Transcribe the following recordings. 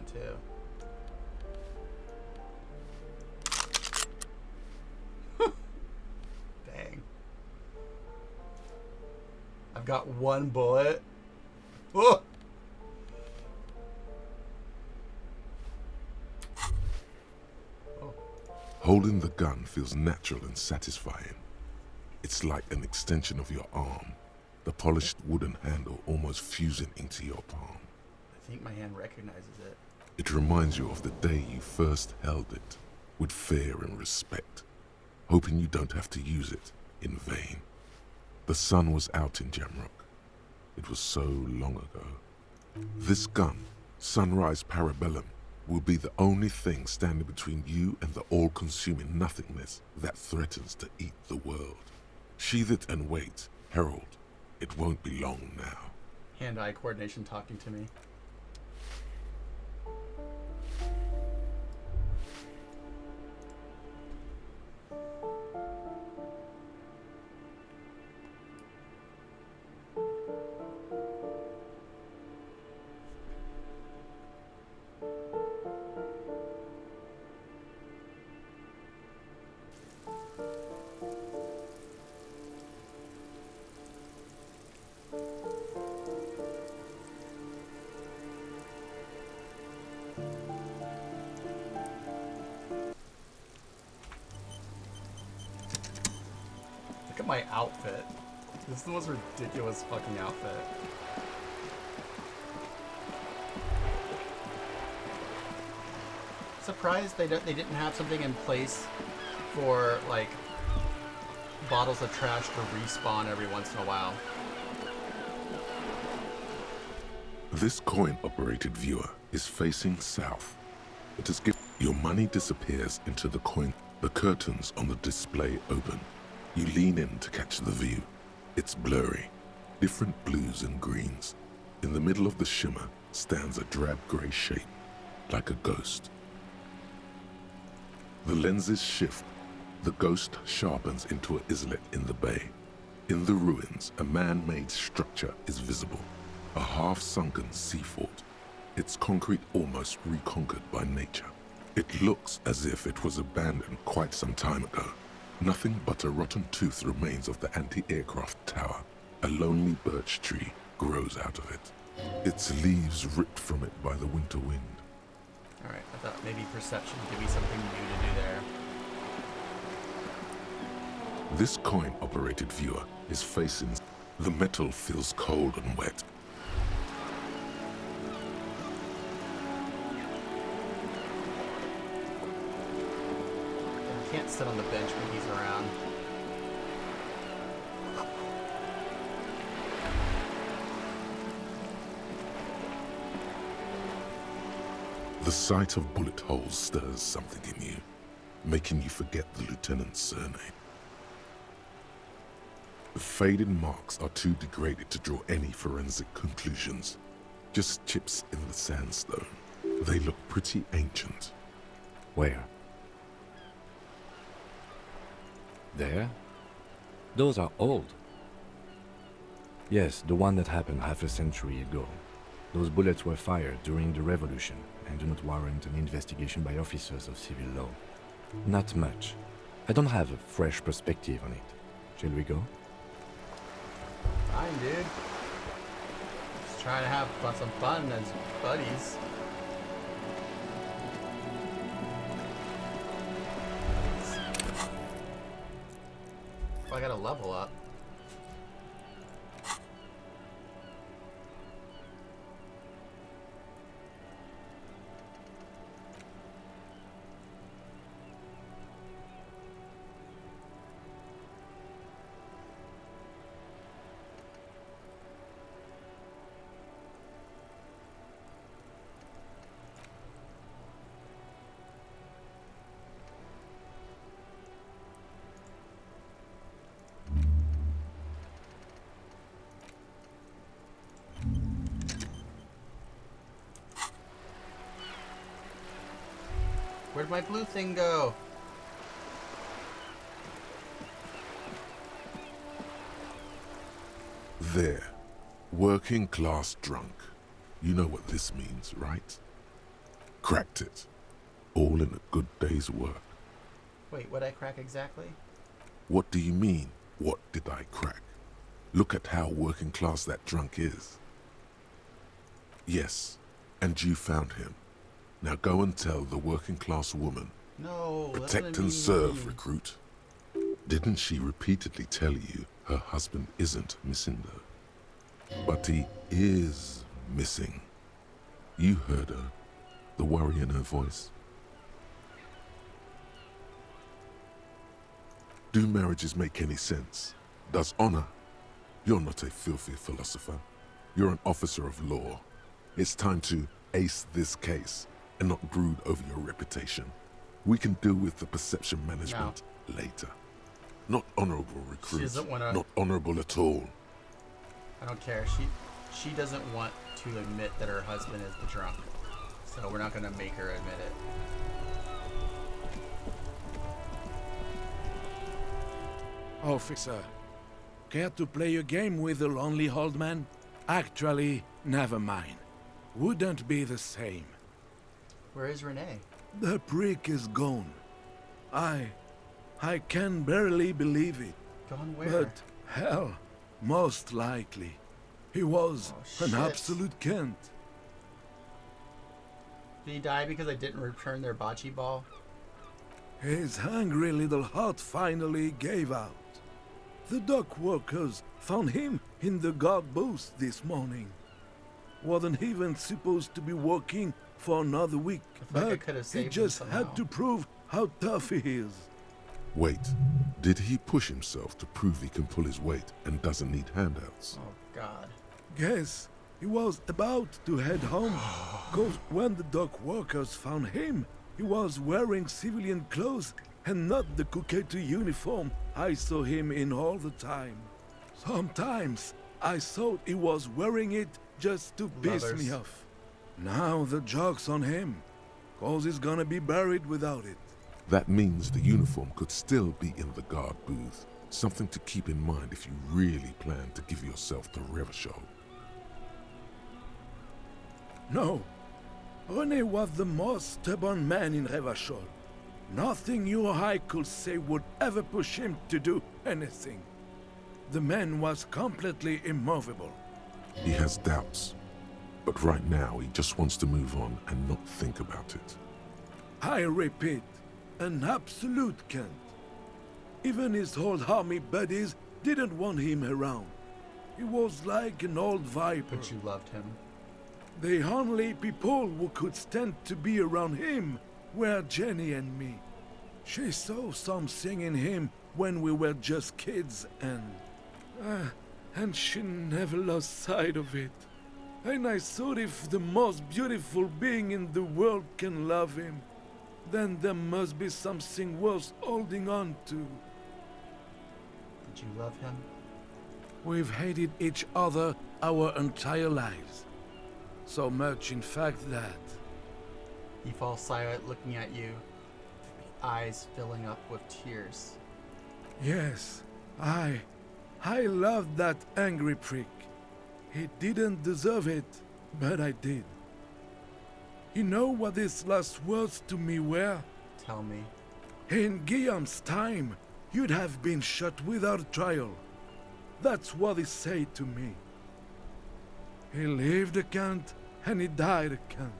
that too. Dang. I've got one bullet. Oh! Holding the gun feels natural and satisfying. It's like an extension of your arm, the polished wooden handle almost fusing into your palm. I think my hand recognizes it. It reminds you of the day you first held it, with fear and respect, hoping you don't have to use it in vain. The sun was out in Jamrock. It was so long ago. This gun, Sunrise Parabellum, will be the only thing standing between you and the all-consuming nothingness that threatens to eat the world. Sheathe it and wait, herald. It won't be long now. Hand-eye coordination talking to me. Look at my outfit. This is the most ridiculous fucking outfit. Surprised they didn't have something in place for like bottles of trash to respawn every once in a while. This coin-operated viewer is facing south. It is your money disappears into the coin. The curtains on the display open. You lean in to catch the view. It's blurry, different blues and greens. In the middle of the shimmer stands a drab grey shape, like a ghost. The lenses shift. The ghost sharpens into an islet in the bay. In the ruins, a man-made structure is visible, a half-sunken sea fort, its concrete almost reconquered by nature. It looks as if it was abandoned quite some time ago. Nothing but a rotten tooth remains of the anti-aircraft tower. A lonely birch tree grows out of it, its leaves ripped from it by the winter wind. Alright, I thought maybe perception would give me something new to do there. This coin-operated viewer is facing. The metal feels cold and wet. I can't sit on the bench when he's around. The sight of bullet holes stirs something in you, making you forget the lieutenant's surname. The faded marks are too degraded to draw any forensic conclusions. Just chips in the sandstone. They look pretty ancient. Where? There? Those are old. Yes, the one that happened half a century ago. Those bullets were fired during the revolution and do not warrant an investigation by officers of civil law. Not much. I don't have a fresh perspective on it. Shall we go? Fine, dude. Just trying to have some fun as buddies. Oh, I gotta level up. Where'd my blue thing go? There. Working class drunk. You know what this means, right? Cracked it. All in a good day's work. Wait, what'd I crack exactly? What do you mean, what did I crack? Look at how working class that drunk is. Yes, and you found him. Now go and tell the working class woman. No, that's Protect what I and mean. serve, recruit. Didn't she repeatedly tell you her husband isn't missing though? But he is missing. You heard her, the worry in her voice. Do marriages make any sense? Does honor? You're not a filthy philosopher. You're an officer of law. It's time to ace this case and not brood over your reputation. We can deal with the perception management later. Not honorable, recruit. She doesn't wanna... Not honorable at all. I don't care. She doesn't want to admit that her husband is the drunk. So we're not going to make her admit it. Officer, care to play a game with the lonely old man? Actually, never mind. Wouldn't be the same. Where is Renee? The prick is gone. I can barely believe it. Gone where? But hell, most likely. He was Oh, an shit. absolute cunt. Did he die because I didn't return their bocce ball? His hungry little heart finally gave out. The dock workers found him in the guard booth this morning. Wasn't even supposed to be working for another week, I feel like I but could have he saved him just somehow. had to prove how tough he is. Wait, did he push himself to prove he can pull his weight and doesn't need handouts? Oh, God. Guess he was about to head home, cause when the dock workers found him, he was wearing civilian clothes and not the Kuketu uniform I saw him in all the time. Sometimes I thought he was wearing it just to piss Lovers. me off. Now the joke's on him, cause he's gonna be buried without it. That means the uniform could still be in the guard booth. Something to keep in mind if you really plan to give yourself to Revachol. No, René was the most stubborn man in Revachol. Nothing you or I could say would ever push him to do anything. The man was completely immovable. He has doubts, but right now he just wants to move on and not think about it. I repeat, an absolute cunt. Even his old army buddies didn't want him around. He was like an old viper. But you loved him. The only people who could stand to be around him were Jenny and me. She saw something in him when we were just kids and she never lost sight of it. And I thought if the most beautiful being in the world can love him, then there must be something worth holding on to. Did you love him? We've hated each other our entire lives. So much, in fact, that... He falls silent looking at you, eyes filling up with tears. Yes, I loved that angry prick. He didn't deserve it, but I did. You know what his last words to me were? Tell me. In Guillaume's time, you'd have been shot without trial. That's what he said to me. He lived a cunt, and he died a cunt.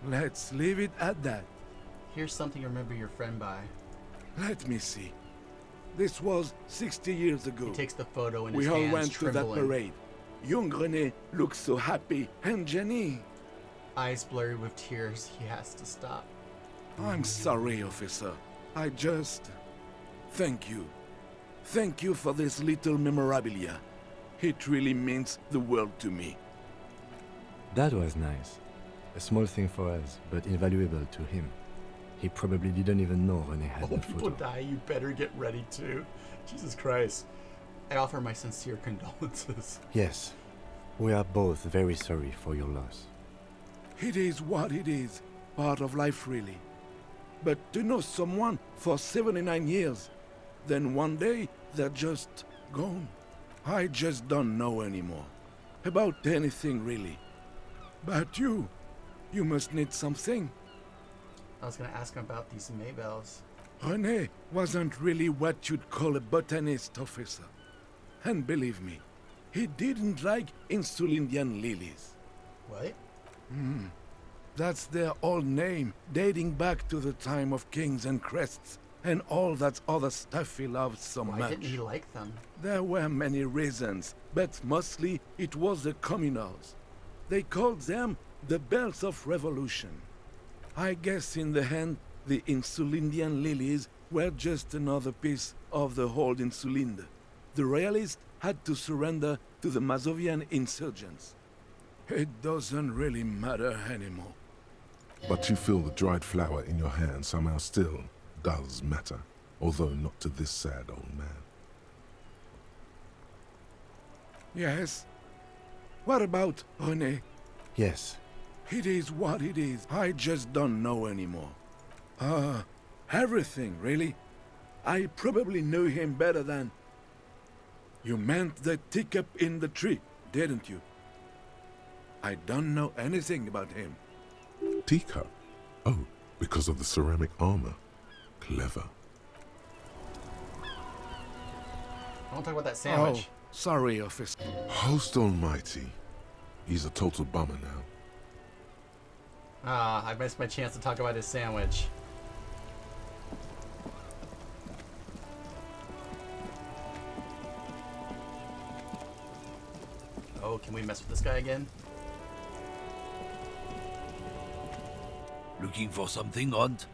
Let's leave it at that. Here's something to remember your friend by. Let me see. This was 60 years ago. He takes the photo in We his all hands, went to that trembling. parade. Young René looked so happy, and Jenny... Eyes blurry with tears, he has to stop. I'm sorry, officer. I just... Thank you. Thank you for this little memorabilia. It really means the world to me. That was nice. A small thing for us, but invaluable to him. He probably didn't even know René had the When people photo. die, you better get ready too. Jesus Christ. I offer my sincere condolences. Yes, we are both very sorry for your loss. It is what it is. Part of life, really. But to know someone for 79 years, then one day they're just gone. I just don't know anymore. About anything, really. But you must need something. I was gonna ask him about these Maybells. René wasn't really what you'd call a botanist, officer. And believe me, he didn't like Insulindian lilies. What? That's their old name, dating back to the time of kings and crests, and all that other stuff he loved so Why much. didn't he like them? There were many reasons, but mostly it was the communals. They called them the bells of revolution. I guess in the end, the Insulindian lilies were just another piece of the whole Insulinde. The royalists had to surrender to the Mazovian insurgents. It doesn't really matter anymore. But you feel the dried flower in your hand somehow still does matter, although not to this sad old man. Yes? What about René? Yes, It is what it is. I just don't know anymore. Everything, really. I probably knew him better than... You meant the teacup in the tree, didn't you? I don't know anything about him. Teacup? Oh, because of the ceramic armor. Clever. I want to talk about that sandwich. Oh, sorry, officer. Host almighty. He's a total bummer now. Ah, I missed my chance to talk about his sandwich. Oh, can we mess with this guy again? Looking for something, Hunt?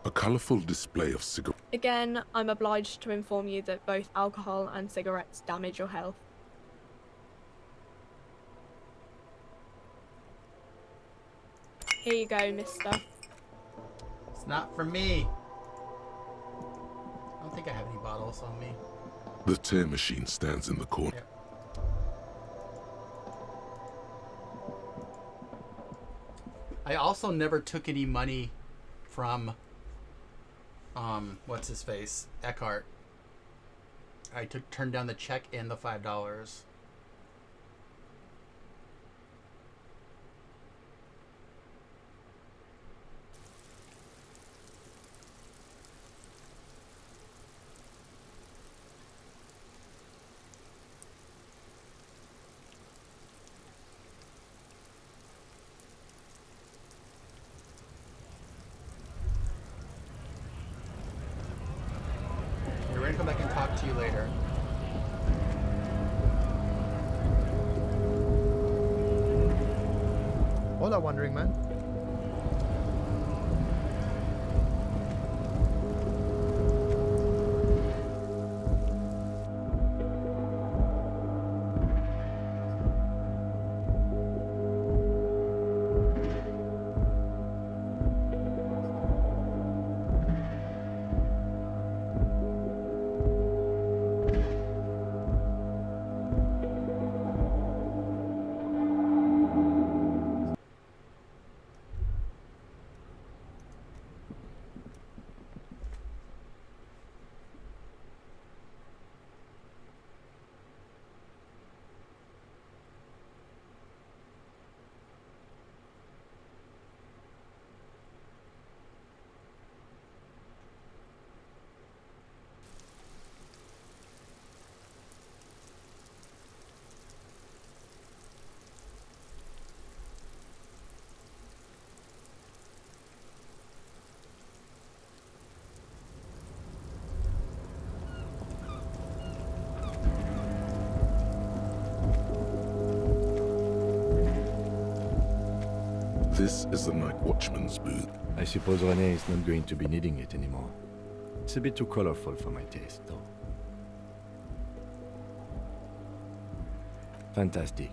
A colorful display of cigarettes. Again, I'm obliged to inform you that both alcohol and cigarettes damage your health. Here you go, mister. It's not for me. I don't think I have any bottles on me. The tear machine stands in the corner. Yep. I also never took any money from what's his face? Eckhart. I turned down the check and the $5. We're gonna come back and talk to you later. Hola, Wandering Man. This is the night watchman's booth. I suppose René is not going to be needing it anymore. It's a bit too colorful for my taste, though. Fantastic.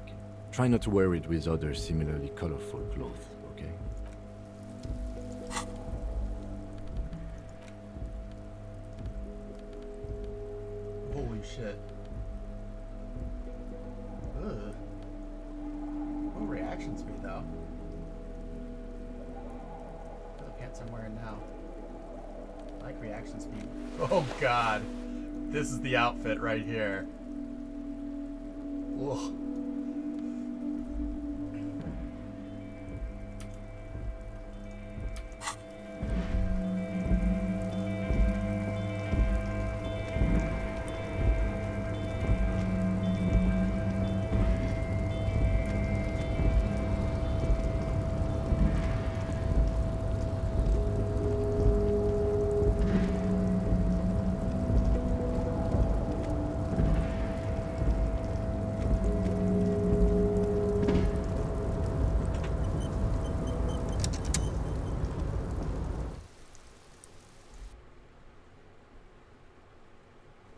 Try not to wear it with other similarly colorful clothes, okay? Holy shit. Ugh. No reaction speed though. The pants I'm wearing now. I like reaction speed. Oh god. This is the outfit right here. Ugh.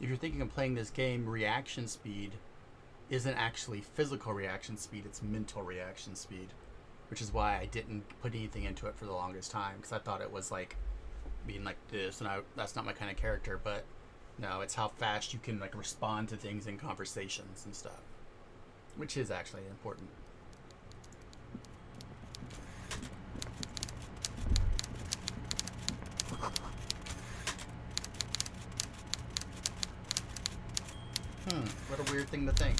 If you're thinking of playing this game, reaction speed isn't actually physical reaction speed, it's mental reaction speed. Which is why I didn't put anything into it for the longest time, because I thought it was like being like this, and that's not my kind of character, but no, it's how fast you can like respond to things in conversations and stuff. Which is actually important. What a weird thing to think.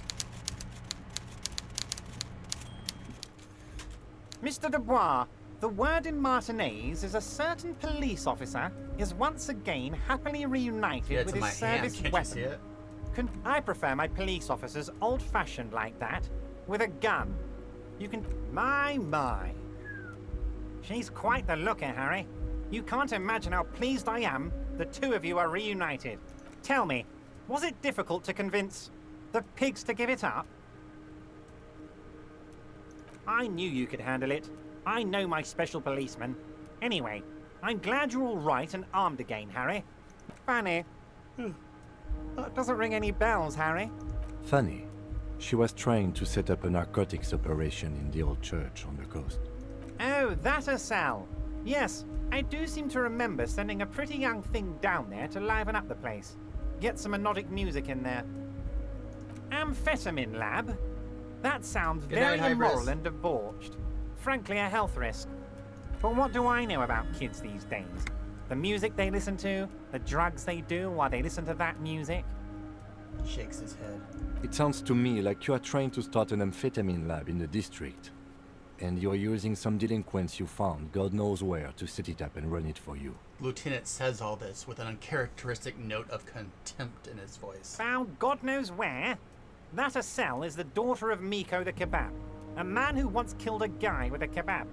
Mr. Dubois, the word in Martinez is a certain police officer is once again happily reunited Yeah, it's with in my his hand. service Can't you see weapon. it? I prefer my police officers old-fashioned like that, with a gun. You can... My. She's quite the looker, Harry. You can't imagine how pleased I am the two of you are reunited. Tell me, was it difficult to convince the pigs to give it up? I knew you could handle it. I know my special policeman. Anyway, I'm glad you're all right and armed again, Harry. Fanny. That doesn't ring any bells, Harry. Funny. She was trying to set up a narcotics operation in the old church on the coast. Oh, that a cell. Yes, I do seem to remember sending a pretty young thing down there to liven up the place. Get some melodic music in there. Amphetamine lab? That sounds Good very night, immoral Hybris. and debauched. Frankly, a health risk. But what do I know about kids these days? The music they listen to, the drugs they do while they listen to that music? He shakes his head. It sounds to me like you are trying to start an amphetamine lab in the district. And you're using some delinquents you found, God knows where, to set it up and run it for you. Lieutenant says all this with an uncharacteristic note of contempt in his voice. Found God knows where? That a cell is the daughter of Miko the kebab, a man who once killed a guy with a kebab.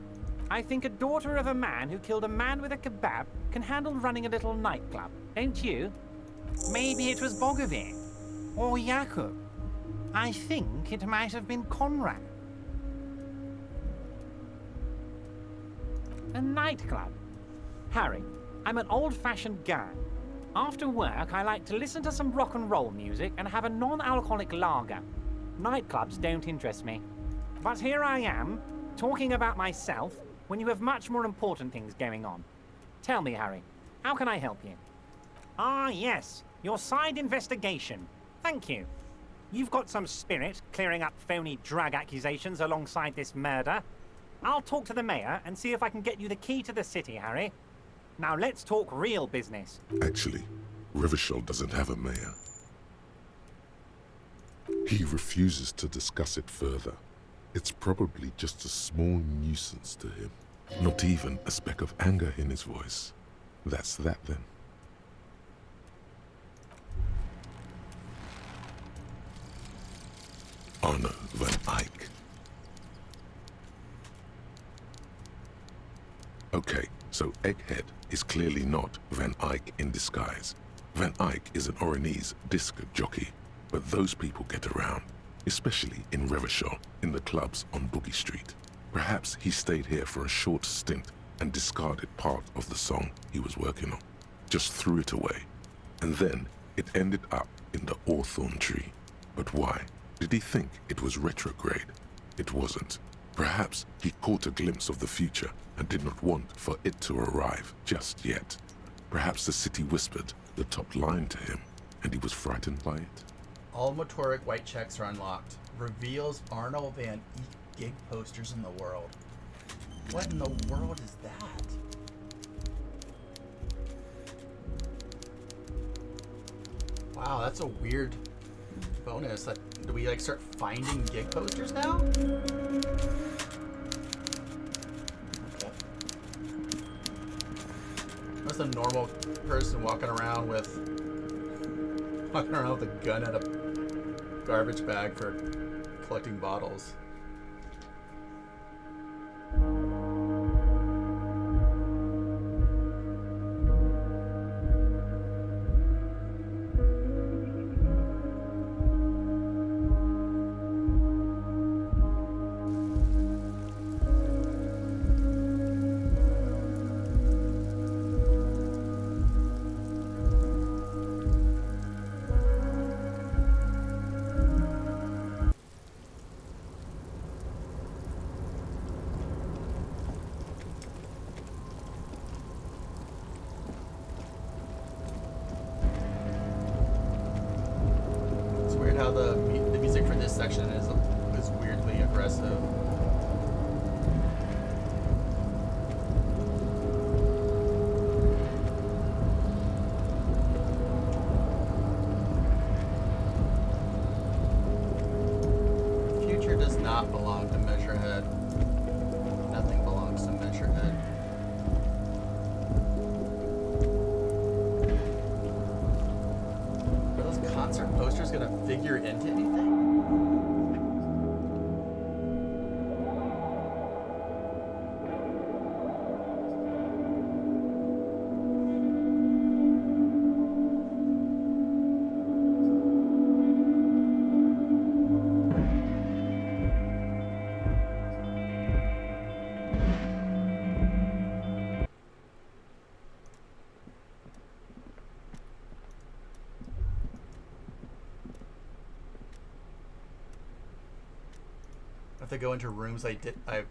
I think a daughter of a man who killed a man with a kebab can handle running a little nightclub, don't you? Maybe it was Bogovir. Or Jakub. I think it might have been Conrad. A nightclub? Harry, I'm an old-fashioned guy. After work, I like to listen to some rock and roll music and have a non-alcoholic lager. Nightclubs don't interest me. But here I am, talking about myself, when you have much more important things going on. Tell me, Harry, how can I help you? Ah, yes, your side investigation. Thank you. You've got some spirit clearing up phony drug accusations alongside this murder. I'll talk to the mayor and see if I can get you the key to the city, Harry. Now let's talk real business. Actually, Rivershell doesn't have a mayor. He refuses to discuss it further. It's probably just a small nuisance to him. Not even a speck of anger in his voice. That's that then. Arno van Eyck. Okay, so Egghead is clearly not Van Eyck in disguise. Van Eyck is an Oranese disc jockey, but those people get around, especially in Revachol, in the clubs on Boogie Street. Perhaps he stayed here for a short stint and discarded part of the song he was working on. Just threw it away. And then it ended up in the hawthorn tree. But why? Did he think it was retrograde? It wasn't. Perhaps he caught a glimpse of the future and did not want for it to arrive just yet. Perhaps the city whispered the top line to him, and he was frightened by it. All motoric white checks are unlocked. Reveals Arno Van Eek gig posters in the world. What in the world is that? Wow, that's a weird bonus. Do we like start finding gig posters now? Okay. That's a normal person walking around with a gun and a garbage bag for collecting bottles. How the music for this section is weirdly aggressive. Future does not belong to Measurehead. Nothing belongs to Measurehead. Are those concert posters gonna figure into anything? I have to go into rooms I've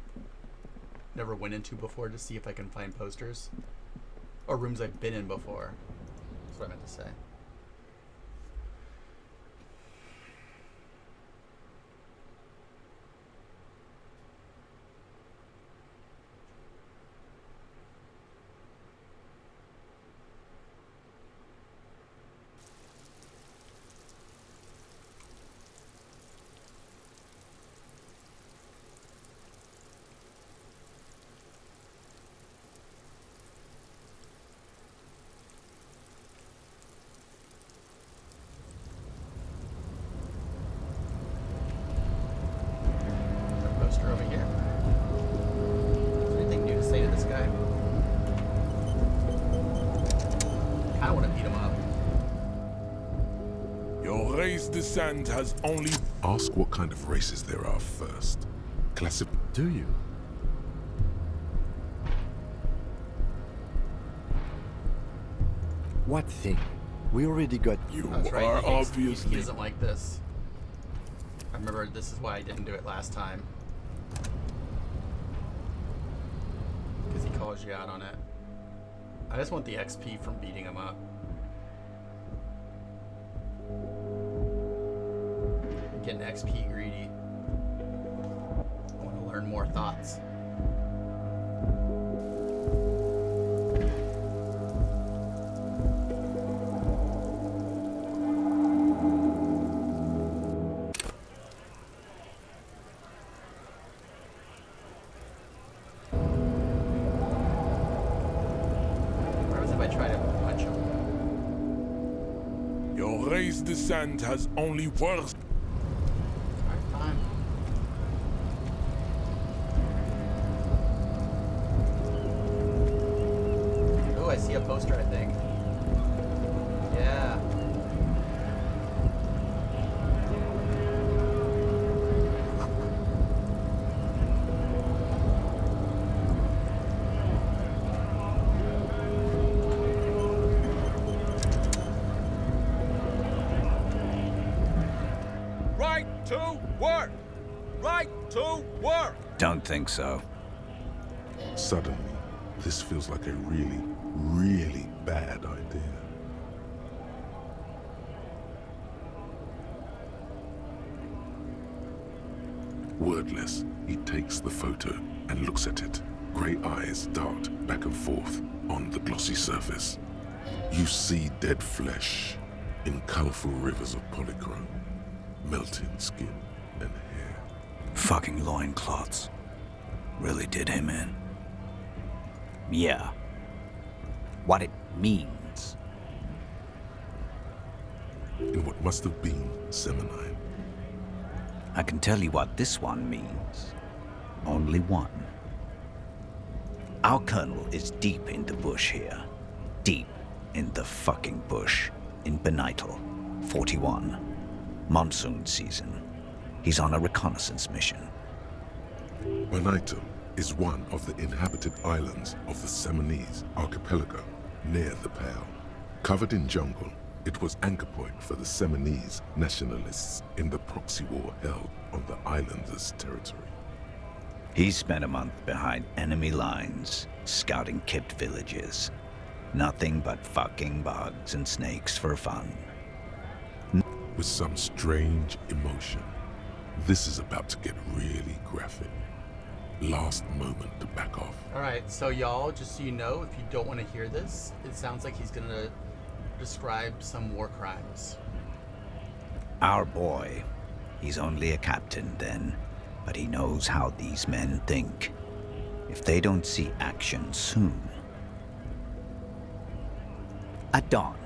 never went into before to see if I can find posters. Or rooms I've been in before. That's what I meant to say. Poster over here. Is there anything new to say to this guy? I kinda wanna beat him up. Your race descent has only... Ask what kind of races there are first. Classif... Do you? What thing? We already got You That's right. are He obviously... doesn't like this. I remember this is why I didn't do it last time. Because he calls you out on it. I just want the XP from beating him up. I'm getting XP greedy. I want to learn more thoughts. Your race descent has only worse... Alright, fine. Oh, I see a poster, I think. Yeah. to work! Right to work! Don't think so. Suddenly, this feels like a really, really bad idea. Wordless, he takes the photo and looks at it. Grey eyes dart back and forth on the glossy surface. You see dead flesh in colorful rivers of polychrome, melting skin and hair. Fucking loincloths. Really did him in. Yeah. What it means. In what must have been Seminine. I can tell you what this one means. Only one. Our colonel is deep in the bush here. Deep in the fucking bush. In Benital, 41. Monsoon season. He's on a reconnaissance mission. Benital is one of the inhabited islands of the Seminese archipelago near the Pale. Covered in jungle, it was anchor point for the Seminese nationalists in the proxy war held on the islanders' territory. He spent a month behind enemy lines, scouting kept villages. Nothing but fucking bugs and snakes for fun. With some strange emotion, this is about to get really graphic. Last moment to back off. Alright, so y'all, just so you know, if you don't want to hear this, it sounds like he's gonna describe some war crimes. Our boy, he's only a captain then, but he knows how these men think. If they don't see action soon. At dawn,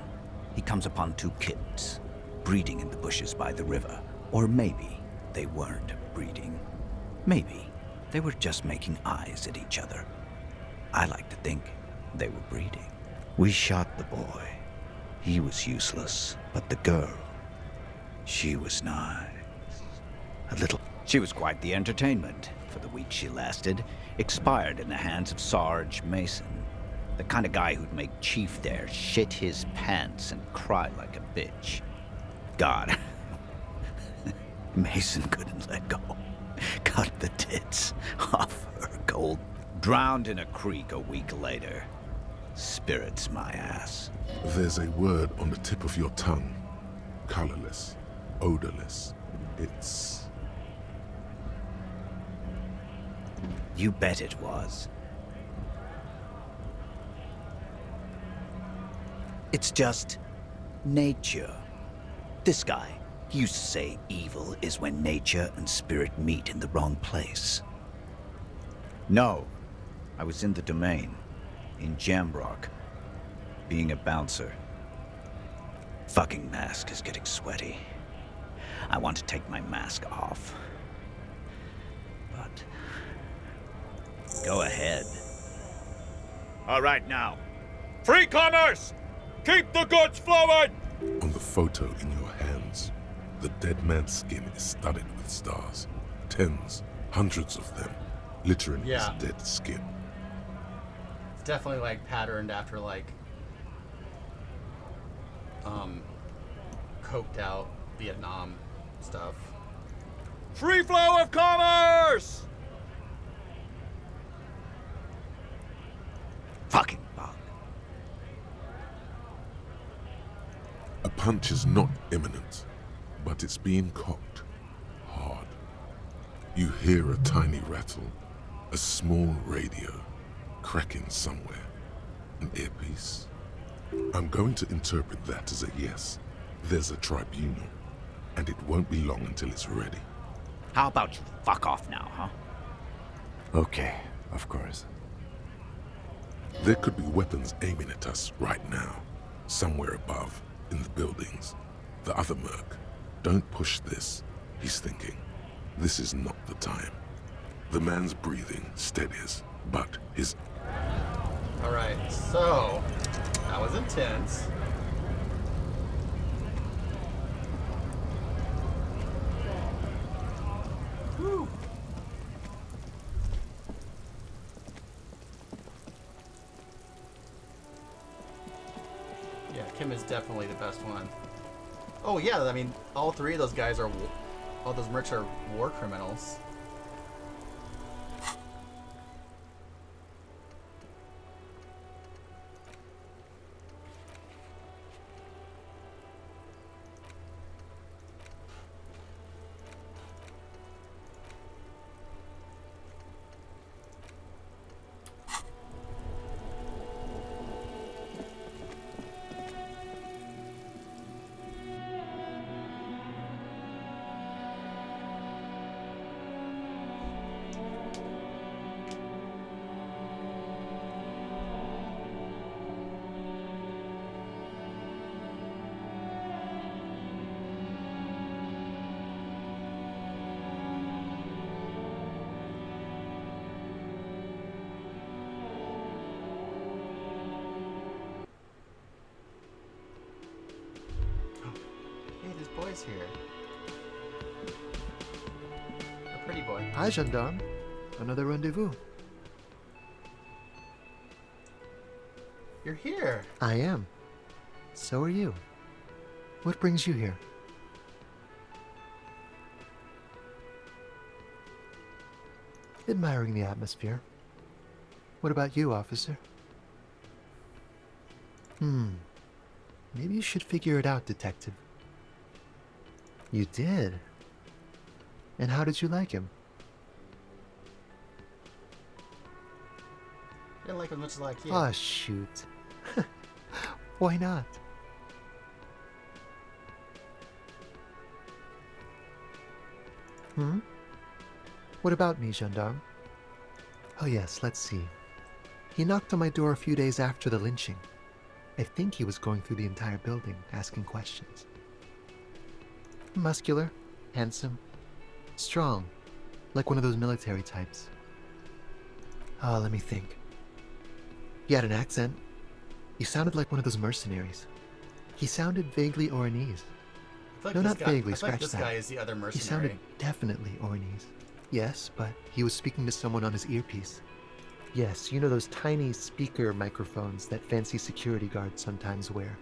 he comes upon two kids, breeding in the bushes by the river. Or maybe they weren't breeding. Maybe they were just making eyes at each other. I like to think they were breeding. We shot the boy. He was useless, but the girl, she was nice. A little. She was quite the entertainment for the week she lasted. Expired in the hands of Sarge Mason. The kind of guy who'd make Chief there shit his pants and cry like a bitch. God. Mason couldn't let go. Cut the tits off her gold. Drowned in a creek a week later. Spirits my ass. There's a word on the tip of your tongue. Colorless, odorless. It's... You bet it was. It's just nature. This guy, he used to say evil is when nature and spirit meet in the wrong place. No, I was in the domain, in Jamrock, being a bouncer. Fucking mask is getting sweaty. I want to take my mask off. But... go ahead. All right now. Free commerce! Keep the goods flowing! On the photo in your hands, the dead man's skin is studded with stars. Tens, hundreds of them, littering his dead skin. It's definitely like patterned after like coked out Vietnam stuff. Free flow of commerce! Fucking bug. A punch is not imminent, but it's being cocked hard. You hear a tiny rattle, a small radio cracking somewhere, an earpiece. I'm going to interpret that as a yes. There's a tribunal, and it won't be long until it's ready. How about you fuck off now, huh? Okay, of course. There could be weapons aiming at us right now, somewhere above, in the buildings. The other merc. Don't push this, he's thinking. This is not the time. The man's breathing steadies, but his... Alright, so that was intense. Whew. Yeah, Kim is definitely the best one. Oh yeah, I mean, all three of those guys are All those mercs are war criminals. Hey, this boy's here. A pretty boy. Hi, gendarme. Another rendezvous. You're here. I am. So are you. What brings you here? Admiring the atmosphere. What about you, officer? Maybe you should figure it out, detective. You did? And how did you like him? I didn't like him much like you. Ah, shoot. Why not? What about me, gendarme? Oh yes, let's see. He knocked on my door a few days after the lynching. I think he was going through the entire building, asking questions. Muscular, handsome, strong, like one of those military types. Let me think. He had an accent. He sounded like one of those mercenaries. He sounded vaguely Oranese. I feel like No, this not guy, vaguely, I feel like scratch this that. guy is the other He mercenary. sounded definitely Oranese. Yes, but he was speaking to someone on his earpiece. Yes, you know those tiny speaker microphones that fancy security guards sometimes wear.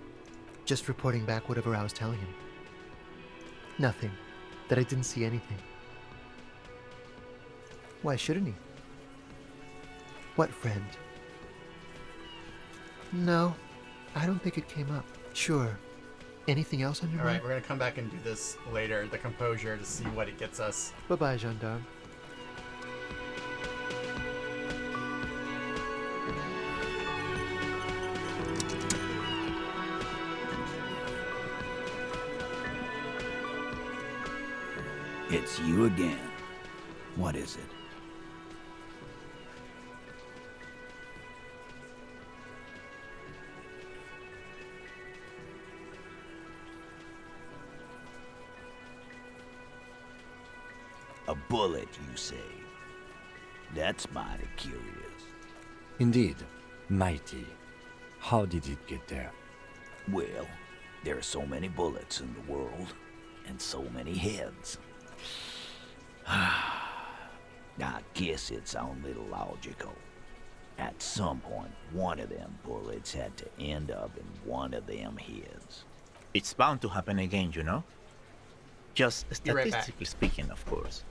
Just reporting back whatever I was telling him. Nothing. That I didn't see anything. Why shouldn't he? What friend? No, I don't think it came up. Sure. Anything else on your Alright, mind? we're gonna come back and do this later, the composure, to see what it gets us. Bye-bye, gendarme. It's you again. What is it? A bullet, you say? That's mighty curious. Indeed, mighty. How did it get there? Well, there are so many bullets in the world, and so many heads. I guess it's a little logical. At some point, one of them bullets had to end up in one of them heads. It's bound to happen again, you know? Just Be right back. statistically speaking, of course.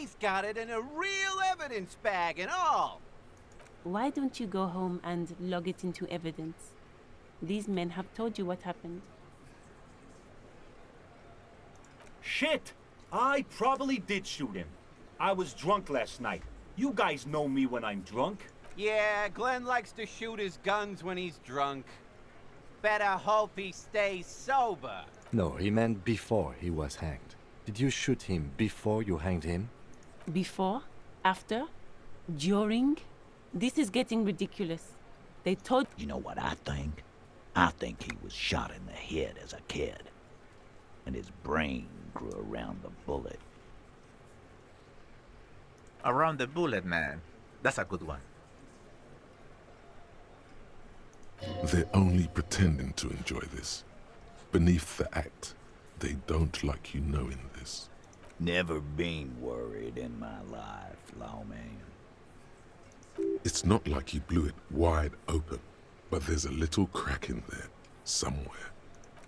He's got it in a real evidence bag and all. Why don't you go home and log it into evidence? These men have told you what happened. Shit! I probably did shoot him. I was drunk last night. You guys know me when I'm drunk. Yeah, Glenn likes to shoot his guns when he's drunk. Better hope he stays sober. No, he meant before he was hanged. Did you shoot him before you hanged him? Before? After? During? This is getting ridiculous. They told... You know what I think? I think he was shot in the head as a kid. And his brain grew around the bullet. Around the bullet, man. That's a good one. They're only pretending to enjoy this. Beneath the act, they don't like you knowing this. Never been worried in my life, lawman. It's not like you blew it wide open, but there's a little crack in there, somewhere.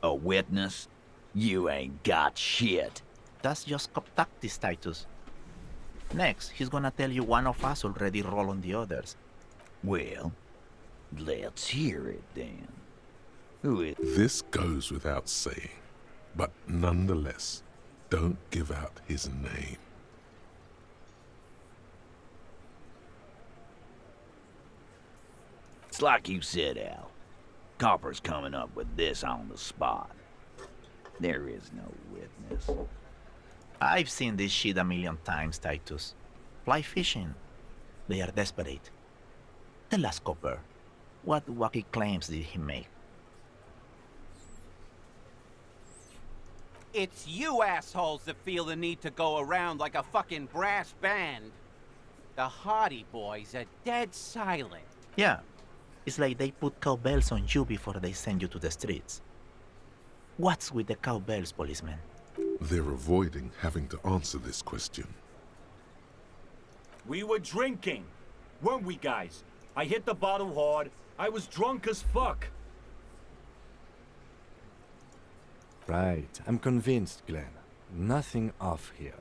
A witness? You ain't got shit. That's just cop tactics, Titus. Next, he's gonna tell you one of us already rolled on the others. Well, let's hear it then. Who is... This goes without saying, but nonetheless, don't give out his name. It's like you said, Al. Copper's coming up with this on the spot. There is no witness. I've seen this shit a million times, Titus. Fly fishing. They are desperate. Tell us, Copper, what wacky claims did he make? It's you assholes that feel the need to go around like a fucking brass band. The Hardy Boys are dead silent. Yeah, it's like they put cowbells on you before they send you to the streets. What's with the cowbells, policeman? They're avoiding having to answer this question. We were drinking, weren't we, guys? I hit the bottle hard. I was drunk as fuck. Right, I'm convinced, Glenn. Nothing off here.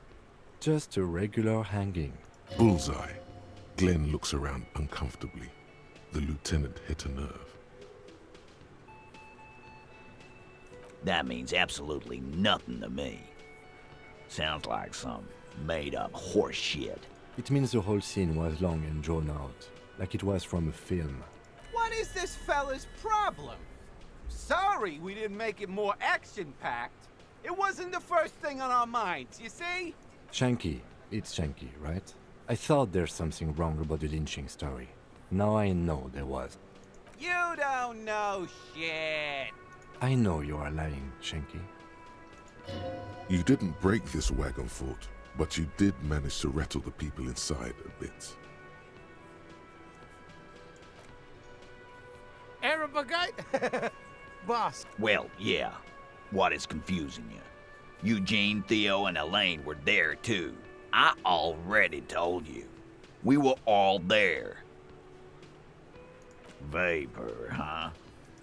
Just a regular hanging. Bullseye. Glenn looks around uncomfortably. The lieutenant hit a nerve. That means absolutely nothing to me. Sounds like some made-up horse shit. It means the whole scene was long and drawn out, like it was from a film. What is this fella's problem? Sorry we didn't make it more action-packed. It wasn't the first thing on our minds, you see? Shanky. It's Shanky, right? I thought there's something wrong about the lynching story. Now I know there was. You don't know shit. I know you are lying, Shanky. You didn't break this wagon fort, but you did manage to rattle the people inside a bit. Arab guy? Boss. Well, yeah. What is confusing you? Eugene, Theo, and Elaine were there too. I already told you. We were all there. Vapor, huh?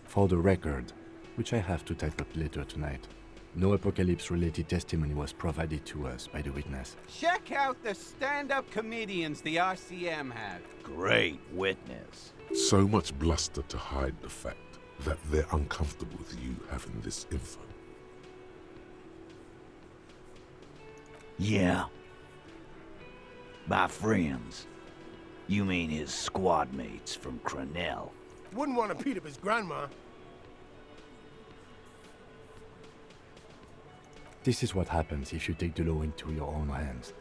For the record, which I have to type up later tonight, no apocalypse-related testimony was provided to us by the witness. Check out the stand-up comedians the RCM had. Great witness. So much bluster to hide the fact that they're uncomfortable with you having this info. Yeah. By friends, you mean his squad mates from Cronell. Wouldn't want to beat up his grandma. This is what happens if you take the law into your own hands.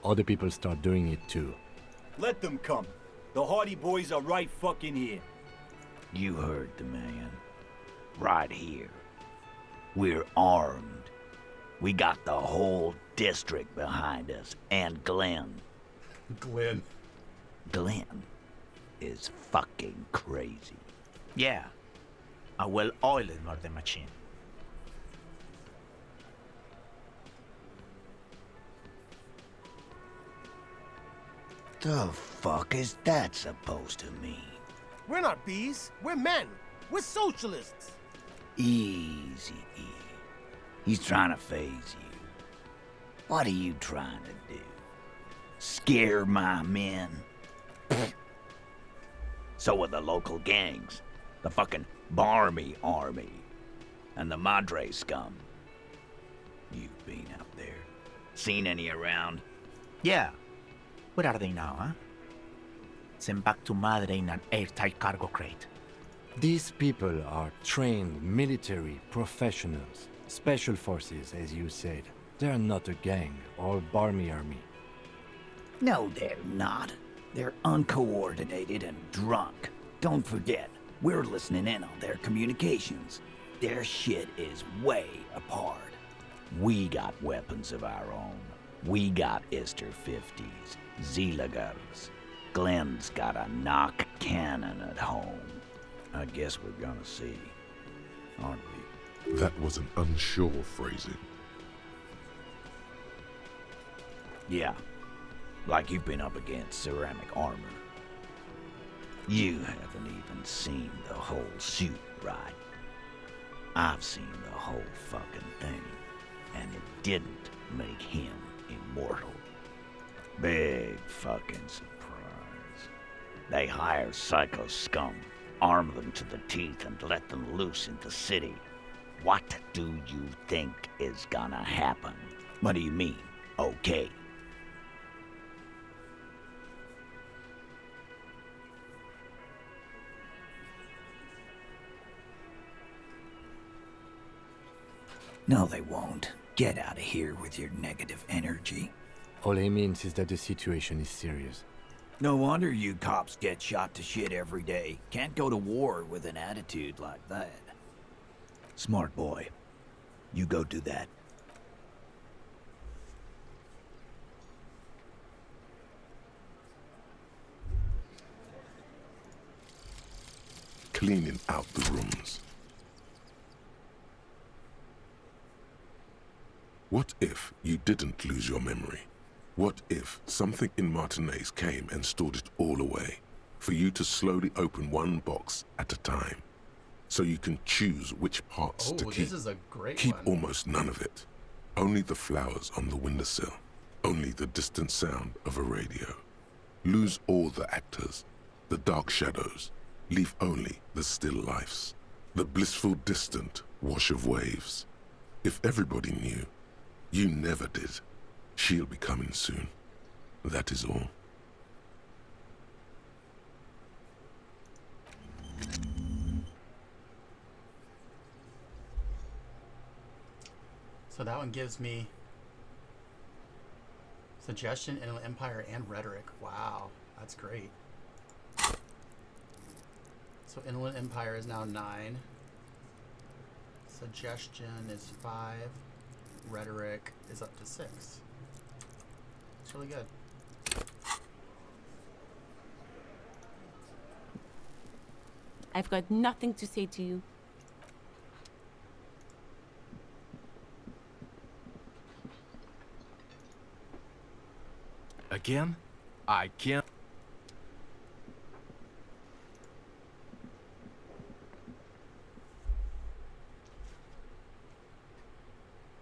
Other people start doing it too. Let them come. The Hardy Boys are right fucking here. You heard the man. Right here. We're armed. We got the whole district behind us, and Glenn. Glenn. Glenn is fucking crazy. Yeah, a well-oiled murder machine. The fuck is that supposed to mean? We're not bees. We're men. We're socialists. Easy, E. He's trying to phase you. What are you trying to do? scare my men. So are the local gangs. The fucking Barmy Army. And the Madre scum. You've been out there. Seen any around? Yeah. Where are they now, huh? Sent back to Madre in an airtight cargo crate. These people are trained military professionals. Special forces, as you said. They're not a gang or Barmy Army. No, they're not. They're uncoordinated and drunk. Don't forget, we're listening in on their communications. Their shit is way apart. We got weapons of our own. We got Ister 50s, Zilagars. Glenn's got a knock cannon at home. I guess we're gonna see, aren't we? That was an unsure phrasing. Yeah, like you've been up against ceramic armor. You haven't even seen the whole suit, right? I've seen the whole fucking thing, and it didn't make him immortal. Big fucking surprise. They hire psycho scum, arm them to the teeth, and let them loose in the city. What do you think is gonna happen? What do you mean, okay? No, they won't. Get out of here with your negative energy. All he means is that the situation is serious. No wonder you cops get shot to shit every day. Can't go to war with an attitude like that. Smart boy. You go do that. Cleaning out the rooms. What if you didn't lose your memory? What if something in Martinez came and stored it all away, for you to slowly open one box at a time, so you can choose which parts to keep? This is a great Keep one. almost none of it. Only the flowers on the windowsill. Only the distant sound of a radio. Lose all the actors, the dark shadows. Leave only the still lifes, the blissful distant wash of waves. If everybody knew, you never did. She'll be coming soon. That is all. So that one gives me suggestion, Inland Empire, and rhetoric. Wow, that's great. So Inland Empire is now 9. Suggestion is 5. Rhetoric is up to 6. It's really good. I've got nothing to say to you. Again? I can't.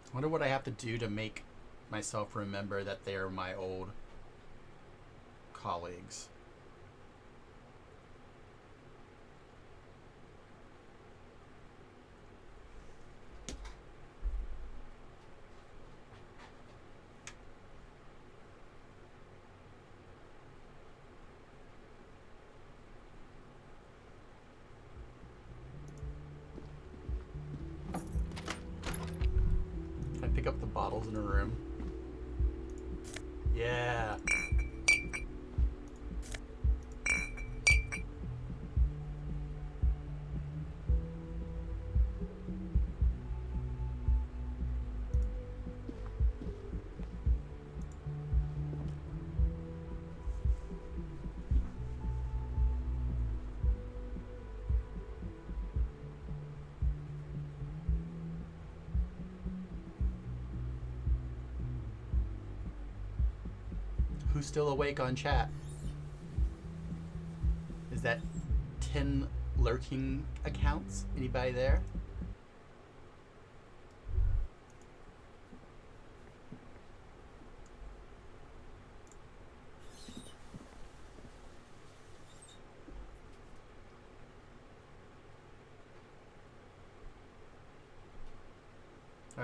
I wonder what I have to do to make myself remember that they are my old colleagues. Can I pick up the bottles in a room? Yeah. Who's still awake on chat? Is that 10 lurking accounts? Anybody there?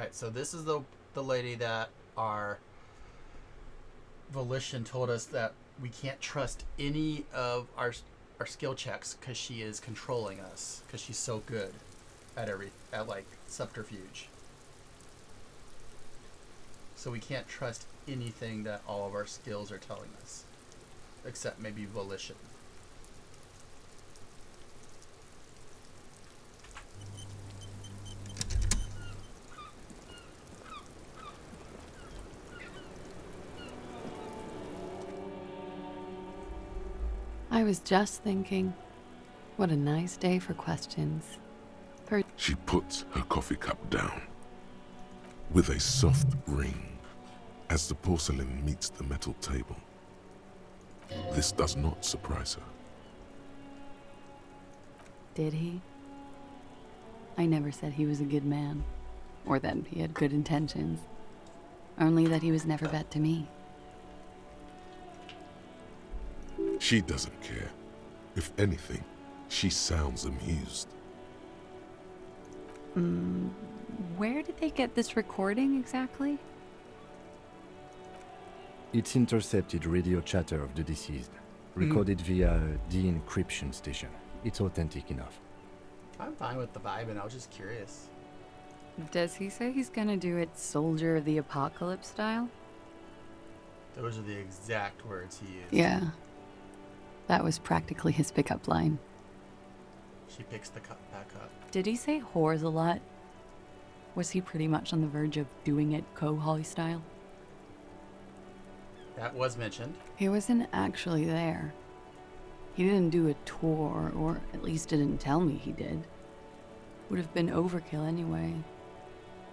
Right, so this is the lady that our volition told us that we can't trust any of our skill checks because she is controlling us because she's so good at like subterfuge. So we can't trust anything that all of our skills are telling us, except maybe volition. I was just thinking, what a nice day for questions. She puts her coffee cup down with a soft ring as the porcelain meets the metal table. This does not surprise her. Did he? I never said he was a good man, or that he had good intentions. Only that he was never bad to me. She doesn't care. If anything, she sounds amused. Where did they get this recording exactly? It's intercepted radio chatter of the deceased, recorded via the encryption station. It's authentic enough. I'm fine with the vibe, and I was just curious. Does he say he's gonna do it Soldier of the Apocalypse style? Those are the exact words he used. Yeah. That was practically his pickup line. She picks the cup back up. Did he say whores a lot? Was he pretty much on the verge of doing it Kohoi style? That was mentioned. He wasn't actually there. He didn't do a tour, or at least didn't tell me he did. Would have been overkill anyway.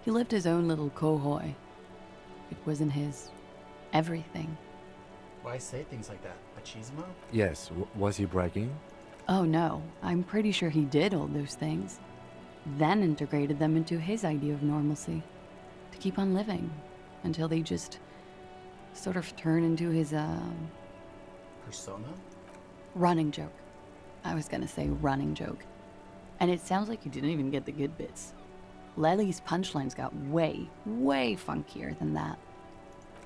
He lived his own little Kohoi. It wasn't his everything. Why say things like that? Machismo? Yes, was he bragging? Oh no, I'm pretty sure he did all those things. Then integrated them into his idea of normalcy. To keep on living. Until they just sort of turn into his, Persona? running joke. I was gonna say running joke. And it sounds like you didn't even get the good bits. Lely's punchlines got way, way funkier than that.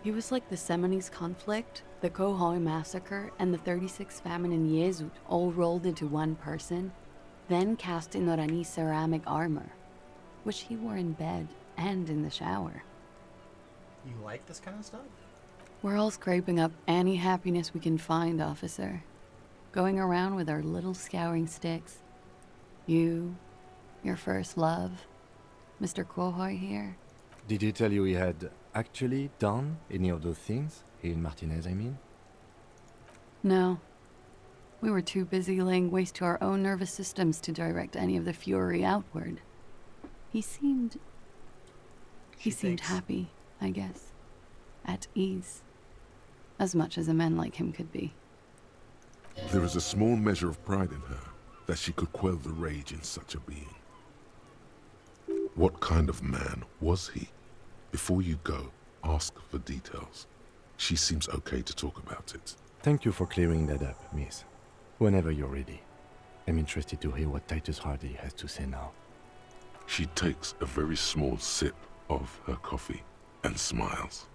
He was like the Seminoles conflict, the Kohoi massacre, and the 36 famine in Yezut all rolled into one person, then cast in Norani's ceramic armor, which he wore in bed and in the shower. You like this kind of stuff? We're all scraping up any happiness we can find, officer. Going around with our little scouring sticks. You, your first love, Mr. Kohoi here. Did he tell you he had actually done any of those things? He and Martinez, I mean? No. We were too busy laying waste to our own nervous systems to direct any of the fury outward. He seemed happy, I guess. At ease. As much as a man like him could be. There is a small measure of pride in her that she could quell the rage in such a being. What kind of man was he? Before you go, ask for details. She seems okay to talk about it. Thank you for clearing that up, miss. Whenever you're ready. I'm interested to hear what Titus Hardy has to say now. She takes a very small sip of her coffee and smiles.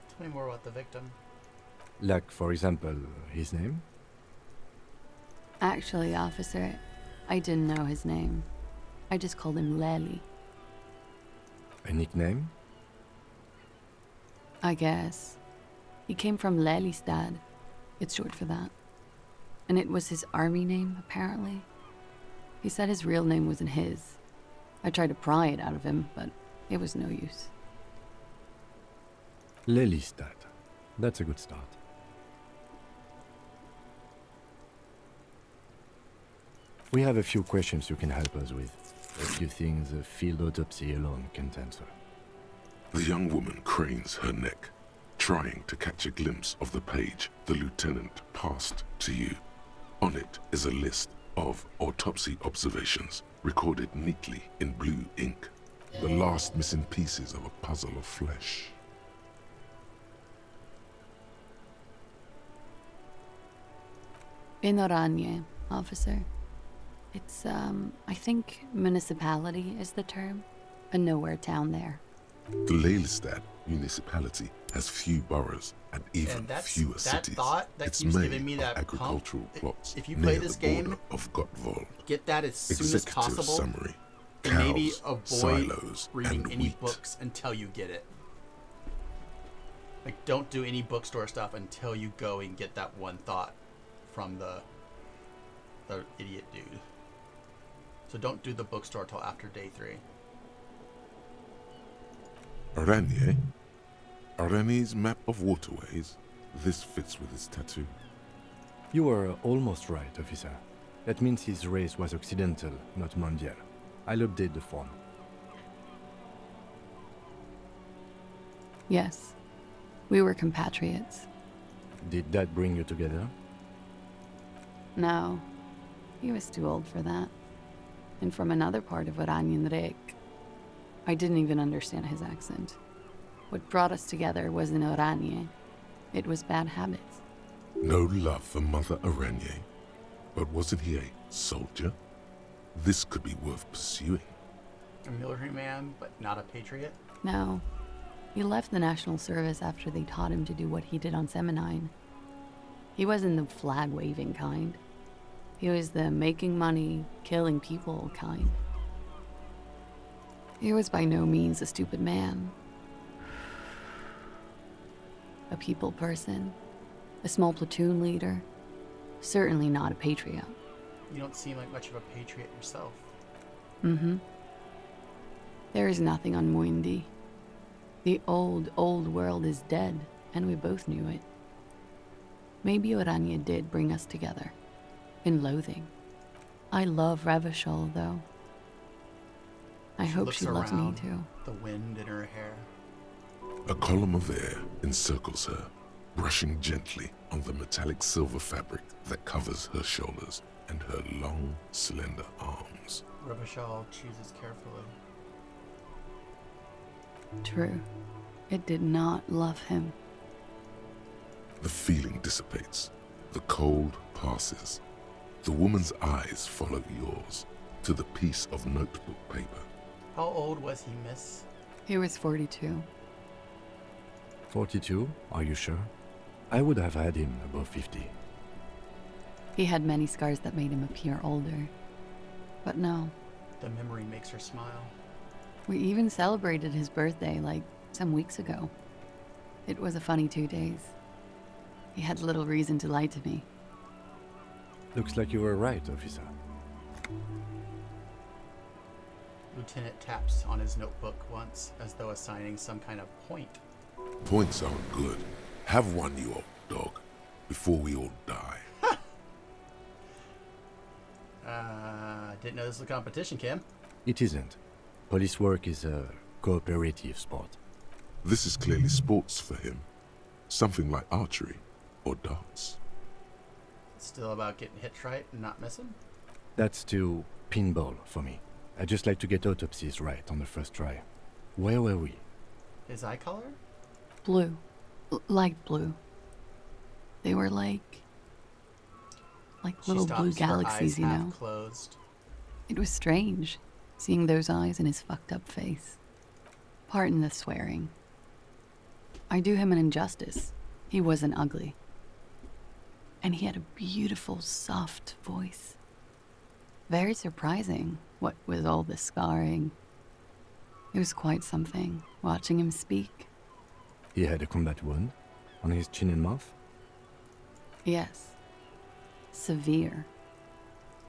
Tell me more about the victim. Like, for example, his name? Actually, officer, I didn't know his name. I just called him Lely. A nickname? I guess. He came from Lelystad. It's short for that. And it was his army name, apparently. He said his real name wasn't his. I tried to pry it out of him, but it was no use. Lelystad. That's a good start. We have a few questions you can help us with. A few things a field autopsy alone can't answer. The young woman cranes her neck, trying to catch a glimpse of the page the lieutenant passed to you. On it is a list of autopsy observations, recorded neatly in blue ink. The last missing pieces of a puzzle of flesh. Inoranye, officer. It's, I think municipality is the term. A nowhere town there. The Lelystad municipality has few boroughs and even And that's fewer that cities. thought that It's keeps made giving me of that agricultural pump. plots If you play near this the border game, of Gotvold. get that as soon as Executive possible. summary. And maybe Cows, avoid silos, reading and any wheat. books until you get it. Like, don't do any bookstore stuff until you go and get that one thought from the idiot dude. So don't do the bookstore till after day 3. Aranye? Aranye's map of waterways? This fits with his tattoo. You were almost right, officer. That means his race was occidental, not mondial. I'll update the form. Yes, we were compatriots. Did that bring you together? No, he was too old for that. And from another part of Oranyenrek. I didn't even understand his accent. What brought us together wasn't Oranje. It was bad habits. No love for Mother Aranye. But wasn't he a soldier? This could be worth pursuing. A military man, but not a patriot? No, he left the National Service after they taught him to do what he did on Seminine. He wasn't the flag-waving kind. He was the making money, killing people kind. He was by no means a stupid man. A people person, a small platoon leader, certainly not a patriot. You don't seem like much of a patriot yourself. Mm-hmm. There is nothing on Muindi. The old world is dead, and we both knew it. Maybe Oranje did bring us together. In loathing. I love Revachol, though. I hope looks she loves me around, too. The wind in her hair. A column of air encircles her, brushing gently on the metallic silver fabric that covers her shoulders and her long, slender arms. Revachol chooses carefully. True. It did not love him. The feeling dissipates. The cold passes. The woman's eyes follow yours to the piece of notebook paper. How old was he, miss? He was 42. 42? Are you sure? I would have had him above 50. He had many scars that made him appear older. But no. The memory makes her smile. We even celebrated his birthday, like, some weeks ago. It was a funny 2 days. He had little reason to lie to me. Looks like you were right, officer. Lieutenant taps on his notebook once, as though assigning some kind of point. Points aren't good. Have one, you old dog, before we all die. Didn't know this was a competition, Kim. It isn't. Police work is a cooperative sport. This is clearly sports for him. Something like archery or darts. Still about getting hit right and not missing? That's too pinball for me. I just like to get autopsies right on the first try. Where were we? His eye color? Blue. Light blue. They were like She little stops, blue her galaxies, eyes you half know? Closed. It was strange, seeing those eyes in his fucked up face. Pardon the swearing. I do him an injustice. He wasn't ugly. And he had a beautiful, soft voice. Very surprising, what with all the scarring. It was quite something, watching him speak. He had a combat wound on his chin and mouth? Yes. Severe.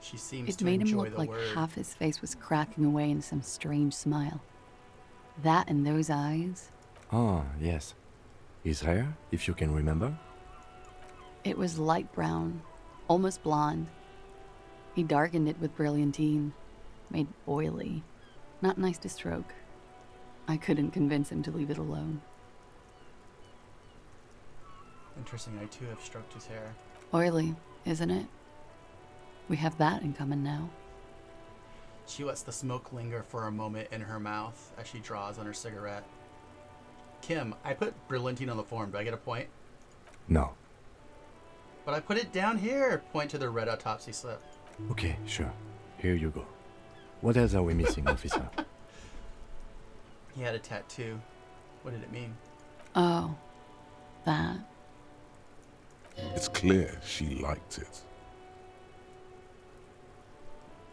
She seems It to made him enjoy look the like word. half his face was cracking away in some strange smile. That and those eyes, Ah, yes. His hair, if you can remember? it was light brown, almost blonde. He darkened it with brilliantine, made oily. Not nice to stroke. I couldn't convince him to leave it alone. Interesting, I too have stroked his hair. Oily, isn't it? We have that in common now. She lets the smoke linger for a moment in her mouth as she draws on her cigarette. Kim, I put brilliantine on the form. Do I get a point? No. But I put it down here. Point to the red autopsy slip. Okay, sure. Here you go. What else are we missing, officer? He had a tattoo. What did it mean? Oh, that. It's clear she liked it.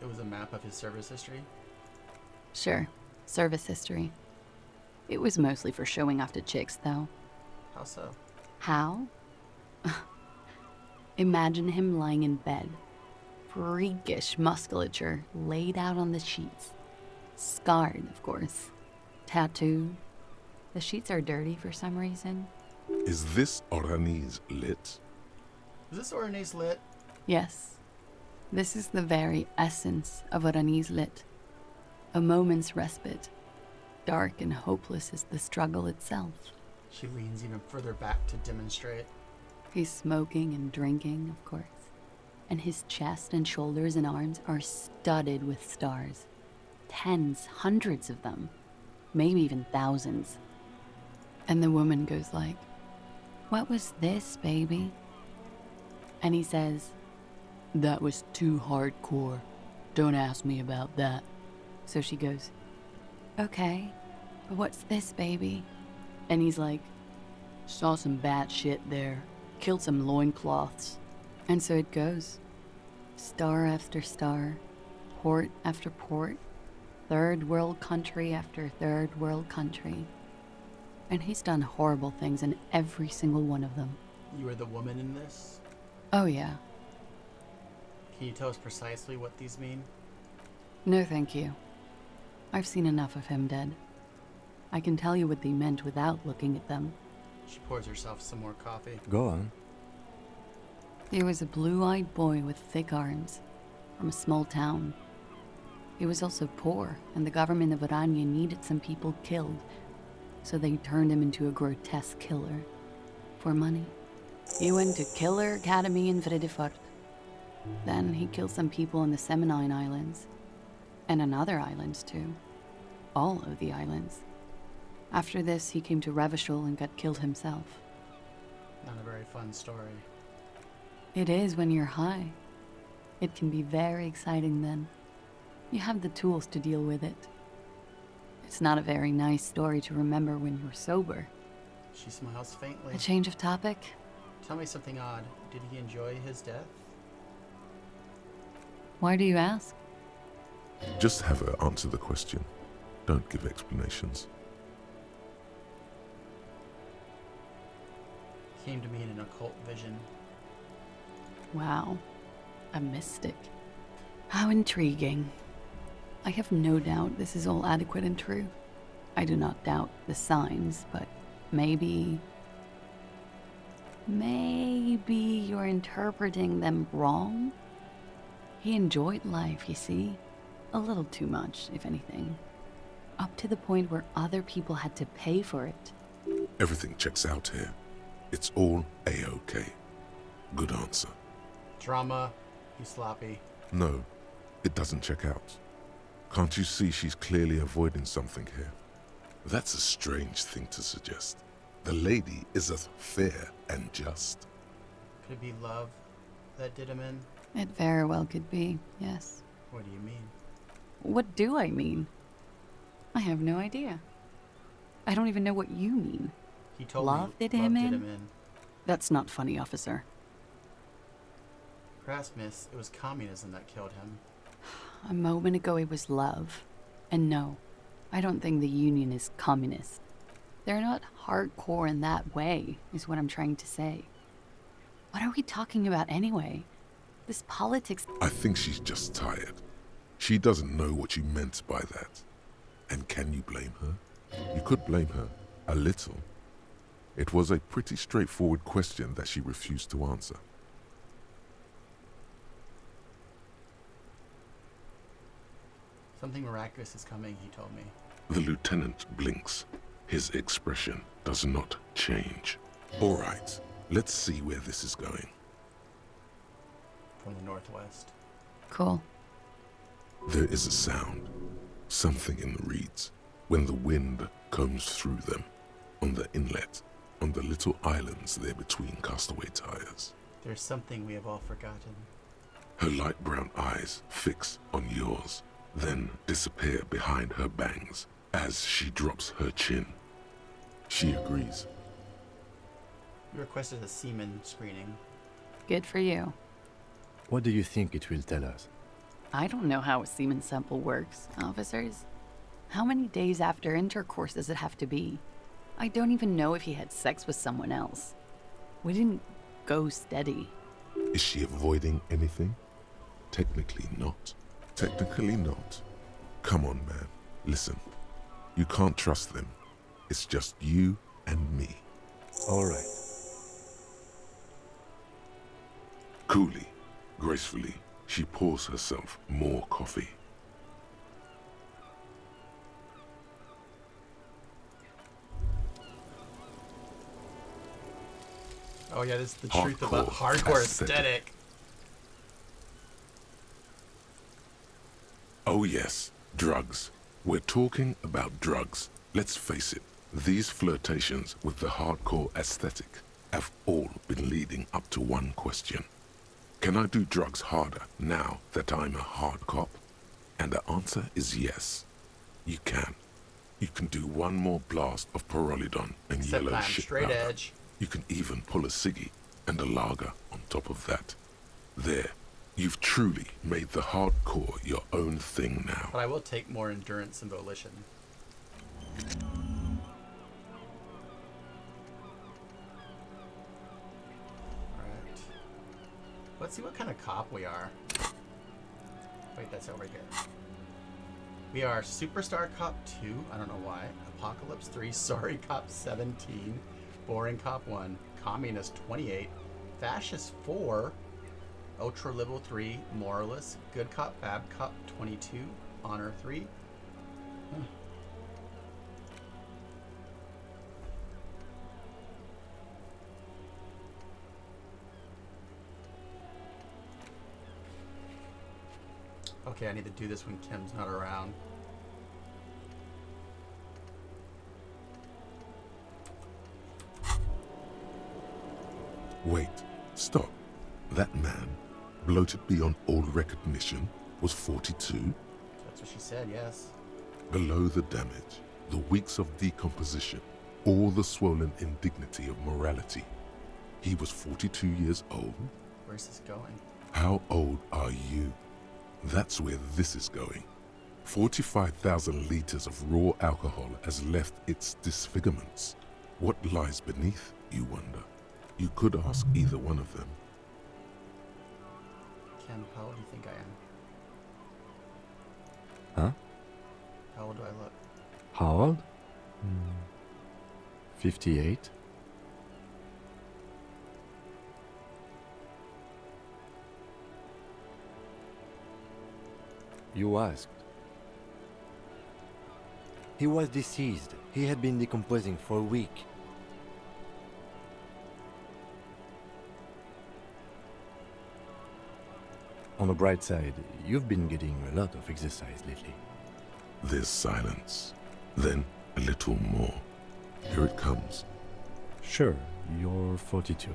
It was a map of his service history. Sure, service history. It was mostly for showing off to chicks, though. How so? How? Imagine him lying in bed. Freakish musculature laid out on the sheets. Scarred, of course. Tattooed. The sheets are dirty for some reason. Is this Oranese lit? Is this Oranese lit? Yes. This is the very essence of Oranese lit. A moment's respite. Dark and hopeless as the struggle itself. She leans even further back to demonstrate. He's smoking and drinking, of course. And his chest and shoulders and arms are studded with stars. Tens, hundreds of them. Maybe even thousands. And the woman goes like, "What was this, baby?" And he says, "That was too hardcore. Don't ask me about that." So she goes, "Okay, but what's this, baby?" And he's like, "Saw some bad shit there. Killed some loincloths." And so it goes. Star after star, port after port, third world country after third world country. And he's done horrible things in every single one of them. You were the woman in this? Oh yeah. Can you tell us precisely what these mean? No thank you. I've seen enough of him dead. I can tell you what they meant without looking at them. She pours herself some more coffee. Go on. He was a blue-eyed boy with thick arms, from a small town. He was also poor, and the government of Orania needed some people killed, so they turned him into a grotesque killer. For money. He went to Killer Academy in Vredefort. Then he killed some people in the Seminine Islands. And on other islands, too. All of the islands. After this, he came to Revachol and got killed himself. Not a very fun story. It is when you're high. It can be very exciting then. You have the tools to deal with it. It's not a very nice story to remember when you're sober. She smiles faintly. A change of topic? Tell me something odd. Did he enjoy his death? Why do you ask? Just have her answer the question. Don't give explanations. Came to me in an occult vision. Wow. A mystic. How intriguing. I have no doubt this is all adequate and true. I do not doubt the signs, but maybe you're interpreting them wrong? He enjoyed life, you see. A little too much, if anything. Up to the point where other people had to pay for it. Everything checks out here. It's all A-OK. Good answer. Drama. He's sloppy. No, it doesn't check out. Can't you see she's clearly avoiding something here? That's a strange thing to suggest. The lady is as fair and just. Could it be love that did him in? It very well could be, yes. What do you mean? What do I mean? I have no idea. I don't even know what you mean. He told love me did love him did in? him in. That's not funny, officer. Perhaps, miss, it was communism that killed him. A moment ago it was love. And no, I don't think the Union is communist. They're not hardcore in that way, is what I'm trying to say. What are we talking about anyway? This politics... I think she's just tired. She doesn't know what you meant by that. And can you blame her? You could blame her, a little. It was a pretty straightforward question that she refused to answer. Something miraculous is coming, he told me. The lieutenant blinks. His expression does not change. All right, let's see where this is going. From the northwest. Cool. There is a sound, something in the reeds, when the wind comes through them, on the inlet, on the little islands there between castaway tires. There's something we have all forgotten. Her light brown eyes fix on yours, then disappear behind her bangs, As she drops her chin, she agrees. You requested a semen screening. Good for you. What do you think it will tell us? I don't know how a semen sample works, officers. How many days after intercourse does it have to be? I don't even know if he had sex with someone else. We didn't go steady. Is she avoiding anything? Technically not. Technically not. Come on, man. Listen. You can't trust them. It's just you and me. All right. Coolly, gracefully, she pours herself more coffee. Oh yeah, this is the truth about Hardcore hardcore aesthetic. aesthetic. Oh yes, drugs. We're talking about drugs. Let's face it, these flirtations with the hardcore aesthetic have all been leading up to one question. Can I do drugs harder now that I'm a hard cop? And the answer is yes. You can. You can do one more blast of Pyrrolidon and Except yellow I'm shit straight powder. edge. You can even pull a ciggy and a lager on top of that. There, you've truly made the hardcore your own thing now. But I will take more endurance and volition. Alright. Let's see what kind of cop we are. Wait, that's over here. We are Superstar Cop 2, I don't know why. Apocalypse 3, Sorry Cop 17, Boring Cop 1, Communist 28, Fascist 4, Ultra Level 3, Moralist, Good Cop, Bad Cop 22, Honor 3. Okay, I need to do this when Kim's not around. Wait, stop. That man, bloated beyond all recognition, was 42? That's what she said, yes. Below the damage, the weeks of decomposition, all the swollen indignity of morality. He was 42 years old? Where's this going? How old are you? That's where this is going. 45,000 liters of raw alcohol has left its disfigurements. What lies beneath, you wonder? You could ask either one of them. Kim, how old do you think I am? Huh? How old do I look? How old? 58. You asked. He was deceased. He had been decomposing for a week. On the bright side, you've been getting a lot of exercise lately. There's silence. Then a little more. Here it comes. Sure, you're 42.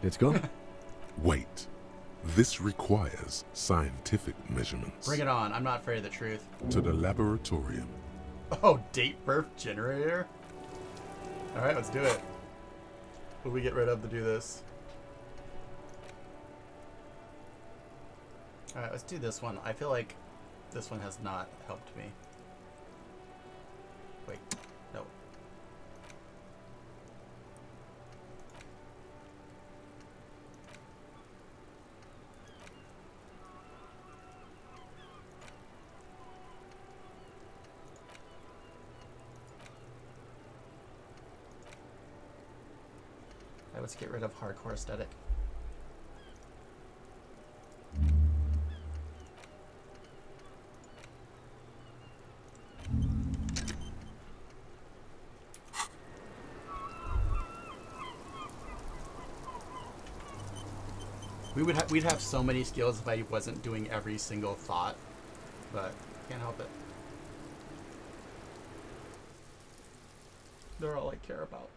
Let's go. Wait. This requires scientific measurements. Bring it on. I'm not afraid of the truth. To the laboratorium. Oh, date birth generator? Alright, let's do it. What do we get rid of to do this? Alright, let's do this one. I feel like this one has not helped me. Wait, no. Alright, let's get rid of hardcore aesthetic. We'd have so many skills if I wasn't doing every single thought, but can't help it. They're all I care about.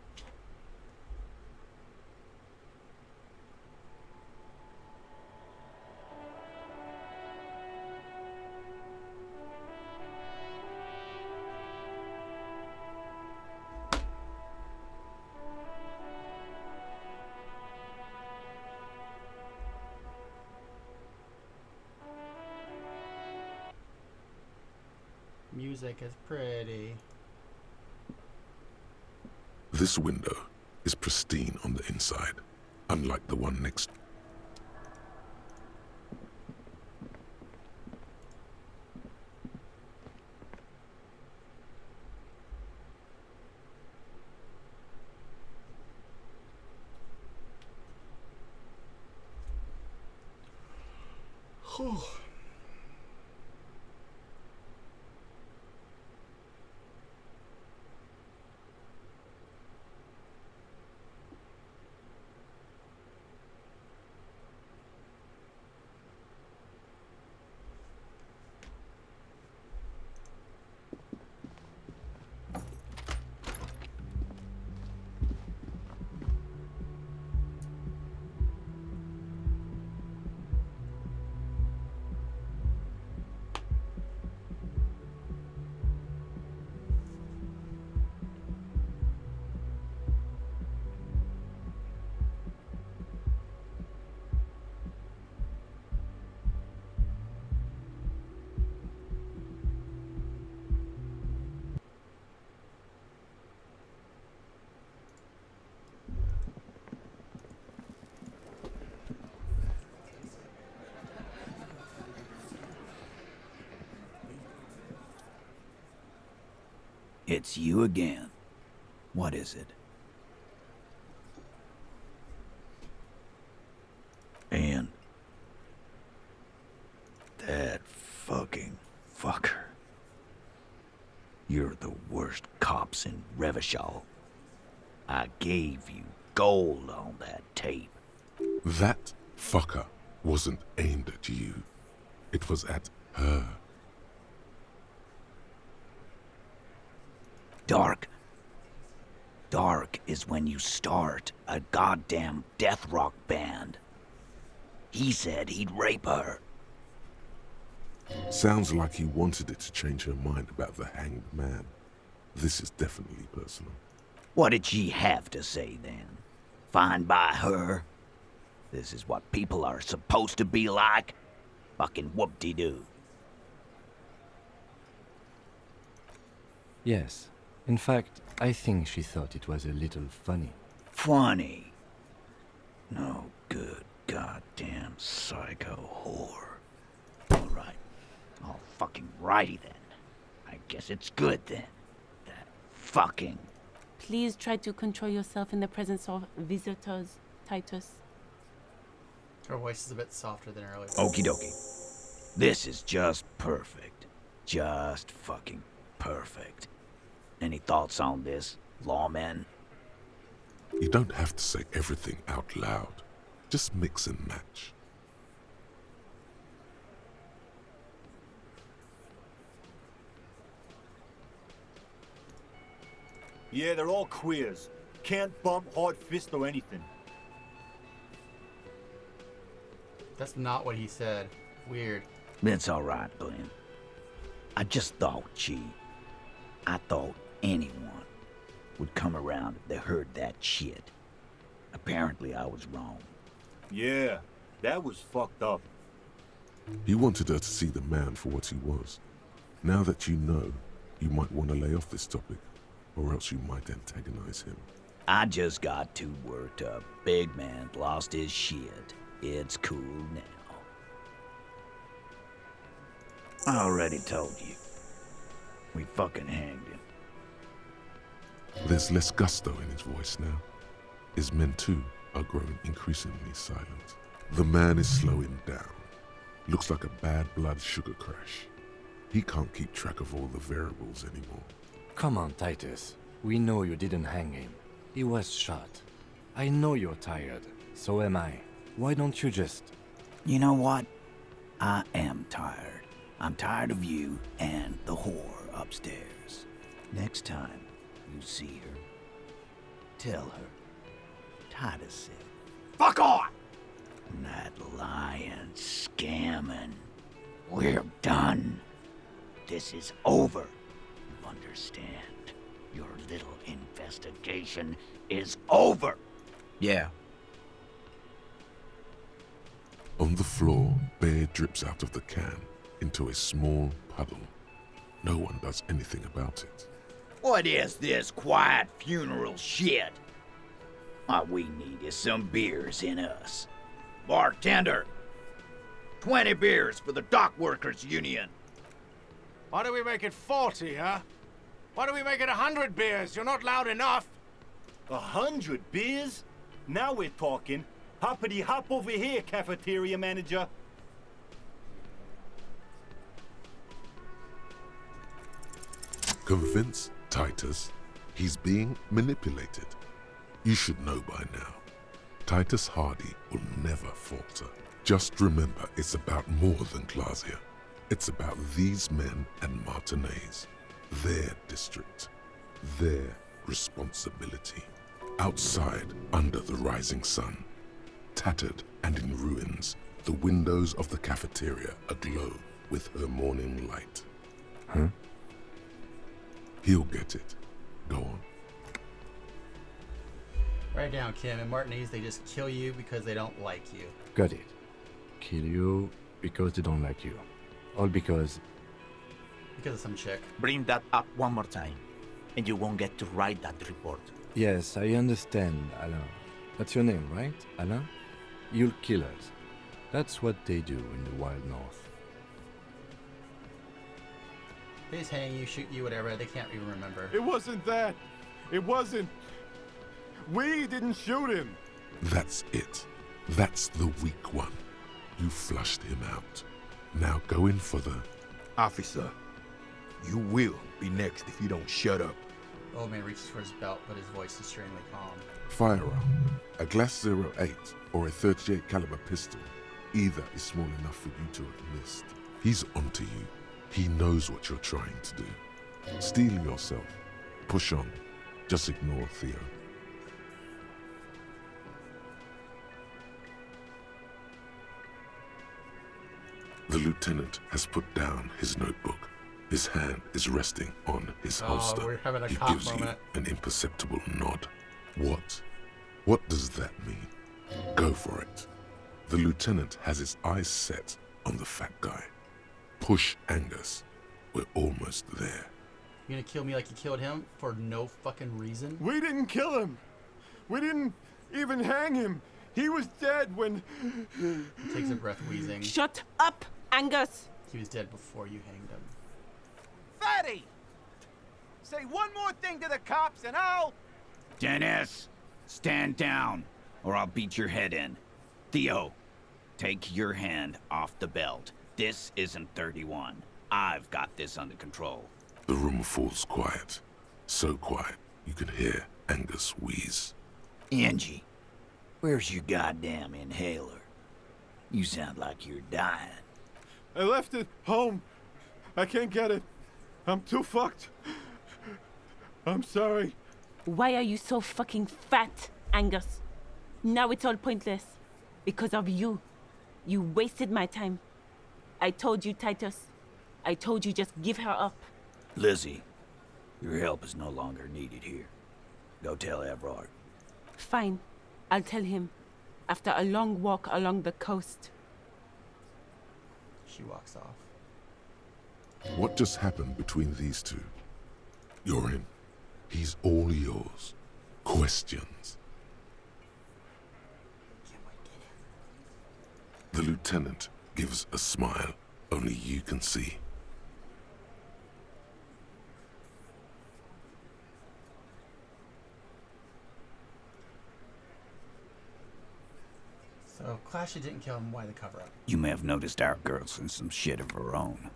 music is pretty. This window is pristine on the inside, unlike the one next. Whew. It's you again. What is it? And that fucking fucker. You're the worst cops in Revachol. I gave you gold on that tape. That fucker wasn't aimed at you. It was at her. Dark. Dark is when you start a goddamn death rock band. He said he'd rape her. Sounds like he wanted it to change her mind about the hanged man. This is definitely personal. What did she have to say then? Fine by her? This is what people are supposed to be like? Fucking whoop-de-doo. Yes. In fact, I think she thought it was a little funny. Funny? No good goddamn psycho whore. Alright. All fucking righty then. I guess it's good then. That fucking... Please try to control yourself in the presence of visitors, Titus. Her voice is a bit softer than earlier. Okie dokie. This is just perfect. Just fucking perfect. Any thoughts on this, lawmen? You don't have to say everything out loud. Just mix and match. Yeah, they're all queers. Can't bump, hard fist, or anything. That's not what he said. Weird. It's alright, Glenn. I just thought, I thought anyone would come around if they heard that shit. Apparently I was wrong. Yeah, that was fucked up. He wanted her to see the man for what he was. Now that you know, you might want to lay off this topic, or else you might antagonize him. I just got too worked up. Big man lost his shit. It's cool now. I already told you. We fucking hanged him. There's less gusto in his voice now. His men too are growing increasingly silent. The man is slowing down. Looks like a bad blood sugar crash. He can't keep track of all the variables anymore. Come on, Titus. We know you didn't hang him. He was shot. I know you're tired. So am I. Why don't you just... You know what? I am tired. I'm tired of you and the whore upstairs. Next time you see her, tell her Titus said, "Fuck off!" That lying, scamming. We're done. This is over. You understand? Your little investigation is over. Yeah. On the floor, beer drips out of the can into a small puddle. No one does anything about it. What is this quiet funeral shit? What we need is some beers in us. Bartender, 20 beers for the Dock Workers Union. Why do we make it 40, huh? Why do we make it 100 beers? You're not loud enough. 100 beers? Now we're talking. Hoppity hop over here, cafeteria manager. Convince Titus he's being manipulated. You should know by now. Titus Hardy will never falter. Just remember, it's about more than Glasia. It's about these men and Martinez, their district, their responsibility. Outside, under the rising sun, tattered and in ruins, the windows of the cafeteria aglow with her morning light. Huh? He'll get it. Go on. Write down, Kim. In Martinez, they just kill you because they don't like you. Got it. Kill you because they don't like you. All because of some chick. Bring that up one more time, and you won't get to write that report. Yes, I understand, Alain. That's your name, right? Alain? You'll kill us. That's what they do in the Wild North. They just hang you, shoot you, whatever. They can't even remember. It wasn't that. It wasn't. We didn't shoot him. That's it. That's the weak one. You flushed him out. Now go in for the... Officer, you will be next if you don't shut up. Old man reaches for his belt, but his voice is extremely calm. Firearm. A Glass 08 or a 38 caliber pistol. Either is small enough for you to have missed. He's onto you. He knows what you're trying to do. Steel yourself. Push on. Just ignore Theo. The lieutenant has put down his notebook. His hand is resting on his holster. We're having a He cop gives moment. you an imperceptible nod. What? What does that mean? Go for it. The lieutenant has his eyes set on the fat guy. Push Angus. We're almost there. You gonna kill me like you killed him for no fucking reason? We didn't kill him. We didn't even hang him. He was dead when... He takes a breath, wheezing. Shut up, Angus! He was dead before you hanged him. Fatty! Say one more thing to the cops and I'll... Dennis, stand down, or I'll beat your head in. Theo, take your hand off the belt. This isn't 31. I've got this under control. The room falls quiet. So quiet, you can hear Angus wheeze. Angie, where's your goddamn inhaler? You sound like you're dying. I left it home. I can't get it. I'm too fucked. I'm sorry. Why are you so fucking fat, Angus? Now it's all pointless. Because of you. You wasted my time. I told you, Titus. I told you just give her up. Lizzie, your help is no longer needed here. Go tell Everard. Fine. I'll tell him. After a long walk along the coast. She walks off. What just happened between these two? You're in. He's all yours. Questions. The lieutenant gives a smile only you can see. So, Clashy didn't kill him. Why the cover-up? You may have noticed our girl's in some shit of her own.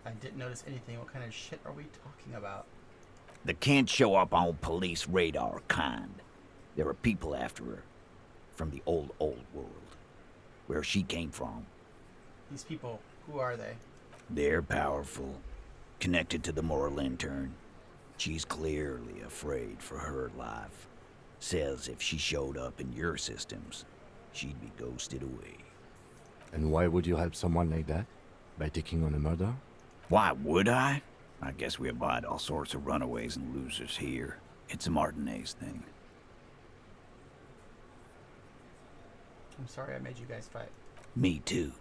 I didn't notice anything. What kind of shit are we talking about? The can't show up on police radar kind. There are people after her. From the old world. Where she came from. These people, who are they? They're powerful. Connected to the moral intern. She's clearly afraid for her life. Says if she showed up in your systems, she'd be ghosted away. And why would you help someone like that? By taking on a murder? Why would I? I guess we abide all sorts of runaways and losers here. It's a Martinez thing. I'm sorry I made you guys fight. Me too.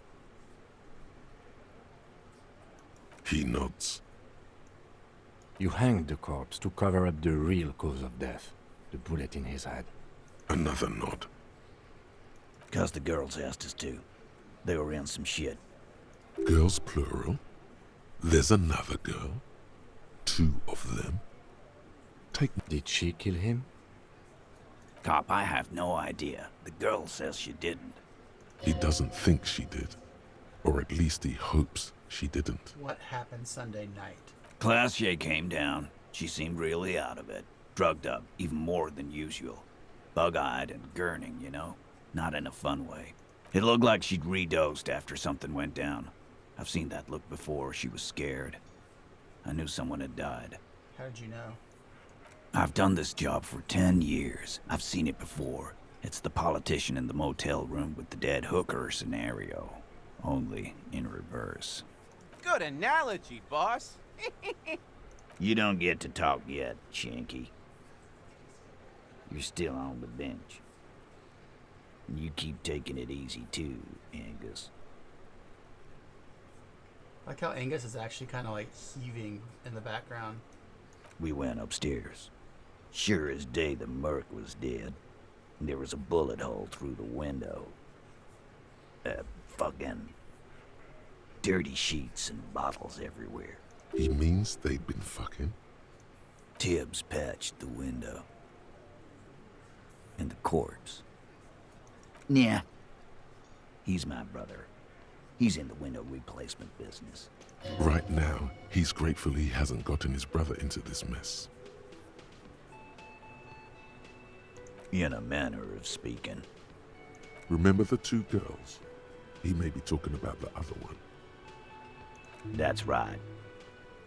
He nods. You hanged the corpse to cover up the real cause of death, the bullet in his head. Another nod. 'Cause the girls asked us to. They were in some shit. Girls plural? There's another girl? 2 of them? Did she kill him? Cop, I have no idea. The girl says she didn't. He doesn't think she did. Or at least he hopes she didn't. What happened Sunday night? Classier came down. She seemed really out of it. Drugged up, even more than usual. Bug-eyed and gurning, you know? Not in a fun way. It looked like she'd redosed after something went down. I've seen that look before. She was scared. I knew someone had died. How did you know? I've done this job for 10 years. I've seen it before. It's the politician in the motel room with the dead hooker scenario. Only in reverse. Good analogy, boss. You don't get to talk yet, Shanky. You're still on the bench. You keep taking it easy too, Angus. I like how Angus is actually kind of like heaving in the background. We went upstairs. Sure as day the merc was dead. There was a bullet hole through the window. Fucking dirty sheets and bottles everywhere. He means they'd been fucking? Tibbs patched the window. And the corpse. Yeah. He's my brother. He's in the window replacement business. Right now, he's grateful he hasn't gotten his brother into this mess. In a manner of speaking. Remember the 2 girls? He may be talking about the other one. That's right.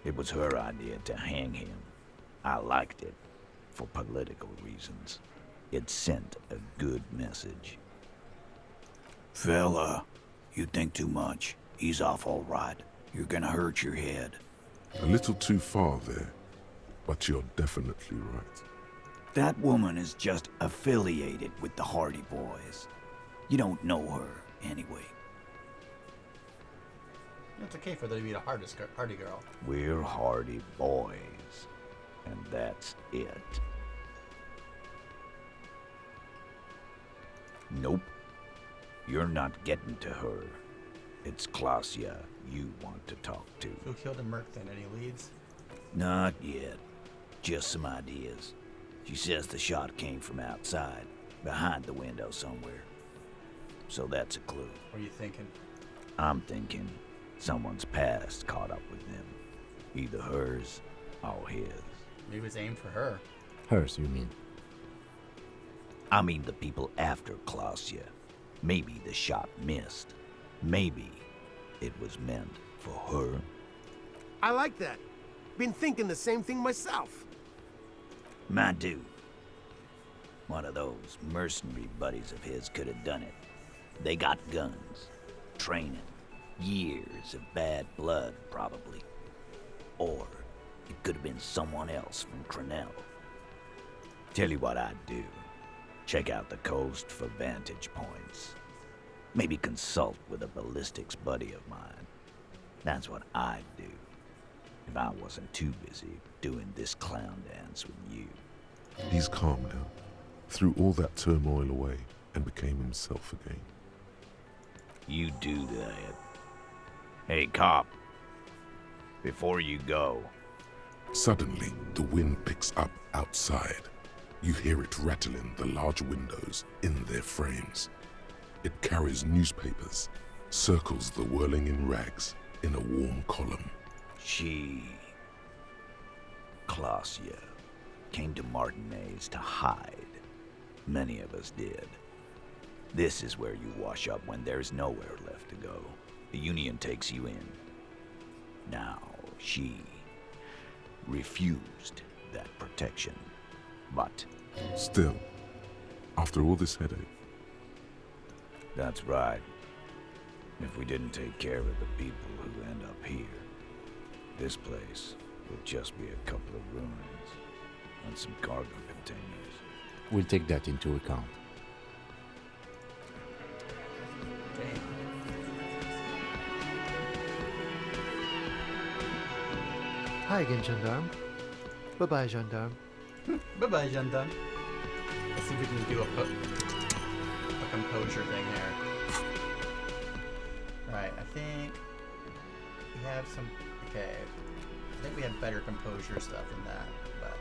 It was her idea to hang him. I liked it. For political reasons. It sent a good message. Fella, you think too much. He's off all right. You're gonna hurt your head. A little too far there, but you're definitely right. That woman is just affiliated with the Hardy Boys. You don't know her, anyway. It's okay for there to be a Hardy girl. We're Hardy Boys. And that's it. Nope. You're not getting to her. It's Klasia you want to talk to. Who killed a merc then? Any leads? Not yet. Just some ideas. She says the shot came from outside, behind the window somewhere. So that's a clue. What are you thinking? I'm thinking someone's past caught up with them. Either hers or his. Maybe it was aimed for her. Hers, you mean? I mean the people after Klasia. Maybe the shot missed. Maybe it was meant for her. I like that. Been thinking the same thing myself. My dude. One of those mercenary buddies of his could have done it. They got guns, training, years of bad blood, probably. Or it could have been someone else from Crenell. Tell you what I'd do. Check out the coast for vantage points. Maybe consult with a ballistics buddy of mine. That's what I'd do. If I wasn't too busy doing this clown dance with you. He's calm now. Threw all that turmoil away and became himself again. You do that. Hey, cop. Before you go. Suddenly, the wind picks up outside. You hear it rattling the large windows in their frames. It carries newspapers, circles the whirling in rags in a warm column. She, Klasia, came to Martinez to hide. Many of us did. This is where you wash up when there's nowhere left to go. The Union takes you in. Now, she refused that protection. But still, after all this headache. That's right. If we didn't take care of the people who end up here, this place will just be a couple of ruins and some cargo containers. We'll take that into account. Hi again, Gendarme. Bye-bye, gendarme. Bye-bye, gendarme. Let's see if we can do a composure thing here. Right, I think we have some... Okay. I think we have better composure stuff than that, but...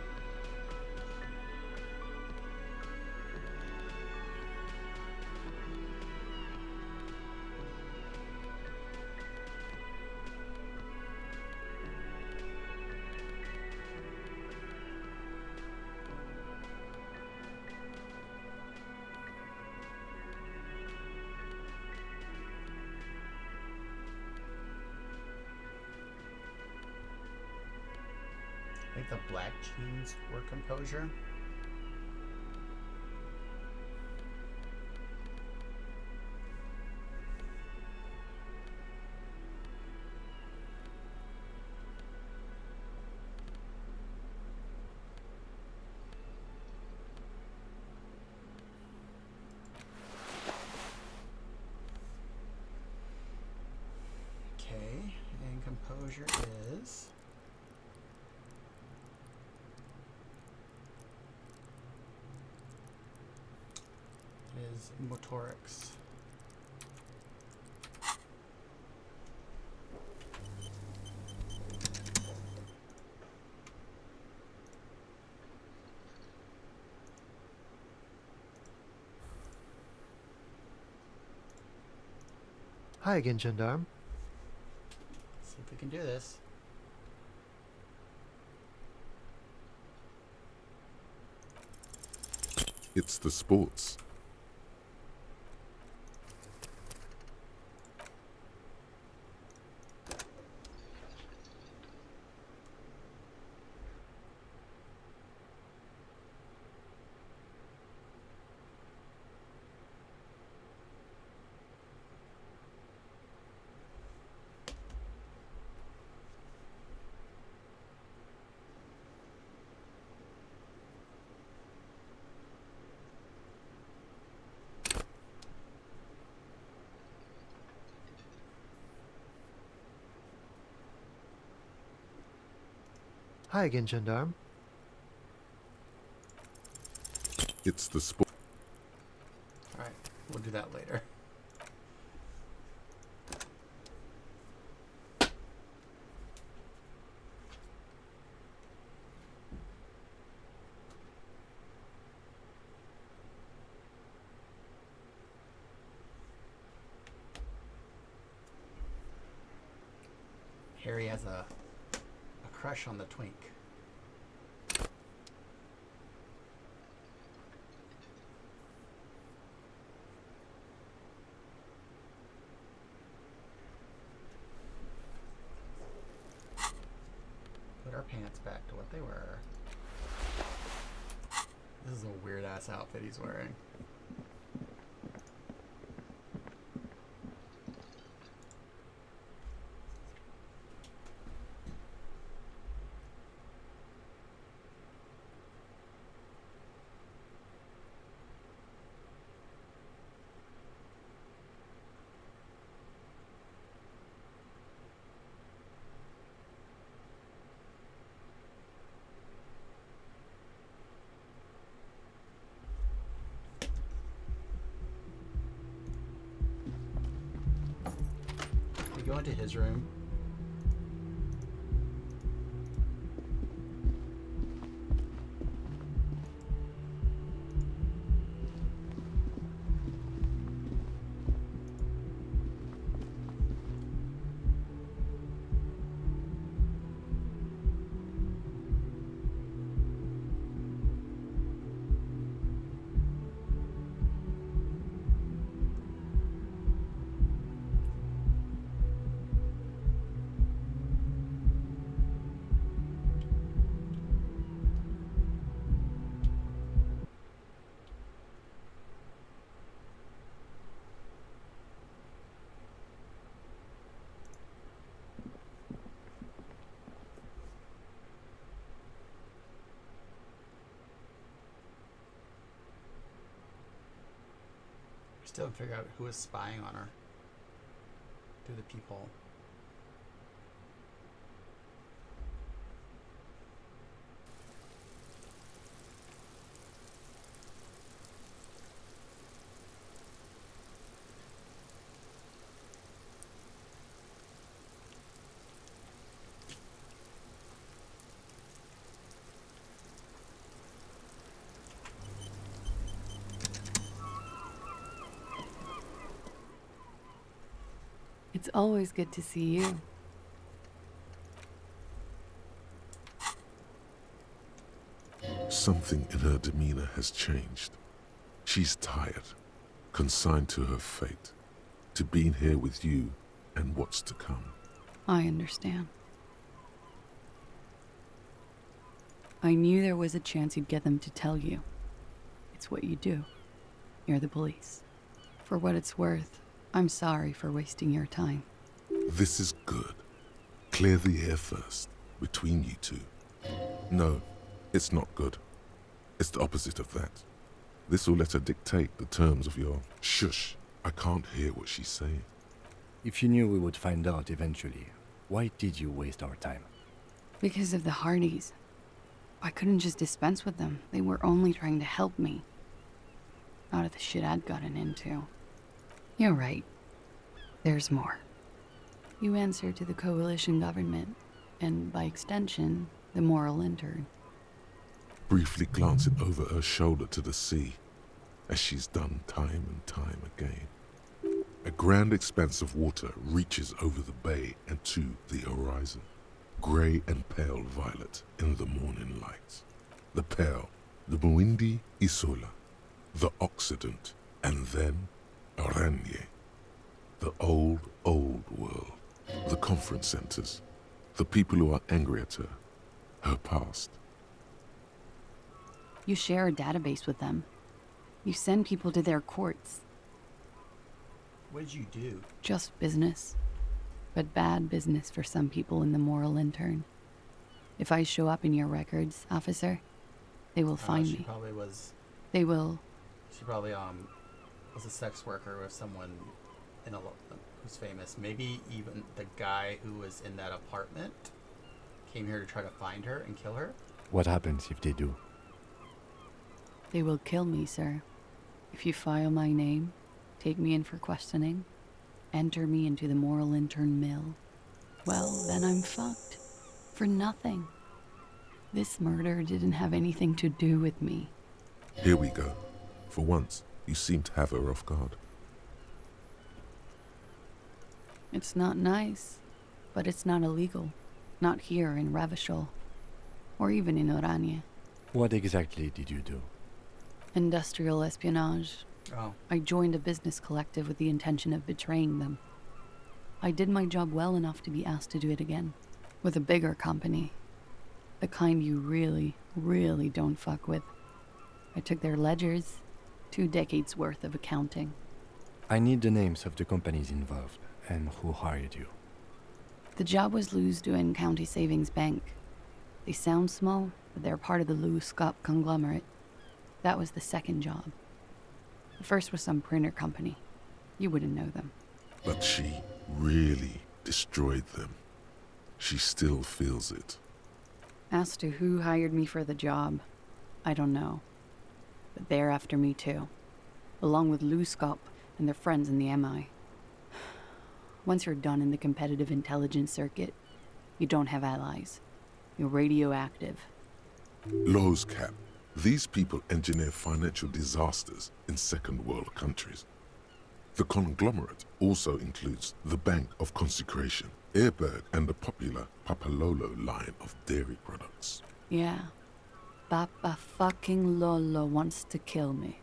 I think the black jeans were composure. Okay, and composure is... is motorics. Hi again, gendarme. See if we can do this. It's the sports. Hi again, gendarme. It's the sport. Alright, we'll do that later. Harry has a crush on the twink. Put our pants back to what they were. This is a weird ass outfit he's wearing. Go into his room. Still figure out who is spying on her through the peephole. It's always good to see you. Something in her demeanor has changed. She's tired, consigned to her fate, to being here with you and what's to come. I understand. I knew there was a chance you'd get them to tell you. It's what you do. You're the police. For what it's worth, I'm sorry for wasting your time. This is good. Clear the air first, between you two. No, it's not good. It's the opposite of that. This will let her dictate the terms of your... Shush, I can't hear what she's saying. If you knew we would find out eventually, why did you waste our time? Because of the Hardys. I couldn't just dispense with them. They were only trying to help me. Out of the shit I'd gotten into. You're right. There's more. You answer to the coalition government, and by extension, the moral intern. Briefly glancing over her shoulder to the sea, as she's done time and time again. A grand expanse of water reaches over the bay and to the horizon. Grey and pale violet in the morning light. The pale, the Muindi Isola, the Occident, and then Oranje. The old, old world. The conference centers. The people who are angry at her. Her past. You share a database with them. You send people to their courts. What did you do? Just business. But bad business for some people in the moral intern. If I show up in your records, officer, they will find she me. Probably was. They will. She probably was a sex worker with someone who's famous. Maybe even the guy who was in that apartment came here to try to find her and kill her. What happens if they do? They will kill me, sir. If you file my name, take me in for questioning, enter me into the moral intern mill, well, then I'm fucked. For nothing. This murder didn't have anything to do with me. Here we go. For once, you seem to have her off guard. It's not nice, but it's not illegal. Not here in Revachol, or even in Oranje. What exactly did you do? Industrial espionage. Oh. I joined a business collective with the intention of betraying them. I did my job well enough to be asked to do it again. With a bigger company. The kind you really, really don't fuck with. I took their ledgers. 2 decades worth of accounting. I need the names of the companies involved and who hired you. The job was Lou's doing County Savings Bank. They sound small, but they're part of the Lou Scott conglomerate. That was the second job. The first was some printer company. You wouldn't know them. But she really destroyed them. She still feels it. As to who hired me for the job, I don't know. But they're after me too. Along with Lou Scott and their friends in the MI. Once you're done in the competitive intelligence circuit, you don't have allies. You're radioactive. Lowe's cap. These people engineer financial disasters in second world countries. The conglomerate also includes the Bank of Consecration, Airberg, and the popular Papalolo line of dairy products. Yeah. Papa fucking Lolo wants to kill me.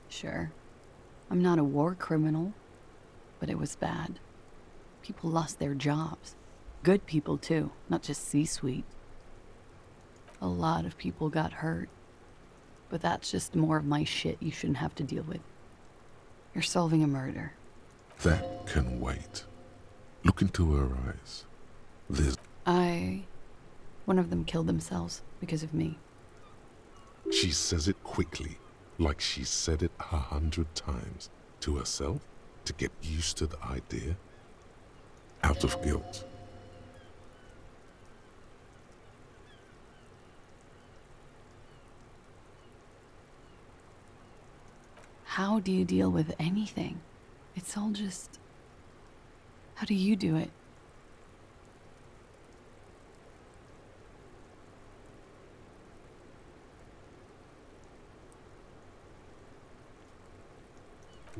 Sure. I'm not a war criminal, but it was bad. People lost their jobs. Good people, too, not just C-suite. A lot of people got hurt. But that's just more of my shit you shouldn't have to deal with. You're solving a murder. That can wait. Look into her eyes. There's... One of them killed themselves because of me. She says it quickly, like she said it 100 times. To herself, to get used to the idea. Out of guilt. How do you deal with anything? It's all just... How do you do it?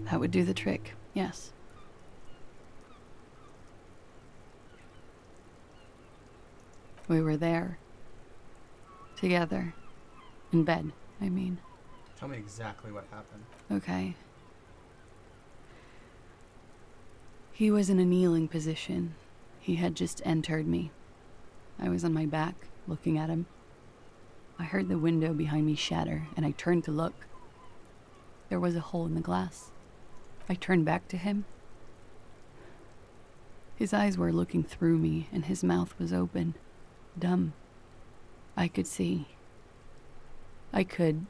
That would do the trick, yes. We were there. Together. In bed, I mean. Tell me exactly what happened. Okay. He was in a kneeling position. He had just entered me. I was on my back, looking at him. I heard the window behind me shatter, and I turned to look. There was a hole in the glass. I turned back to him. His eyes were looking through me, and his mouth was open. Dumb. I could see. I could.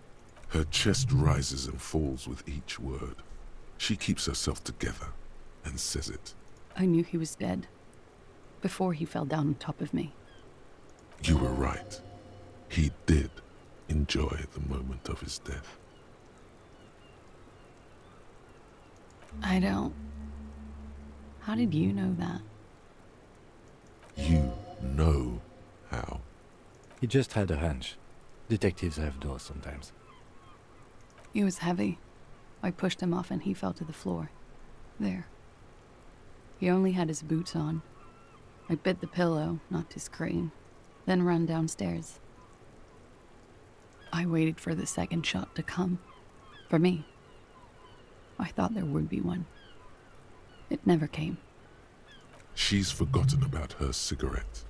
Her chest rises and falls with each word. She keeps herself together and says it. I knew he was dead. Before he fell down on top of me. You were right. He did enjoy the moment of his death. I don't. How did you know that? You know how. He just had a hunch. Detectives have those sometimes. He was heavy. I pushed him off and he fell to the floor. There. He only had his boots on. I bit the pillow, not to scream, then ran downstairs. I waited for the second shot to come. For me. I thought there would be one. It never came. She's forgotten about her cigarette.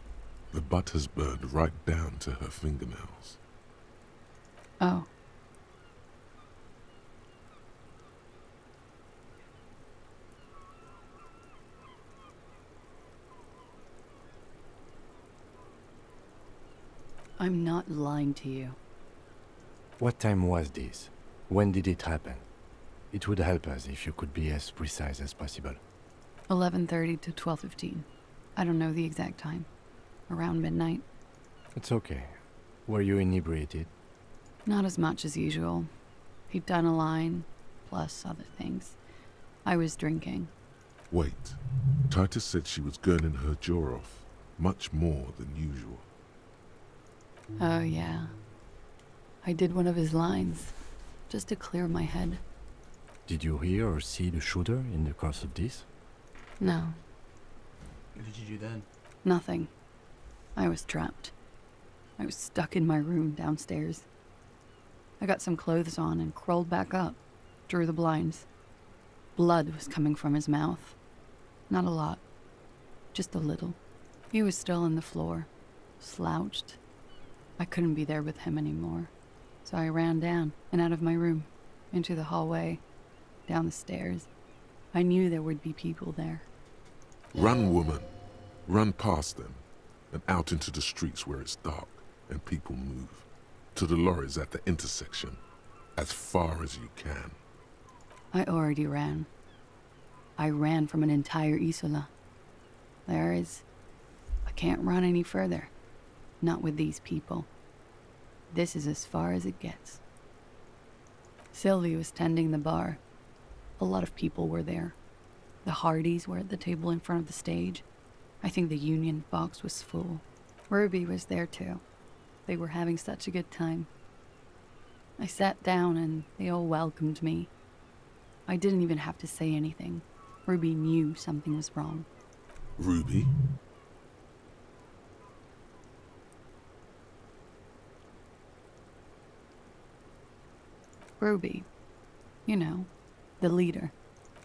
The butt has burned right down to her fingernails. Oh. I'm not lying to you. What time was this? When did it happen? It would help us if you could be as precise as possible. 11:30 to 12:15. I don't know the exact time. Around midnight. It's okay. Were you inebriated? Not as much as usual. He'd done a line, plus other things. I was drinking. Wait. Titus said she was gurning her jaw off, much more than usual. Oh, yeah. I did one of his lines, just to clear my head. Did you hear or see the shooter in the course of this? No. What did you do then? Nothing. I was trapped. I was stuck in my room downstairs. I got some clothes on and crawled back up, drew the blinds. Blood was coming from his mouth. Not a lot. Just a little. He was still on the floor, slouched. I couldn't be there with him anymore. So I ran down and out of my room, into the hallway, down the stairs. I knew there would be people there. Run, woman. Run past them and out into the streets where it's dark and people move. To the lorries at the intersection, as far as you can. I already ran. I ran from an entire Isola. I can't run any further. Not with these people. This is as far as it gets. Sylvie was tending the bar. A lot of people were there. The Hardys were at the table in front of the stage. I think the Union box was full. Ruby was there too. They were having such a good time. I sat down and they all welcomed me. I didn't even have to say anything. Ruby knew something was wrong. Ruby? Ruby. You know, the leader.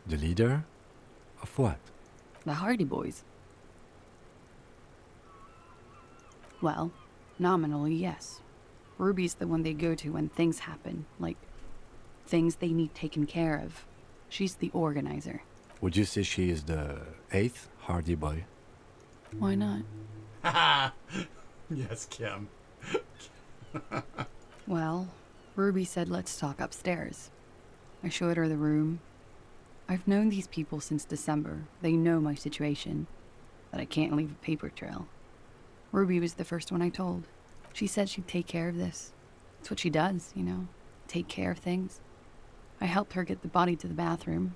The leader? Of what? The Hardy Boys. Well, nominally, yes. Ruby's the one they go to when things happen, like things they need taken care of. She's the organizer. Would you say she is the 8th Hardy Boy? Why not? Yes, Kim. Well, Ruby said let's talk upstairs. I showed her the room. I've known these people since December. They know my situation, that I can't leave a paper trail. Ruby was the first one I told. She said she'd take care of this. It's what she does, you know, take care of things. I helped her get the body to the bathroom.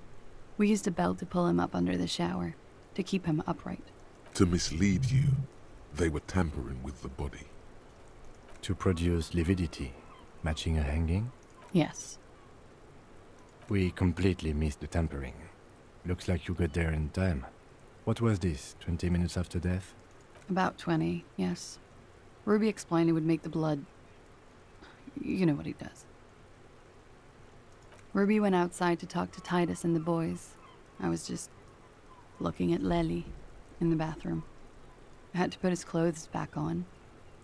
We used a belt to pull him up under the shower, to keep him upright. To mislead you, they were tampering with the body. To produce lividity, matching a hanging? Yes. We completely missed the tampering. Looks like you got there in time. What was this, 20 minutes after death? About 20, yes. Ruby explained it would make the blood... You know what he does. Ruby went outside to talk to Titus and the boys. I was just looking at Lely in the bathroom. I had to put his clothes back on.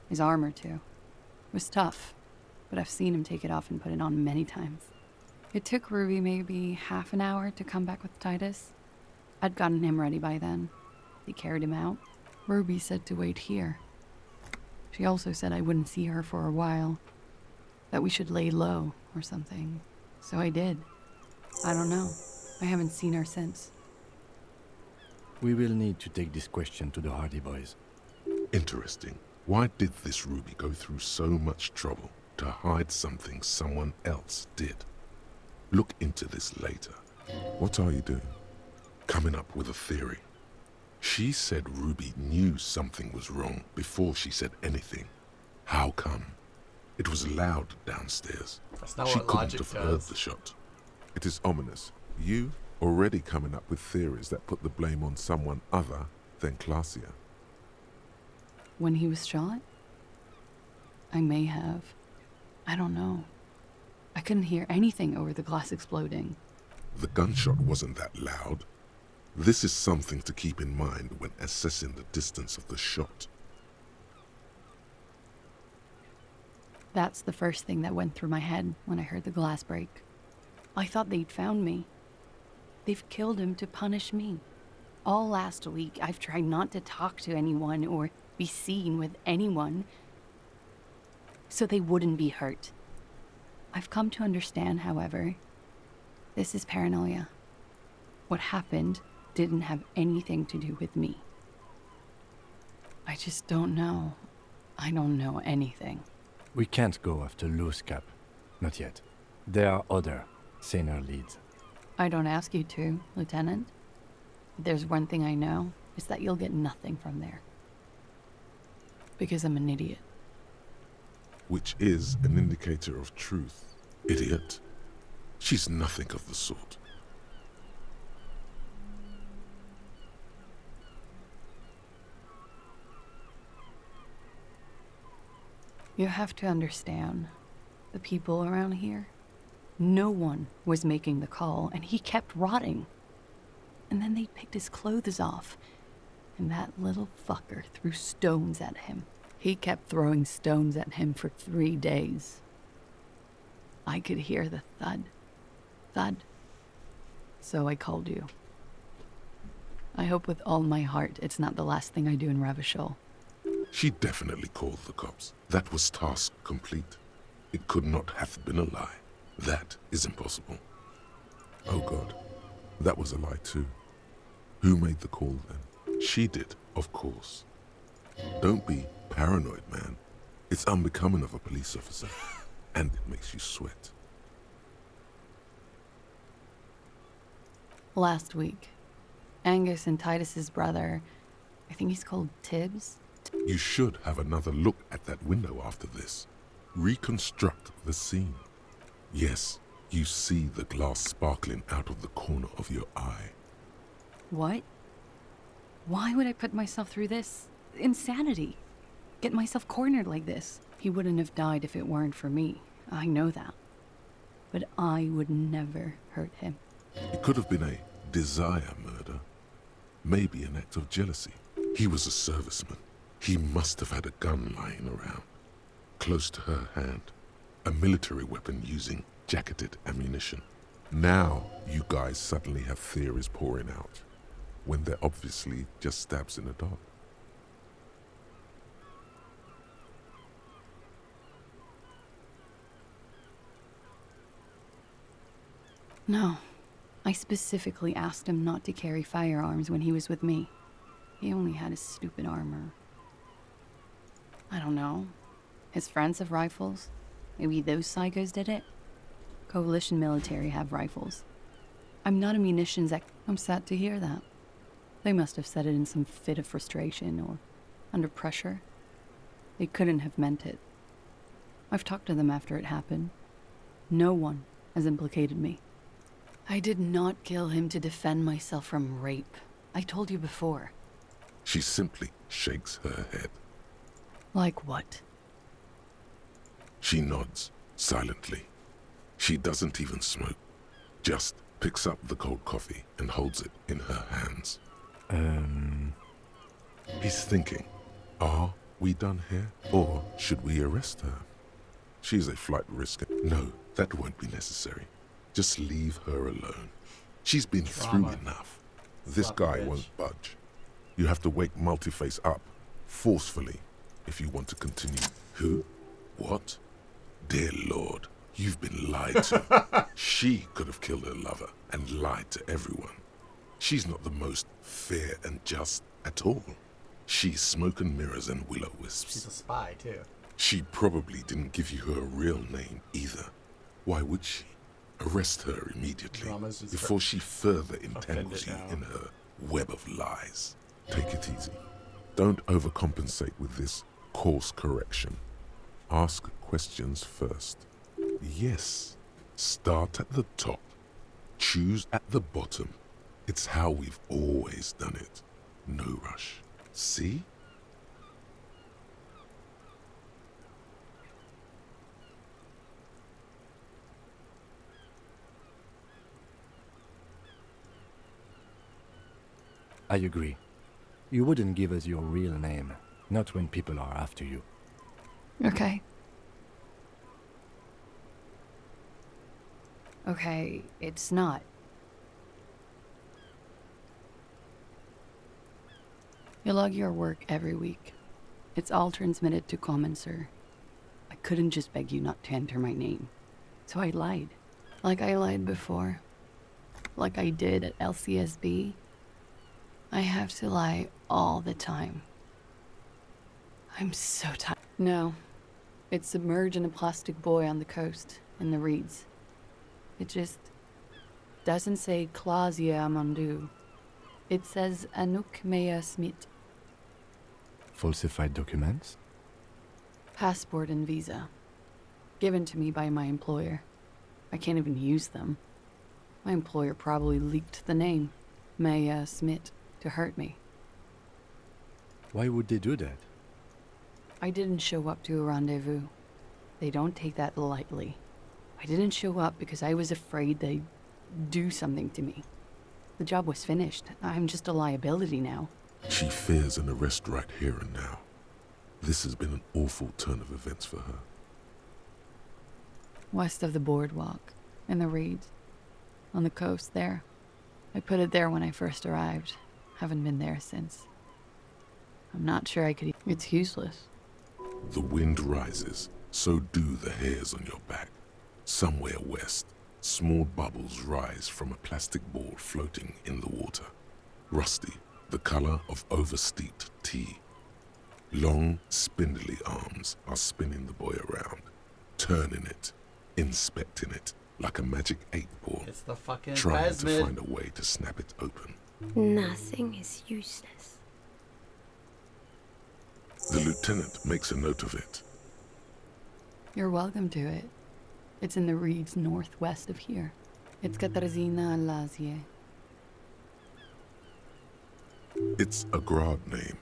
His armor, too. It was tough, but I've seen him take it off and put it on many times. It took Ruby maybe half an hour to come back with Titus. I'd gotten him ready by then. They carried him out. Ruby said to wait here. She also said I wouldn't see her for a while. That we should lay low or something. So I did. I don't know. I haven't seen her since. We will need to take this question to the Hardy Boys. Interesting. Why did this Ruby go through so much trouble to hide something someone else did? Look into this later. What are you doing? Coming up with a theory. She said Ruby knew something was wrong before she said anything. How come? It was loud downstairs. That's not she what couldn't logic have does. heard the shot. It is ominous. You already coming up with theories that put the blame on someone other than Glacia. When he was shot? I may have. I don't know. I couldn't hear anything over the glass exploding. The gunshot wasn't that loud. This is something to keep in mind when assessing the distance of the shot. That's the first thing that went through my head when I heard the glass break. I thought they'd found me. They've killed him to punish me. All last week, I've tried not to talk to anyone or be seen with anyone so they wouldn't be hurt. I've come to understand, however, this is paranoia. What happened didn't have anything to do with me. I just don't know. I don't know anything. We can't go after Loose Cap. Not yet. There are other, saner leads. I don't ask you to, Lieutenant. If there's one thing I know, it's that you'll get nothing from there. Because I'm an idiot. Which is an indicator of truth. Idiot. She's nothing of the sort. You have to understand, the people around here, no one was making the call, and he kept rotting. And then they picked his clothes off, and that little fucker threw stones at him. He kept throwing stones at him for 3 days. I could hear the thud, thud. So I called you. I hope with all my heart it's not the last thing I do in Ravachol. She definitely called the cops. That was task complete. It could not have been a lie. That is impossible. Oh God, that was a lie too. Who made the call then? She did, of course. Don't be paranoid, man. It's unbecoming of a police officer, and it makes you sweat. Last week, Angus and Titus's brother, I think he's called Tibbs. You should have another look at that window after this. Reconstruct the scene. Yes, you see the glass sparkling out of the corner of your eye. What? Why would I put myself through this? Insanity. Get myself cornered like this. He wouldn't have died if it weren't for me. I know that. But I would never hurt him. It could have been a desire murder. Maybe an act of jealousy. He was a serviceman. He must have had a gun lying around, close to her hand. A military weapon using jacketed ammunition. Now you guys suddenly have theories pouring out, when they're obviously just stabs in the dark. No. I specifically asked him not to carry firearms when he was with me. He only had his stupid armor. I don't know. His friends have rifles. Maybe those psychos did it? Coalition military have rifles. I'm not a munitions I'm sad to hear that. They must have said it in some fit of frustration or under pressure. They couldn't have meant it. I've talked to them after it happened. No one has implicated me. I did not kill him to defend myself from rape. I told you before. She simply shakes her head. Like what? She nods silently. She doesn't even smoke. Just picks up the cold coffee and holds it in her hands. He's thinking, are we done here? Or should we arrest her? She's a flight risker. No, that won't be necessary. Just leave her alone. She's been through enough. This guy won't budge. You have to wake Multiface up, forcefully, if you want to continue. Who? What? Dear Lord, you've been lied to. She could have killed her lover and lied to everyone. She's not the most fair and just at all. She's smoke and mirrors and will-o-wisps. She's a spy, too. She probably didn't give you her real name either. Why would she? Arrest her immediately before she further entangles you in her web of lies. Take it easy. Don't overcompensate with this course correction. Ask questions first. Yes, start at the top. Choose at the bottom. It's how we've always done it. No rush. See? I agree. You wouldn't give us your real name, not when people are after you. Okay. Okay, it's not. You log your work every week. It's all transmitted to Commonser. I couldn't just beg you not to enter my name. So I lied. Like I lied before. Like I did at LCSB. I have to lie all the time. I'm so tired. No. It's submerged in a plastic buoy on the coast, in the reeds. It just doesn't say Clausia Amandu. It says Anouk Mea Smith. Falsified documents? Passport and visa. Given to me by my employer. I can't even use them. My employer probably leaked the name, Mea Smith, to hurt me. Why would they do that? I didn't show up to a rendezvous. They don't take that lightly. I didn't show up because I was afraid they'd do something to me. The job was finished. I'm just a liability now. She fears an arrest right here and now. This has been an awful turn of events for her. West of the boardwalk, in the reeds, on the coast there. I put it there when I first arrived. Haven't been there since. I'm not sure I could. It's useless. The wind rises, so do the hairs on your back. Somewhere west, small bubbles rise from a plastic ball floating in the water. Rusty, the color of oversteeped tea. Long, spindly arms are spinning the buoy around, turning it, inspecting it like a magic 8-ball. It's the fucking trying Phasmid. to find a way to snap it open. Nothing is useless. The lieutenant makes a note of it. You're welcome to it. It's in the reeds northwest of here. It's Katarzyna Lazie. It's a Grad name,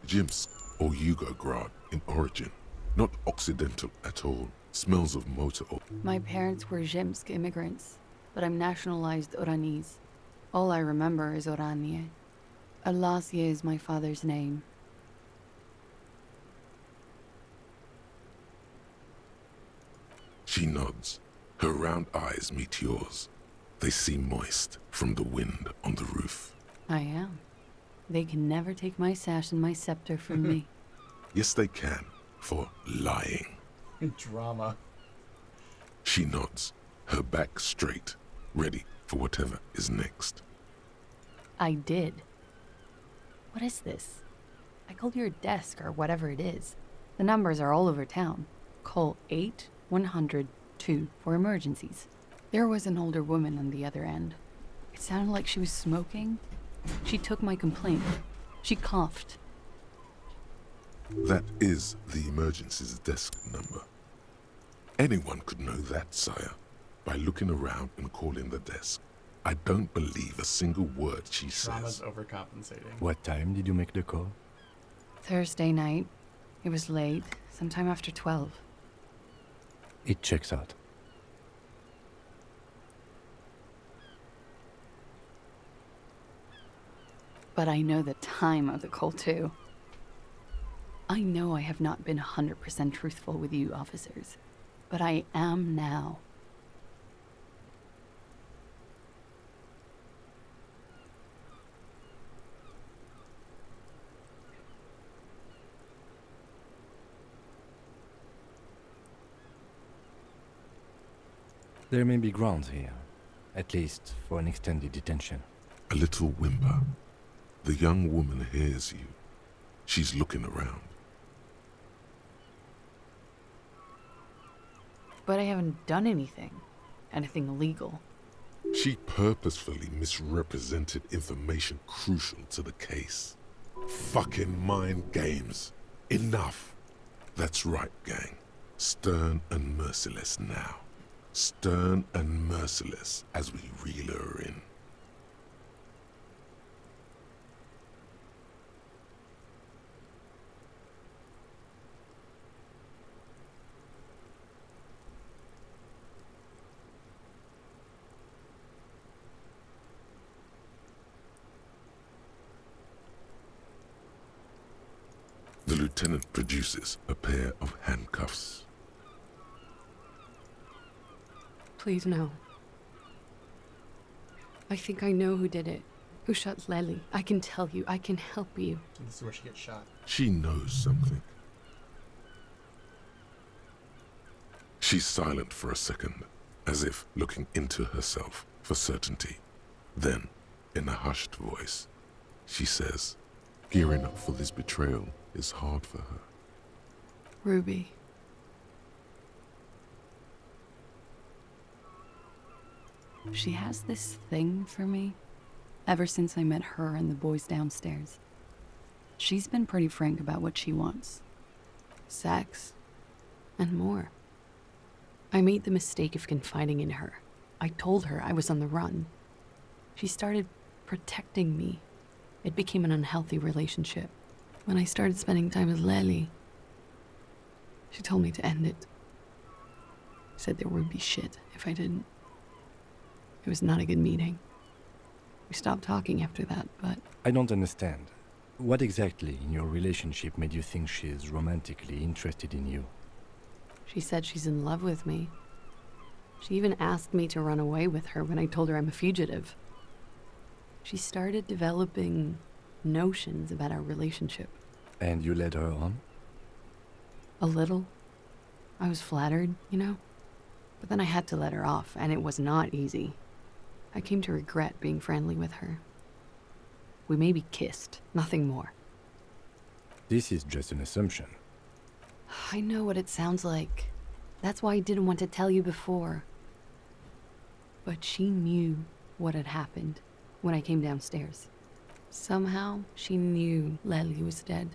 Jimsk or Yugo-Grad in origin. Not Occidental at all. Smells of motor oil. My parents were Zhimsk immigrants, but I'm nationalized Oranese. All I remember is Oranje. Alasie is my father's name. She nods. Her round eyes meet yours. They seem moist from the wind on the roof. I am. They can never take my sash and my scepter from me. Yes, they can, for lying. Drama. She nods, her back straight, ready for whatever is next. I did. What is this? I called your desk or whatever it is. The numbers are all over town. Call 8-100-2 for emergencies. There was an older woman on the other end. It sounded like she was smoking. She took my complaint. She coughed. That is the emergency's desk number. Anyone could know that, sire, by looking around and calling the desk. I don't believe a single word she Drama's says. overcompensating. What time did you make the call? Thursday night. It was late, sometime after 12. It checks out. But I know the time of the call, too. I know I have not been 100% truthful with you officers, but I am now. There may be grounds here, at least for an extended detention. A little whimper. The young woman hears you. She's looking around. But I haven't done anything. Anything illegal. She purposefully misrepresented information crucial to the case. Fucking mind games. Enough. That's right, gang. Stern and merciless now. Stern and merciless as we reel her in. The lieutenant produces a pair of handcuffs. Please, no. I think I know who did it. Who shot Lely. I can tell you. I can help you. This is where she gets shot. She knows something. She's silent for a second, as if looking into herself for certainty. Then, in a hushed voice, she says, gearing up for this betrayal is hard for her. Ruby. She has this thing for me, ever since I met her and the boys downstairs. She's been pretty frank about what she wants. Sex. And more. I made the mistake of confiding in her. I told her I was on the run. She started protecting me. It became an unhealthy relationship. When I started spending time with Lely, she told me to end it. Said there would be shit if I didn't. It was not a good meeting. We stopped talking after that, but... I don't understand. What exactly in your relationship made you think she is romantically interested in you? She said she's in love with me. She even asked me to run away with her when I told her I'm a fugitive. She started developing notions about our relationship. And you led her on? A little. I was flattered, you know? But then I had to let her off, and it was not easy. I came to regret being friendly with her. We maybe kissed, nothing more. This is just an assumption. I know what it sounds like. That's why I didn't want to tell you before. But she knew what had happened when I came downstairs. Somehow, she knew Lely was dead.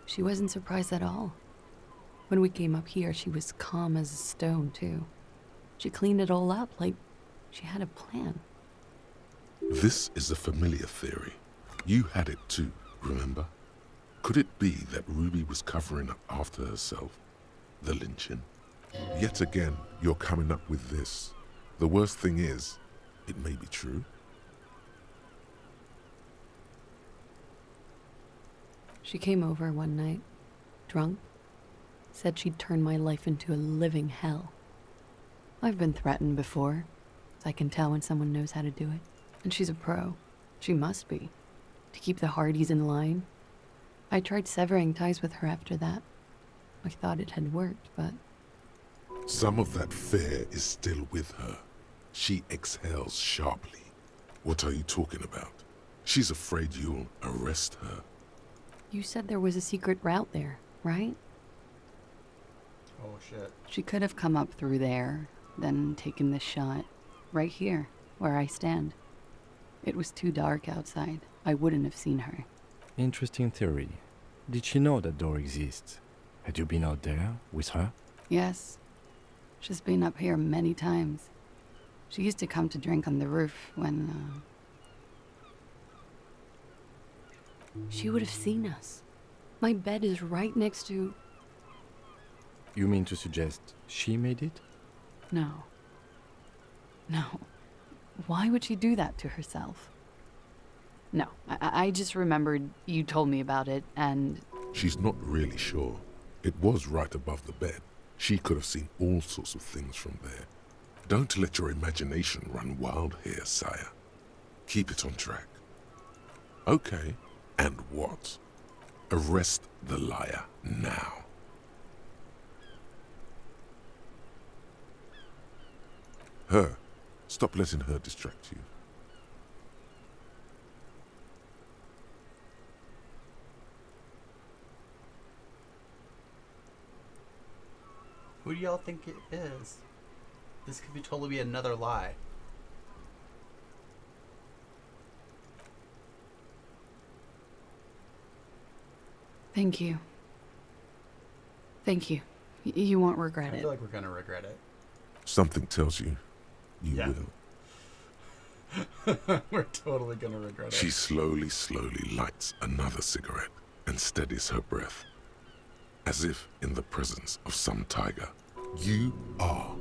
She wasn't surprised at all. When we came up here, she was calm as a stone, too. She cleaned it all up like she had a plan. This is a familiar theory. You had it too, remember? Could it be that Ruby was covering up after herself? The lynching? Yet again, you're coming up with this. The worst thing is, it may be true. She came over one night, drunk, said she'd turn my life into a living hell. I've been threatened before, so I can tell when someone knows how to do it. And she's a pro. She must be. To keep the Hardys in line. I tried severing ties with her after that. I thought it had worked, but... Some of that fear is still with her. She exhales sharply. What are you talking about? She's afraid you'll arrest her. You said there was a secret route there, right? Oh, shit. She could have come up through there, then taken this shot. Right here, where I stand. It was too dark outside. I wouldn't have seen her. Interesting theory. Did she know that door exists? Had you been out there with her? Yes. She's been up here many times. She used to come to drink on the roof when, She would have seen us. My bed is right next to... You mean to suggest she made it? No. No. Why would she do that to herself? No, I just remembered you told me about it, and... She's not really sure. It was right above the bed. She could have seen all sorts of things from there. Don't let your imagination run wild here, sire. Keep it on track. Okay, and what? Arrest the liar now. Her. Stop letting her distract you. Who do y'all think it is? This could be totally be another lie. Thank you. Thank you. You won't regret I it. feel like we're gonna regret it. Something tells you you Yeah. will. We're totally gonna regret it. She slowly lights another cigarette and steadies her breath, as if in the presence of some tiger. You are.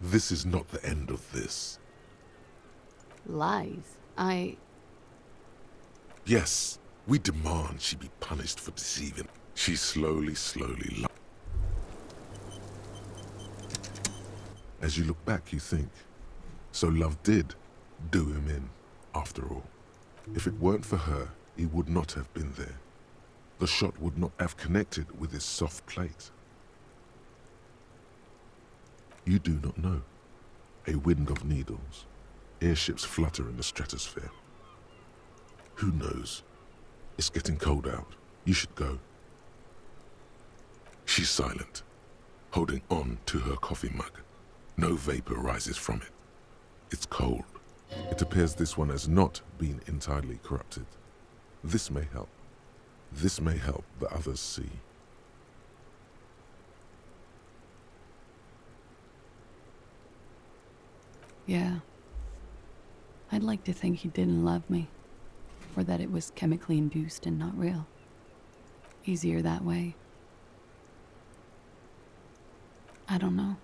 This is not the end of this. Lies. Yes, we demand she be punished for deceiving. She slowly As you look back, you think, so love did do him in, after all. If it weren't for her, he would not have been there. The shot would not have connected with his soft plate. You do not know. A wind of needles. Airships flutter in the stratosphere. Who knows? It's getting cold out. You should go. She's silent, holding on to her coffee mug. No vapor rises from it. It's cold. It appears this one has not been entirely corrupted. This may help. This may help the others see. Yeah. I'd like to think he didn't love me. Or that it was chemically induced and not real. Easier that way. I don't know.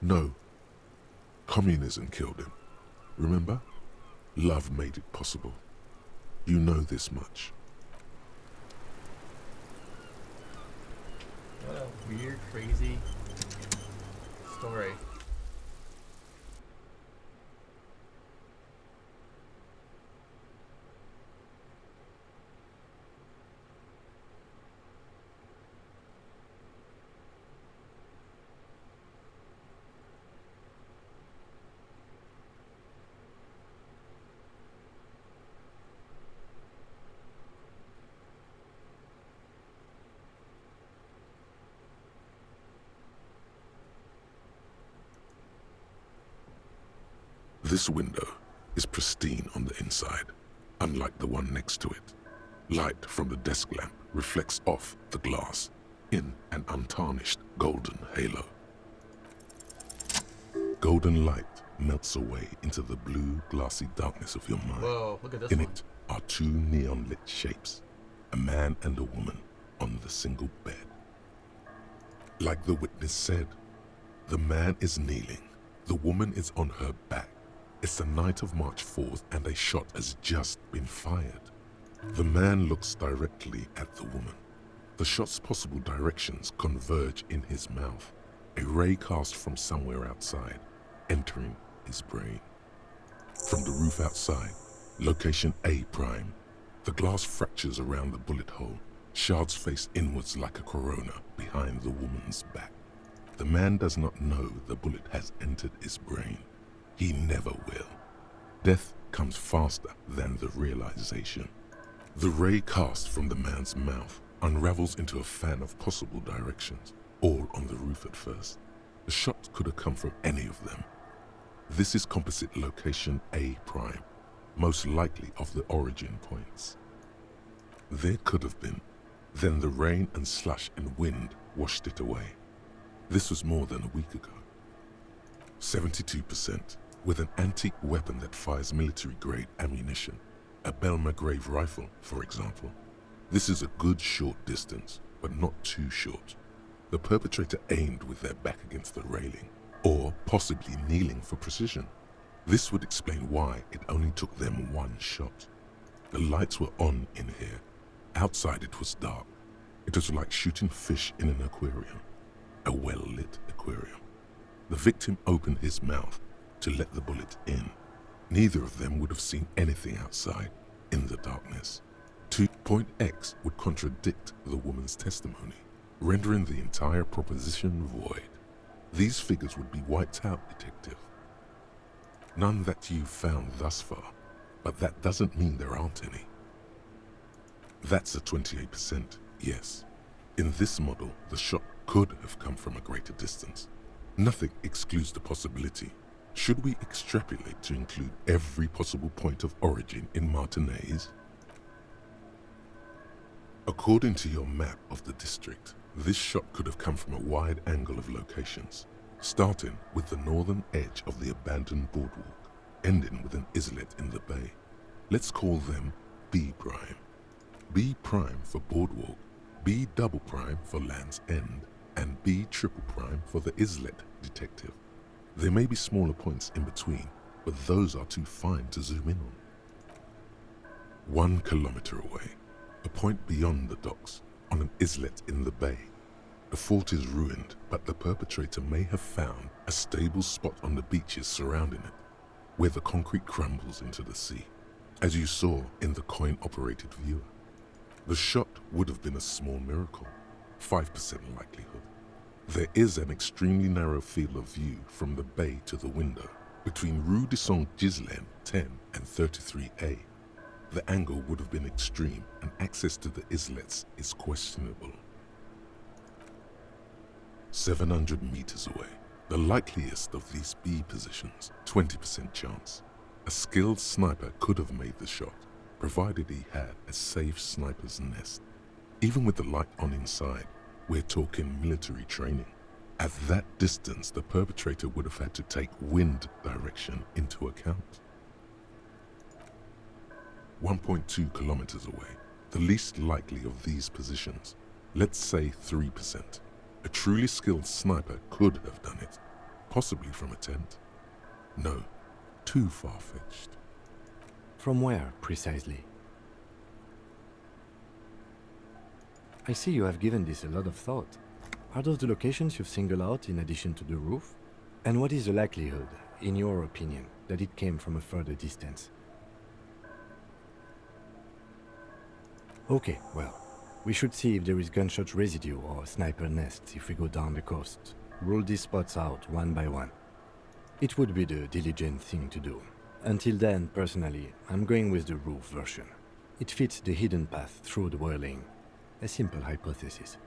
No. Communism killed him. Remember? Love made it possible. You know this much. What a weird, crazy story. This window is pristine on the inside, unlike the one next to it. Light from the desk lamp reflects off the glass in an untarnished golden halo. Golden light melts away into the blue, glassy darkness of your mind. Whoa, look at this In one. it are two neon-lit shapes, a man and a woman on the single bed. Like the witness said, the man is kneeling, the woman is on her back. It's the night of March 4th and a shot has just been fired. The man looks directly at the woman. The shot's possible directions converge in his mouth, a ray cast from somewhere outside, entering his brain. From the roof outside, location A prime. The glass fractures around the bullet hole, shards face inwards like a corona behind the woman's back. The man does not know the bullet has entered his brain. He never will. Death comes faster than the realization. The ray cast from the man's mouth unravels into a fan of possible directions, all on the roof at first. The shot could have come from any of them. This is composite location A prime, most likely of the origin points. There could have been. Then the rain and slush and wind washed it away. This was more than a week ago. 72%, with an antique weapon that fires military-grade ammunition. A Belmagrave rifle, for example. This is a good short distance, but not too short. The perpetrator aimed with their back against the railing, or possibly kneeling for precision. This would explain why it only took them one shot. The lights were on in here. Outside it was dark. It was like shooting fish in an aquarium. A well-lit aquarium. The victim opened his mouth to let the bullet in. Neither of them would have seen anything outside in the darkness. Point X would contradict the woman's testimony, rendering the entire proposition void. These figures would be wiped out, Detective. None that you've found thus far, but that doesn't mean there aren't any. That's a 28%, yes. In this model, the shot could have come from a greater distance. Nothing excludes the possibility. Should we extrapolate to include every possible point of origin in Martinez? According to your map of the district, this shot could have come from a wide angle of locations, starting with the northern edge of the abandoned boardwalk, ending with an islet in the bay. Let's call them B prime. B prime for boardwalk, B double prime for Land's End, and B triple prime for the islet, Detective. There may be smaller points in between, but those are too fine to zoom in on. 1 kilometer away, a point beyond the docks, on an islet in the bay. The fort is ruined, but the perpetrator may have found a stable spot on the beaches surrounding it, where the concrete crumbles into the sea, as you saw in the coin-operated viewer. The shot would have been a small miracle, 5% likelihood. There is an extremely narrow field of view from the bay to the window, between Rue de Saint-Ghislain 10 and 33A. The angle would have been extreme, and access to the islets is questionable. 700 meters away, the likeliest of these B positions, 20% chance. A skilled sniper could have made the shot, provided he had a safe sniper's nest. Even with the light on inside, we're talking military training. At that distance, the perpetrator would have had to take wind direction into account. 1.2 kilometers away, the least likely of these positions, let's say 3%. A truly skilled sniper could have done it, possibly from a tent. No, too far-fetched. From where, precisely? I see you have given this a lot of thought. Are those the locations you've singled out in addition to the roof? And what is the likelihood, in your opinion, that it came from a further distance? Okay, well, we should see if there is gunshot residue or sniper nests if we go down the coast. Rule these spots out one by one. It would be the diligent thing to do. Until then, personally, I'm going with the roof version. It fits the hidden path through the whirling. A simple hypothesis.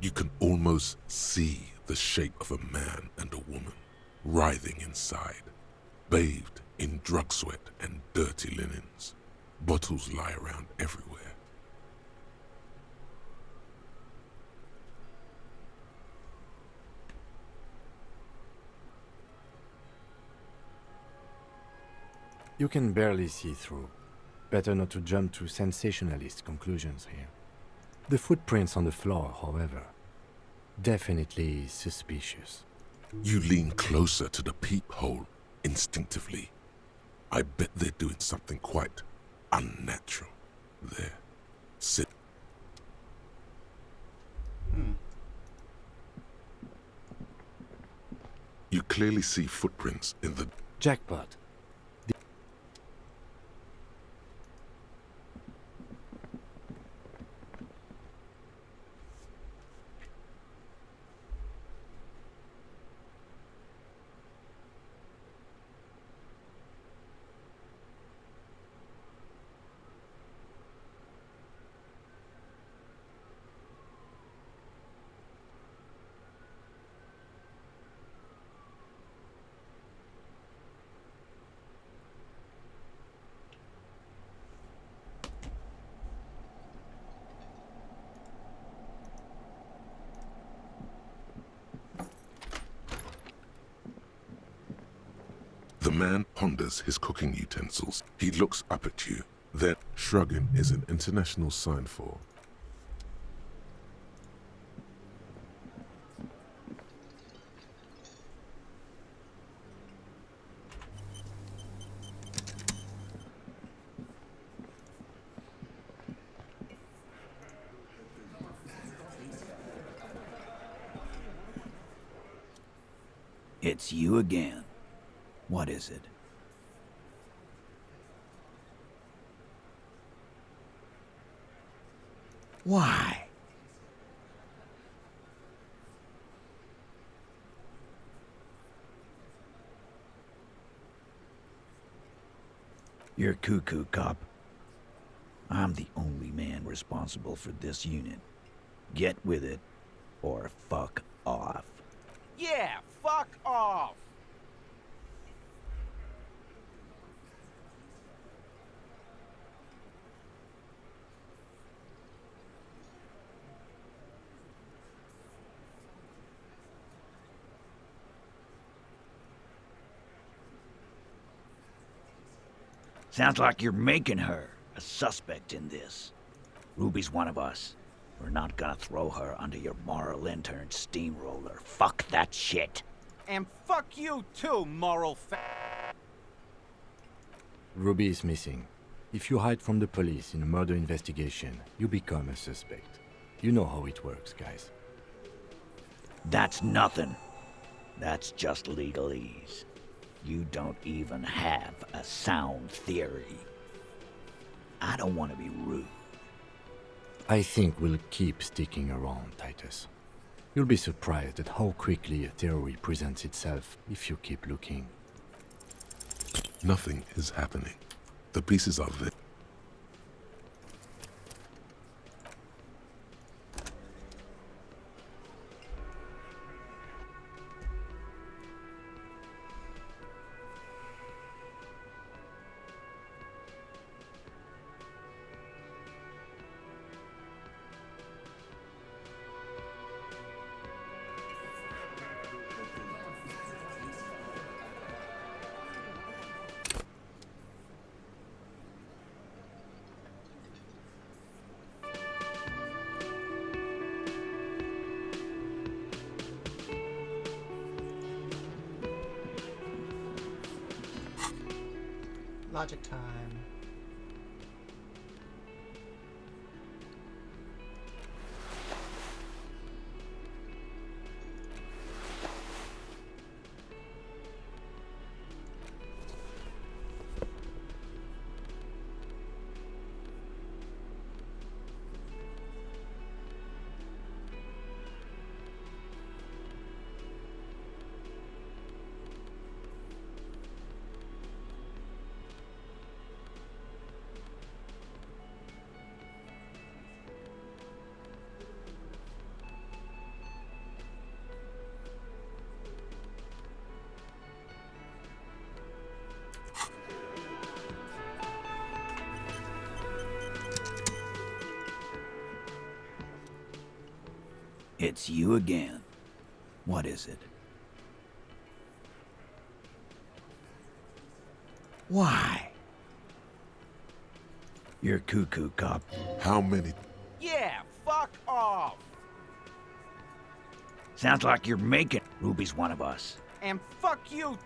You can almost see the shape of a man and a woman writhing inside, bathed in drug sweat and dirty linens. Bottles lie around everywhere. You can barely see through. Better not to jump to sensationalist conclusions here. The footprints on the floor, however, definitely suspicious. You lean closer to the peephole instinctively. I bet they're doing something quite unnatural. There. Sit. You clearly see footprints in the... Jackpot. The man ponders his cooking utensils. He looks up at you. Then, shrugging is an international sign for... It's you again. What is it? Why? You're cuckoo, cop. I'm the only man responsible for this unit. Get with it, or fuck off. Yeah, fuck off! Sounds like you're making her a suspect in this. Ruby's one of us. We're not gonna throw her under your moral intern steamroller. Fuck that shit. And fuck you too, moral Ruby is missing. If you hide from the police in a murder investigation, you become a suspect. You know how it works, guys. That's nothing. That's just legalese. You don't even have a sound theory. I don't want to be rude. I think we'll keep sticking around, Titus. You'll be surprised at how quickly a theory presents itself if you keep looking. Nothing is happening. The pieces are there. Logic time. It's you again. What is it? Why? You're cuckoo, cop. How many? Yeah, fuck off. Sounds like you're making. Ruby's one of us. And fuck you.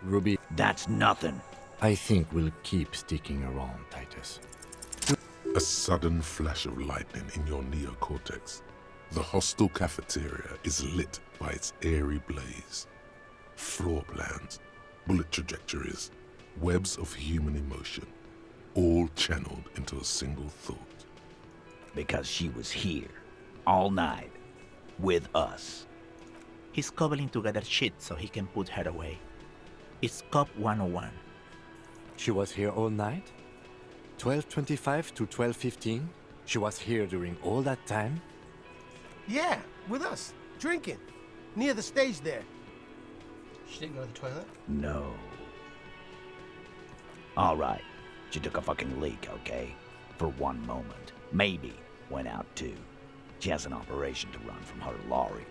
Ruby, That's nothing. I think we'll keep sticking around, Titus. A sudden flash of lightning in your neocortex. The hostel cafeteria is lit by its airy blaze. Floor plans, bullet trajectories, webs of human emotion, all channeled into a single thought. Because she was here, all night, with us. He's cobbling together shit so he can put her away. It's Cop 101. She was here all night? 12:25 to 12:15? She was here during all that time? Yeah, with us, drinking, near the stage there. She didn't go to the toilet? No. All right. She took a fucking leak, okay? For one moment. Maybe went out too. She has an operation to run from her lorry.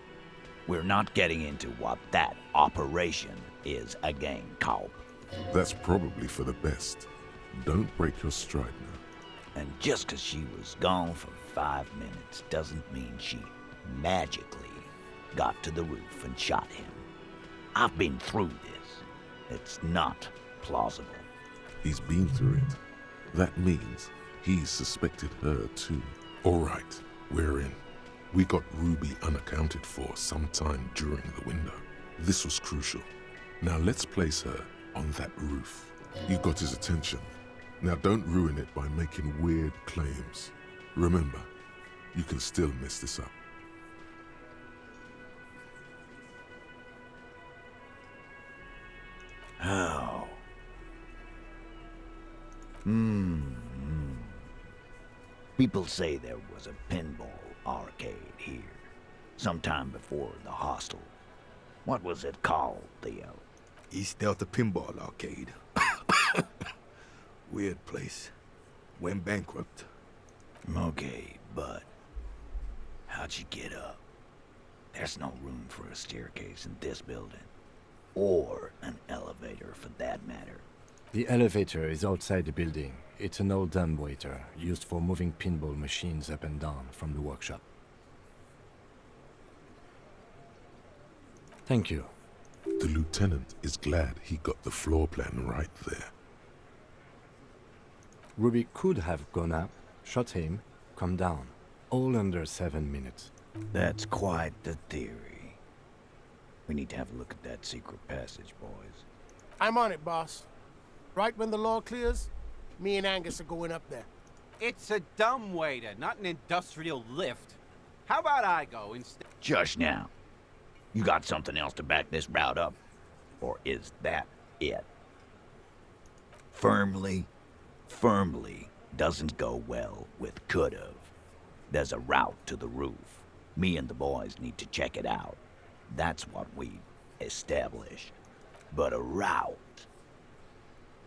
We're not getting into what that operation is again, cop. That's probably for the best. Don't break your stride now. And just 'cause she was gone for 5 minutes doesn't mean she magically got to the roof and shot him. I've been through this. It's not plausible. He's been through it. That means he's suspected her too. All right, we're in. We got Ruby unaccounted for sometime during the window. This was crucial. Now let's place her on that roof. You got his attention. Now don't ruin it by making weird claims. Remember, you can still mess this up. Oh. People say there was a pinball arcade here, sometime before the hostel. What was it called, Theo? East Delta Pinball Arcade. Weird place. Went bankrupt. Okay, but how'd you get up? There's no room for a staircase in this building. Or an elevator, for that matter. The elevator is outside the building. It's an old dumbwaiter used for moving pinball machines up and down from the workshop. Thank you. The lieutenant is glad he got the floor plan right there. Ruby could have gone up, shot him, come down. All under 7 minutes. That's quite the theory. We need to have a look at that secret passage, boys. I'm on it, boss. Right when the law clears, me and Angus are going up there. It's a dumbwaiter, not an industrial lift. How about I go instead? Just now. You got something else to back this route up? Or is that it? Firmly doesn't go well with could've. There's a route to the roof. Me and the boys need to check it out. That's what we've established. But a route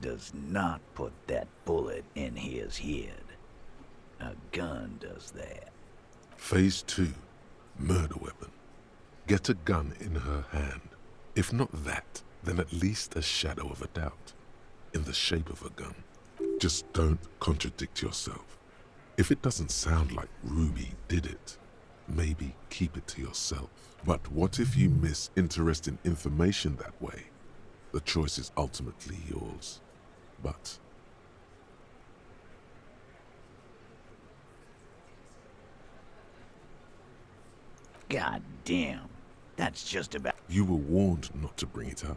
does not put that bullet in his head. A gun does that. Phase 2, murder weapon. Get a gun in her hand. If not that, then at least a shadow of a doubt. In the shape of a gun. Just don't contradict yourself. If it doesn't sound like Ruby did it, maybe keep it to yourself. But what if you miss interesting information that way? The choice is ultimately yours. But God damn. That's just about... you were warned not to bring it up.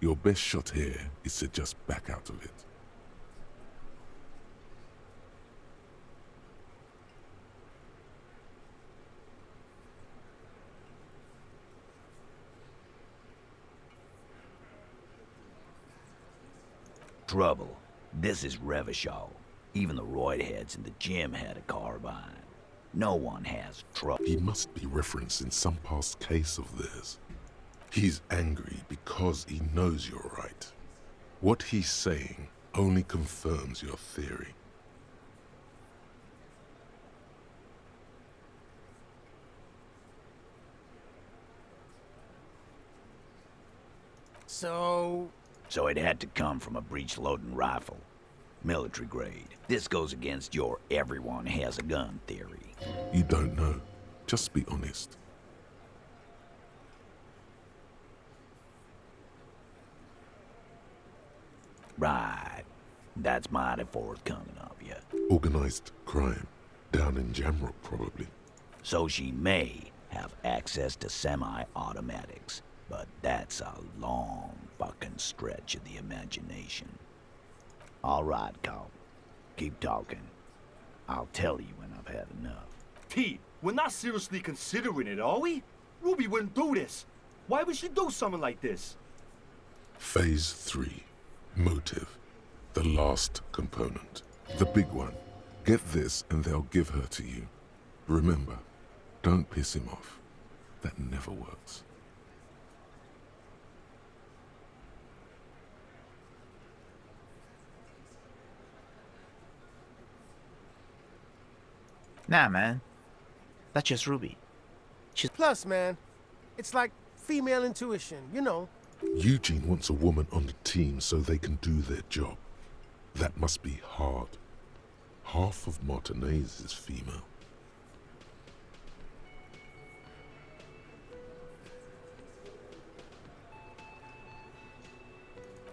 Your best shot here is to just back out of it. Trouble. This is Revachol. Even the roid heads in the gym had a carbine. No one has trouble. He must be referencing some past case of theirs. He's angry because he knows you're right. What he's saying only confirms your theory. So it had to come from a breech-loading rifle. Military grade. This goes against your everyone has a gun theory. You don't know. Just be honest. Right. That's mighty forthcoming of you. Organized crime. Down in Jamrock, probably. So she may have access to semi-automatics, but that's a long fucking stretch of the imagination. All right, Cole. Keep talking. I'll tell you when I've had enough. Pete, we're not seriously considering it, are we? Ruby wouldn't do this. Why would she do something like this? Phase 3. Motive. The last component. The big one. Get this and they'll give her to you. Remember, don't piss him off. That never works. Nah, man. That's just Ruby. Plus, man, it's like female intuition, you know. Eugene wants a woman on the team so they can do their job. That must be hard. Half of Martinez is female.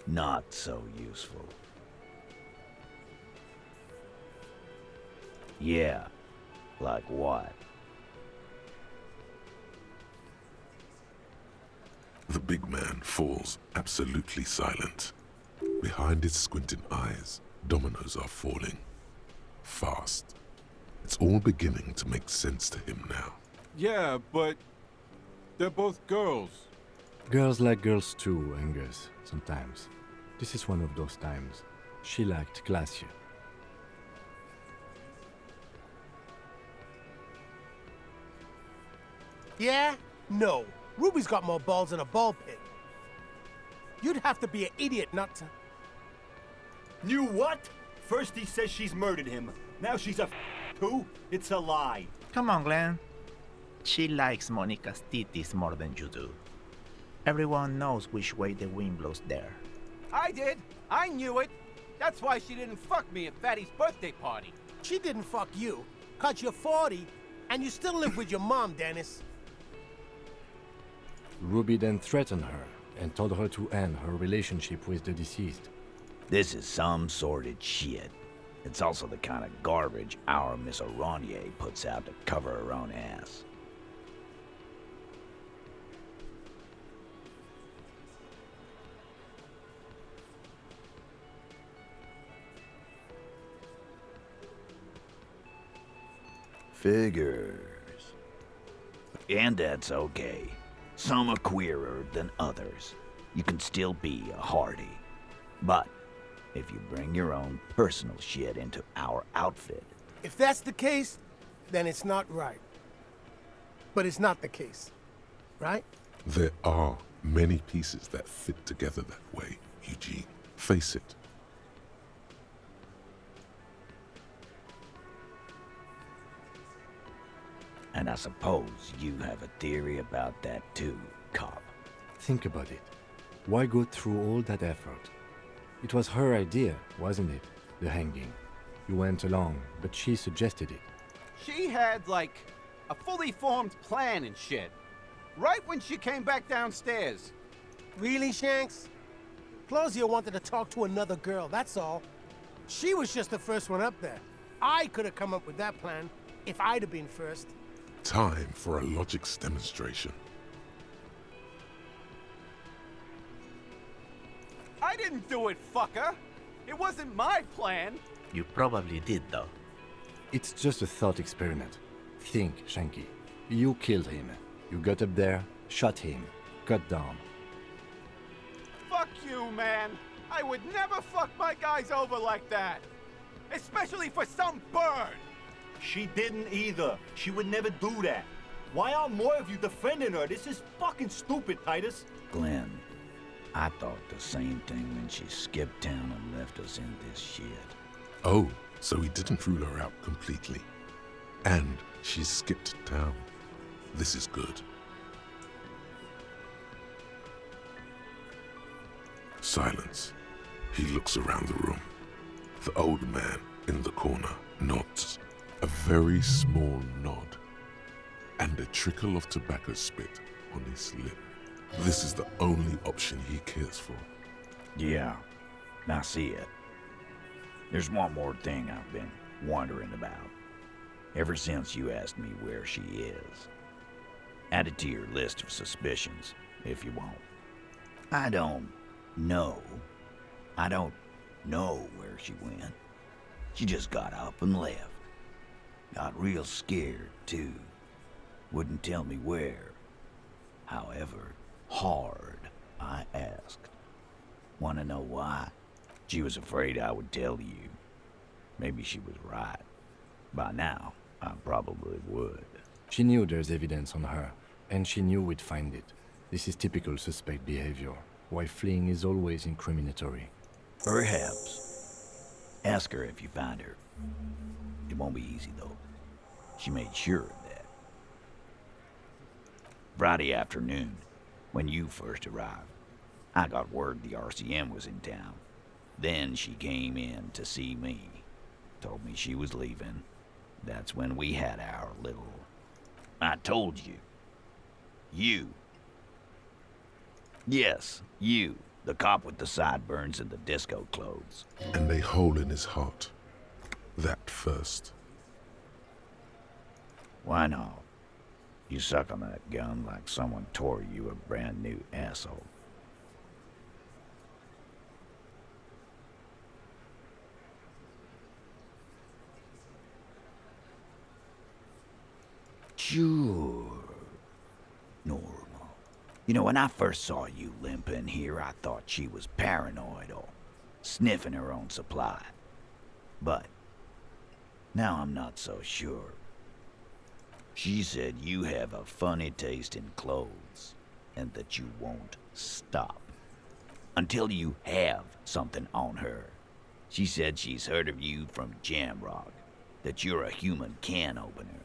Not so useful. Yeah, like what? The big man falls absolutely silent. Behind his squinting eyes, dominoes are falling. Fast. It's all beginning to make sense to him now. Yeah, but they're both girls. Girls like girls too, Angus, sometimes. This is one of those times. She liked Glacier. Yeah? No. Ruby's got more balls than a ball pit. You'd have to be an idiot not to... You what? First he says she's murdered him. Now she's a too? It's a lie. Come on, Glenn. She likes Monica's titties more than you do. Everyone knows which way the wind blows there. I did. I knew it. That's why she didn't fuck me at Fatty's birthday party. She didn't fuck you, 'cause you're 40, and you still live with your mom, Dennis. Ruby then threatened her and told her to end her relationship with the deceased. This is some sordid shit. It's also the kind of garbage our Miss Aronier puts out to cover her own ass. Figures. And that's okay. Some are queerer than others. You can still be a Hardy. But if you bring your own personal shit into our outfit... If that's the case, then it's not right. But it's not the case, right? There are many pieces that fit together that way, Eugene. Face it. And I suppose you have a theory about that too, cop. Think about it. Why go through all that effort? It was her idea, wasn't it? The hanging. You went along, but she suggested it. She had, like, a fully formed plan and shit. Right when she came back downstairs. Really, Shanks? Claudia wanted to talk to another girl, that's all. She was just the first one up there. I could have come up with that plan if I'd have been first. Time for a logics demonstration. I didn't do it, fucker. It wasn't my plan. You probably did, though. It's just a thought experiment. Think, Shanky. You killed him. You got up there, shot him, cut down. Fuck you, man. I would never fuck my guys over like that. Especially for some bird. She didn't either. She would never do that. Why aren't more of you defending her? This is fucking stupid, Titus. Glenn, I thought the same thing when she skipped town and left us in this shit. Oh, so he didn't rule her out completely. And she skipped town. This is good. Silence. He looks around the room. The old man in the corner nods, a very small nod, and a trickle of tobacco spit on his lip. This is the only option he cares for. Yeah, I see it. There's one more thing I've been wondering about. Ever since you asked me where she is. Add it to your list of suspicions, if you want. I don't know where she went. She just got up and left. Got real scared, too. Wouldn't tell me where. However hard I asked. Want to know why? She was afraid I would tell you. Maybe she was right. By now, I probably would. She knew there's evidence on her, and she knew we'd find it. This is typical suspect behavior, why fleeing is always incriminatory. Perhaps. Ask her if you find her. It won't be easy, though. She made sure of that. Friday afternoon, when you first arrived, I got word the RCM was in town. Then she came in to see me. Told me she was leaving. That's when we had our little... I told you. You. Yes, you. The cop with the sideburns and the disco clothes. And a hole in his heart. That first. Why not? You suck on that gun like someone tore you a brand new asshole. Sure. Normal. You know, when I first saw you limping here, I thought she was paranoid or sniffing her own supply. But now I'm not so sure. She said you have a funny taste in clothes and that you won't stop until you have something on her. She said she's heard of you from Jamrock, that you're a human can opener,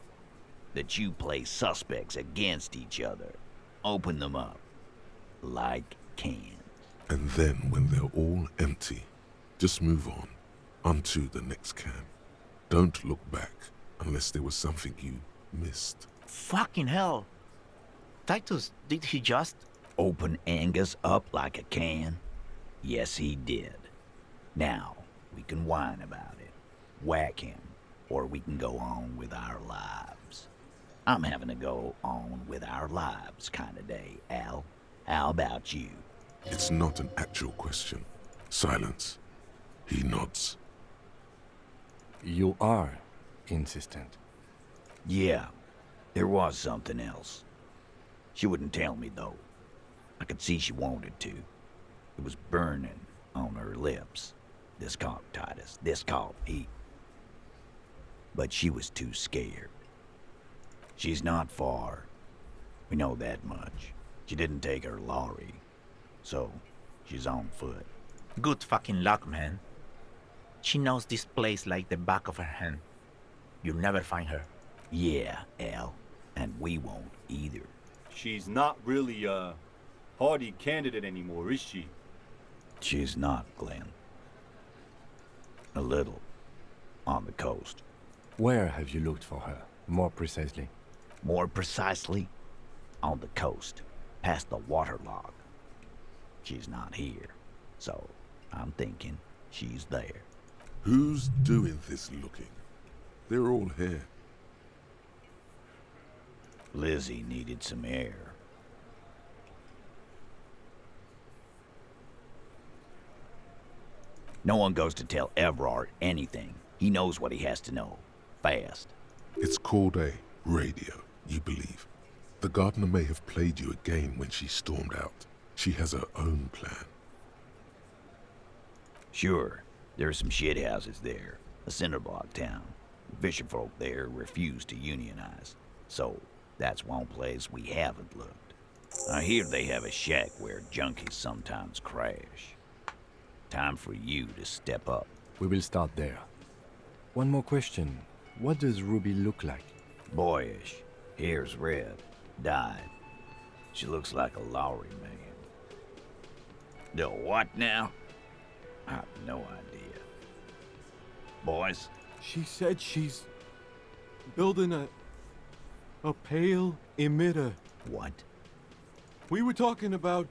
that you play suspects against each other, open them up like cans. And then when they're all empty, just move on to the next can. Don't look back unless there was something you missed. Fucking hell. Titus, did he just... Open Angus up like a can? Yes, he did. Now, we can whine about it, whack him, or we can go on with our lives. I'm having a go on with our lives kind of day, Al. How about you? It's not an actual question. Silence. He nods. You are insistent. Yeah, there was something else. She wouldn't tell me, though. I could see she wanted to. It was burning on her lips. This cop, Titus. This cop, he... But she was too scared. She's not far. We know that much. She didn't take her lorry. So, she's on foot. Good fucking luck, man. She knows this place like the back of her hand. You'll never find her. Yeah, Al. And we won't either. She's not really a hardy candidate anymore, is she? She's not, Glenn. A little. On the coast. Where have you looked for her, more precisely? More precisely? On the coast, past the waterlog. She's not here, so I'm thinking she's there. Who's doing this looking? They're all here. Lizzie needed some air. No one goes to tell Everard anything. He knows what he has to know. Fast. It's called a radio, you believe. The gardener may have played you a game when she stormed out. She has her own plan. Sure, there are some shithouses there. A cinderblock town. Fisherfolk there refuse to unionize. So, that's one place we haven't looked. I hear they have a shack where junkies sometimes crash. Time for you to step up. We will start there. One more question. What does Ruby look like? Boyish. Hair's red. Dyed. She looks like a Lowry man. The what now? I have no idea. boys? She said she's building a pale emitter. What? We were talking about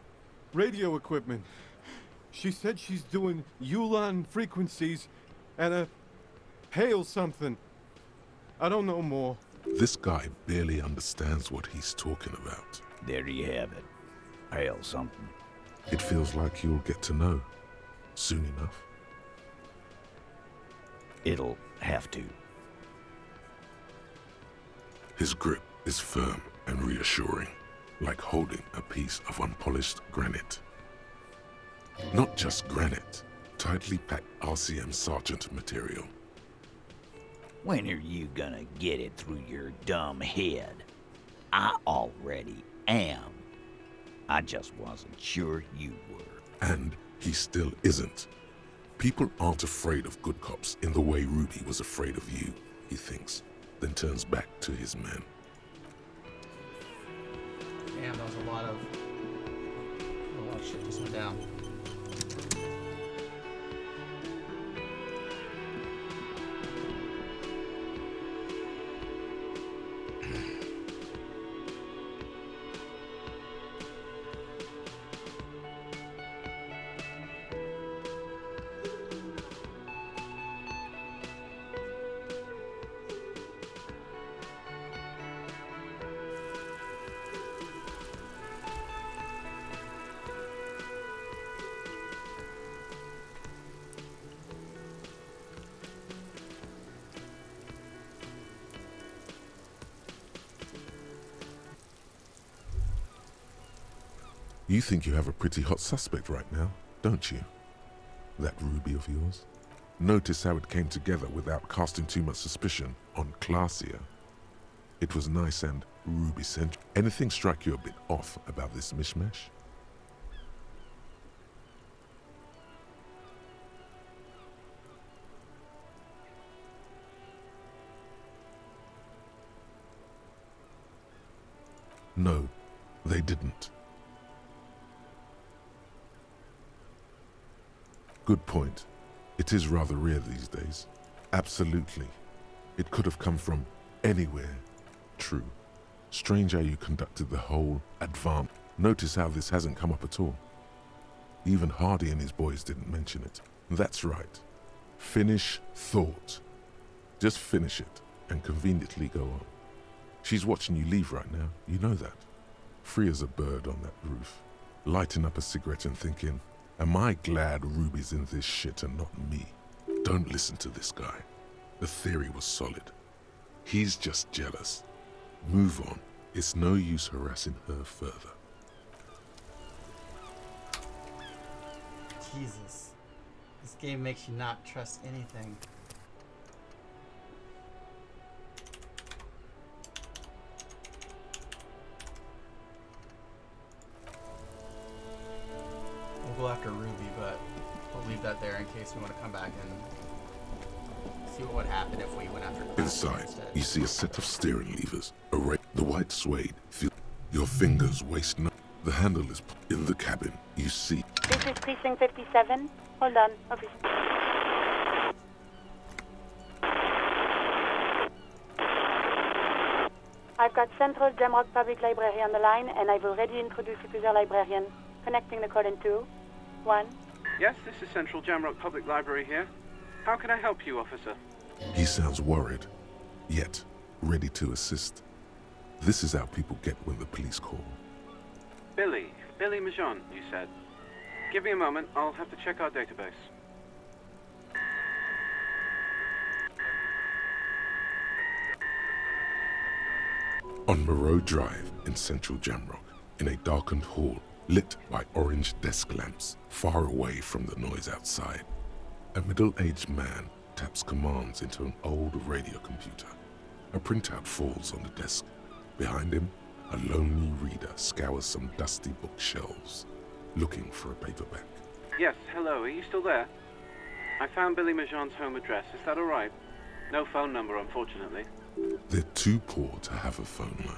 radio equipment. She said she's doing Ulan frequencies and a pale something. I don't know more. This guy barely understands what he's talking about. There you have it. Pale something. It feels like you'll get to know soon enough. It'll have to. His grip is firm and reassuring, like holding a piece of unpolished granite. Not just granite, tightly packed RCM Sergeant material. When are you gonna get it through your dumb head? I already am. I just wasn't sure you were. And he still isn't. People aren't afraid of good cops in the way Ruby was afraid of you, he thinks, then turns back to his men. Damn, that was a lot of shit just went down. You think you have a pretty hot suspect right now, don't you? That Ruby of yours? Notice how it came together without casting too much suspicion on Clasia. It was nice and Ruby-centric. Anything strike you a bit off about this mishmash? No, they didn't. Good point. It is rather rare these days. Absolutely. It could have come from anywhere. True. Strange how you conducted the whole advance. Notice how this hasn't come up at all. Even Hardy and his boys didn't mention it. That's right. Finish thought. Just finish it and conveniently go on. She's watching you leave right now. You know that. Free as a bird on that roof. Lighting up a cigarette and thinking, am I glad Ruby's in this shit and not me? Don't listen to this guy. The theory was solid. He's just jealous. Move on. It's no use harassing her further. Jesus. This game makes you not trust anything. We'll go after Ruby, but we'll leave that there in case we want to come back and see what would happen if we went after Clasia Inside, instead. you see a set of steering levers. The white suede. Feel your fingers waste no. The handle is in the cabin. You see. This is Precinct 57. Hold on, officer. I've got Central Jamrock Public Library on the line, and I've already introduced you to their librarian. Connecting the call in 2, 1. Yes, this is Central Jamrock Public Library here. How can I help you, officer? He sounds worried, yet ready to assist. This is how people get when the police call. Billy Majon, you said. Give me a moment, I'll have to check our database. On Moreau Drive in central Jamrock, in a darkened hall lit by orange desk lamps far away from the noise outside, a middle-aged man taps commands into an old radio computer. A printout falls on the desk. Behind him, a lonely reader scours some dusty bookshelves, looking for a paperback. Yes, hello, are you still there? I found Billy Majon's home address, is that alright? No phone number, unfortunately. They're too poor to have a phone line.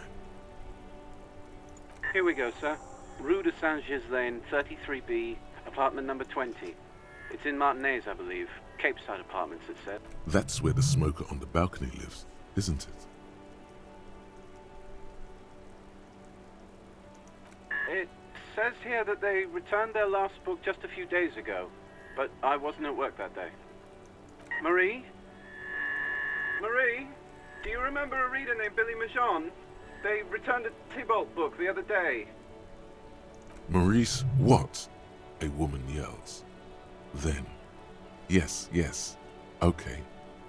Here we go, sir. Rue de Saint-Ghislain, 33B, apartment number 20. It's in Martinez, I believe. Cape Side Apartments, it said. That's where the smoker on the balcony lives, isn't it? It says here that they returned their last book just a few days ago, but I wasn't at work that day. Marie? Marie? Do you remember a reader named Billy Majon? They returned a Tybalt book the other day. Maurice, what? A woman yells. Then, yes, okay,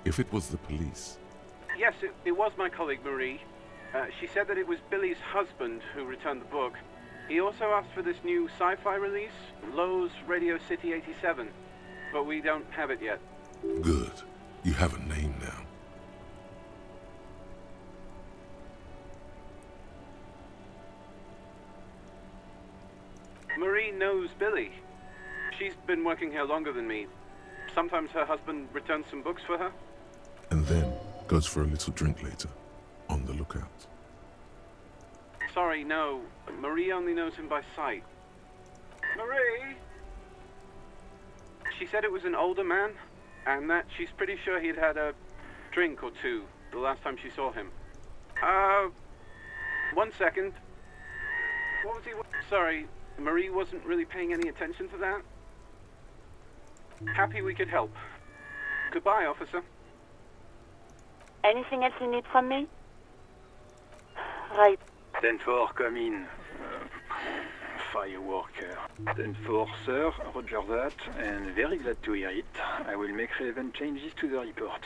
if it was the police. Yes, it was my colleague Marie. She said that it was Billy's husband who returned the book. He also asked for this new sci-fi release, Lowe's Radio City 87, but we don't have it yet. Good, you have a name now. Marie knows Billy. She's been working here longer than me. Sometimes her husband returns some books for her. And then goes for a little drink later, on the lookout. Sorry, no. Marie only knows him by sight. Marie? She said it was an older man, and that she's pretty sure he'd had a drink or two the last time she saw him. 1 second. What was he... Sorry, Marie wasn't really paying any attention to that. Happy we could help. Goodbye, officer. Anything else you need from me? Right. 10-4, come in. Fireworker. 10-4, sir. Roger that, and very glad to hear it. I will make relevant changes to the report.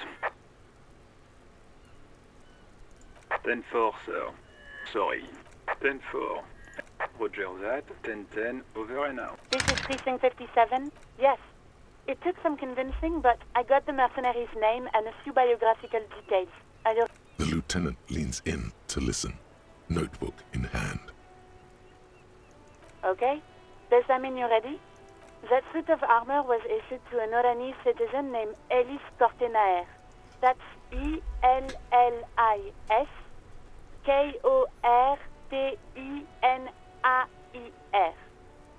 10-4, sir. Sorry. 10-4. Roger that. 10-10, over and out. This is Precinct 57? Yes. It took some convincing, but I got the mercenary's name and a few biographical details. The lieutenant leans in to listen, notebook in hand. Okay. Does that mean you're ready? That suit of armor was issued to an Oranese citizen named Ellis Kortenaer. That's E-L-L-I-S Kortenaer.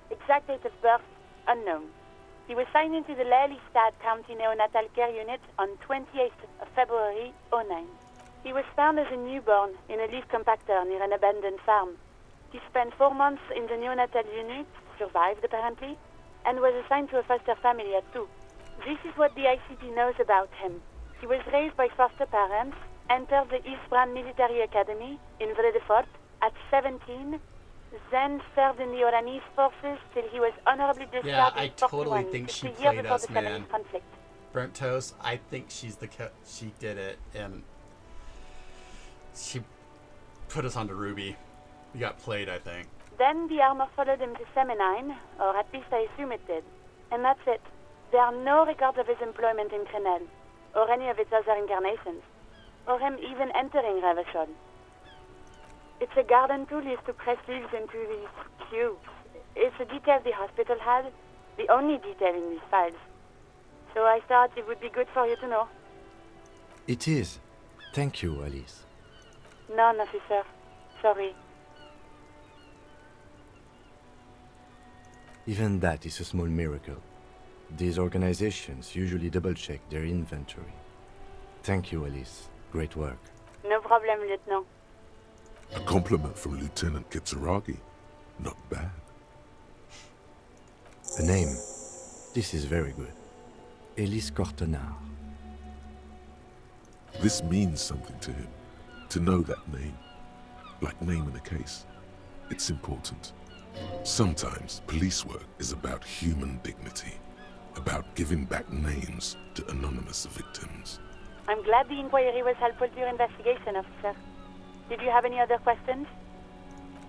Exact date of birth, unknown. He was signed into the Lelystad County Neonatal Care Unit on 28th of February 09. He was found as a newborn in a leaf compactor near an abandoned farm. He spent 4 months in the neonatal unit, survived apparently, and was assigned to a foster family at 2. This is what the ICP knows about him. He was raised by foster parents, entered the Eastbrand Military Academy in Vredefort at 17, then served in the Oranese forces till he was honorably discharged Yeah, I at 41, totally think just she a year played before us, the man. Seminole conflict. Burnt Toast, I think she's she did it, and she put us onto Ruby. We got played, I think. Then the armor followed him to Seminine, or at least I assume it did. And that's it. There are no records of his employment in Crenel, or any of its other incarnations, or him even entering Revachol. It's a garden tool used to press leaves into these cubes. It's a detail the hospital had, the only detail in these files. So I thought it would be good for you to know. It is. Thank you, Alice. None, officer. Sorry. Even that is a small miracle. These organizations usually double-check their inventory. Thank you, Alice. Great work. No problem, Lieutenant. A compliment from Lieutenant Kitsuragi. Not bad. A name. This is very good. Ellis Kortenaer. This means something to him, to know that name. Like naming a case. It's important. Sometimes police work is about human dignity, about giving back names to anonymous victims. I'm glad the inquiry was helpful to your investigation, officer. Did you have any other questions?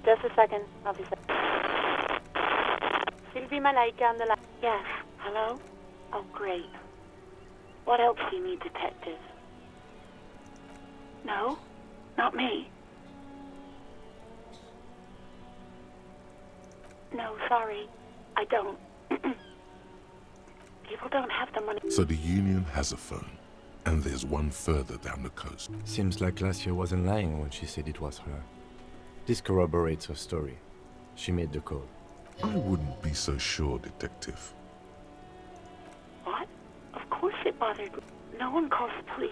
Just a second, officer. Sylvie Malaika on the line. Yes. Hello? Oh, great. What else do you need, detective? No? Not me. No, sorry. I don't. People don't have the money. So the Union has a phone, and there's one further down the coast. Seems like Glacia wasn't lying when she said it was her. This corroborates her story. She made the call. I wouldn't be so sure, Detective. bother. No one calls the police.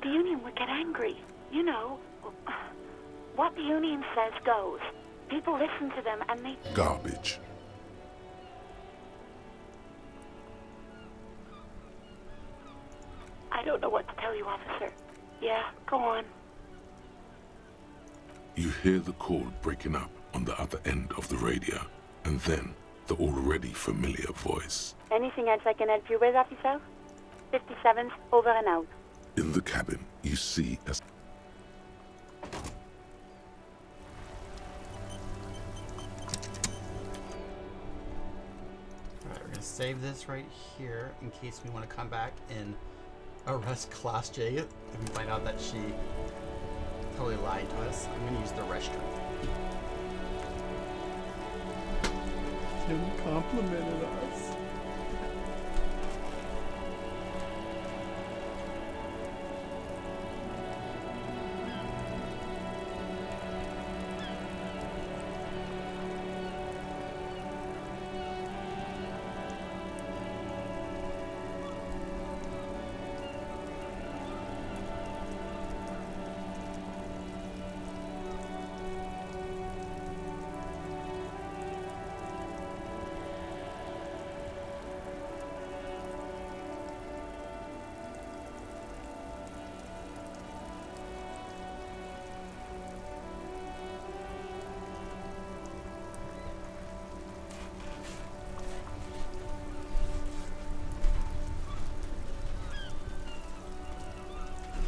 The Union would get angry. You know, what the Union says goes. People listen to them and they... Garbage. I don't know what to tell you, officer. Yeah, go on. You hear the call breaking up on the other end of the radio, and then the already familiar voice. Anything else I can help you with, officer? 57th, over and out. In the cabin, you see as Alright, we're gonna save this right here in case we want to come back and arrest Class J if we find out that she totally lied to us. I'm gonna use the restroom. Kim complimented us.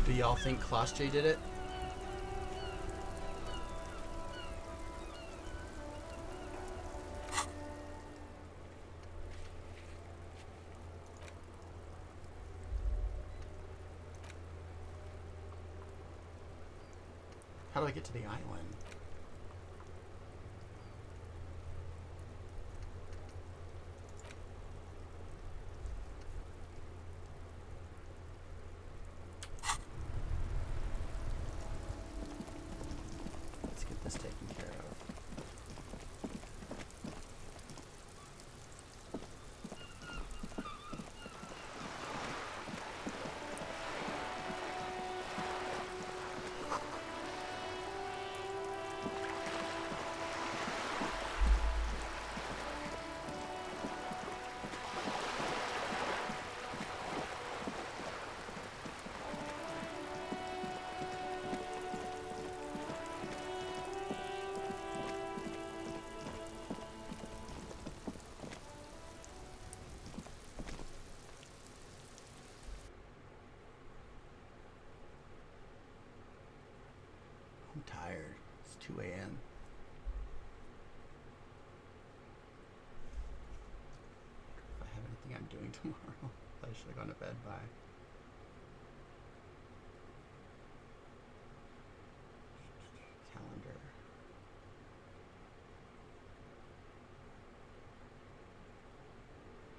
Do y'all think Class J did it? How do I get to the island? Let's get this taken care of. I'm tired. It's 2 a.m. If I have anything I'm doing tomorrow, I should have gone to bed by. Calendar.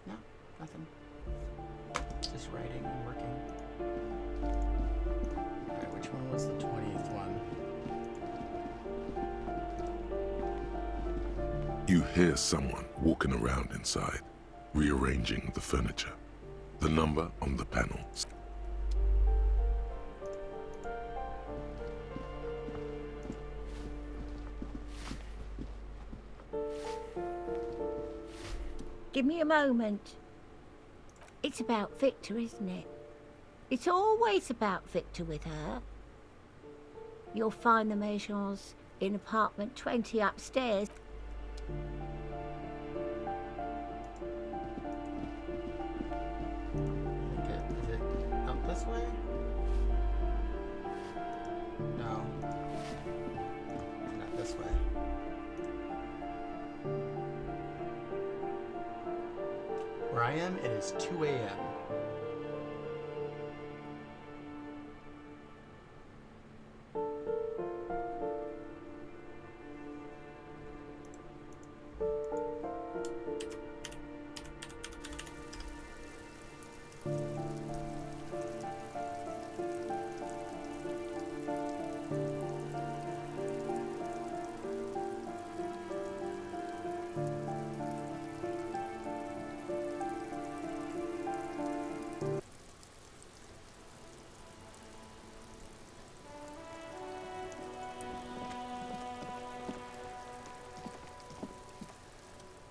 No, nothing. Just writing and working. Alright, which one was the 20th one? you hear someone walking around inside, rearranging the furniture. The number on the panel. Give me a moment. It's about Victor, isn't it? It's always about Victor with her. You'll find the Maisons in apartment 20 upstairs. Is it up this way? No. Not this way. Where I am, it is 2 a.m.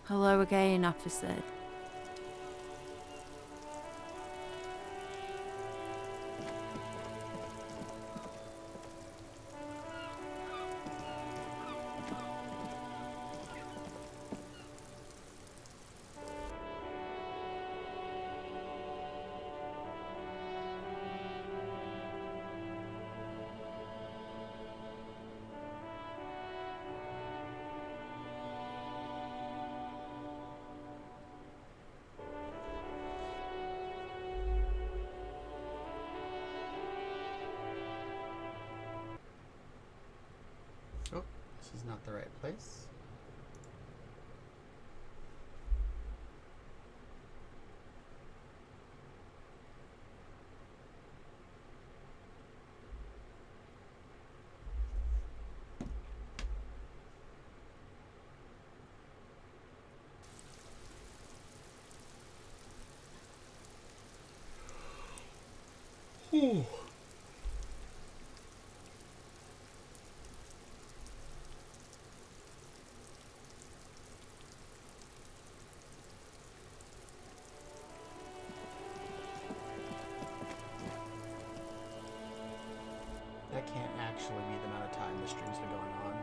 Hello again, officer. Oh, this is not the right place. Ooh. That can't actually be the amount of time the stream's been going on.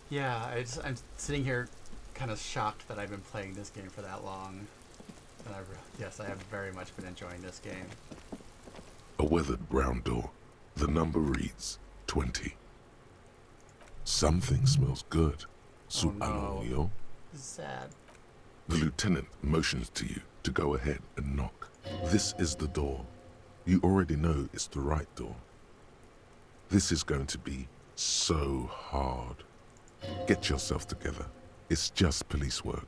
Yeah, I'm sitting here kind of shocked that I've been playing this game for that long. And yes, I have very much been enjoying this game. A weathered brown door. The number reads 20. Something smells good. Oh no. This is sad. The lieutenant motions to you to go ahead and knock. This is the door. You already know it's the right door. This is going to be so hard. Get yourself together. It's just police work.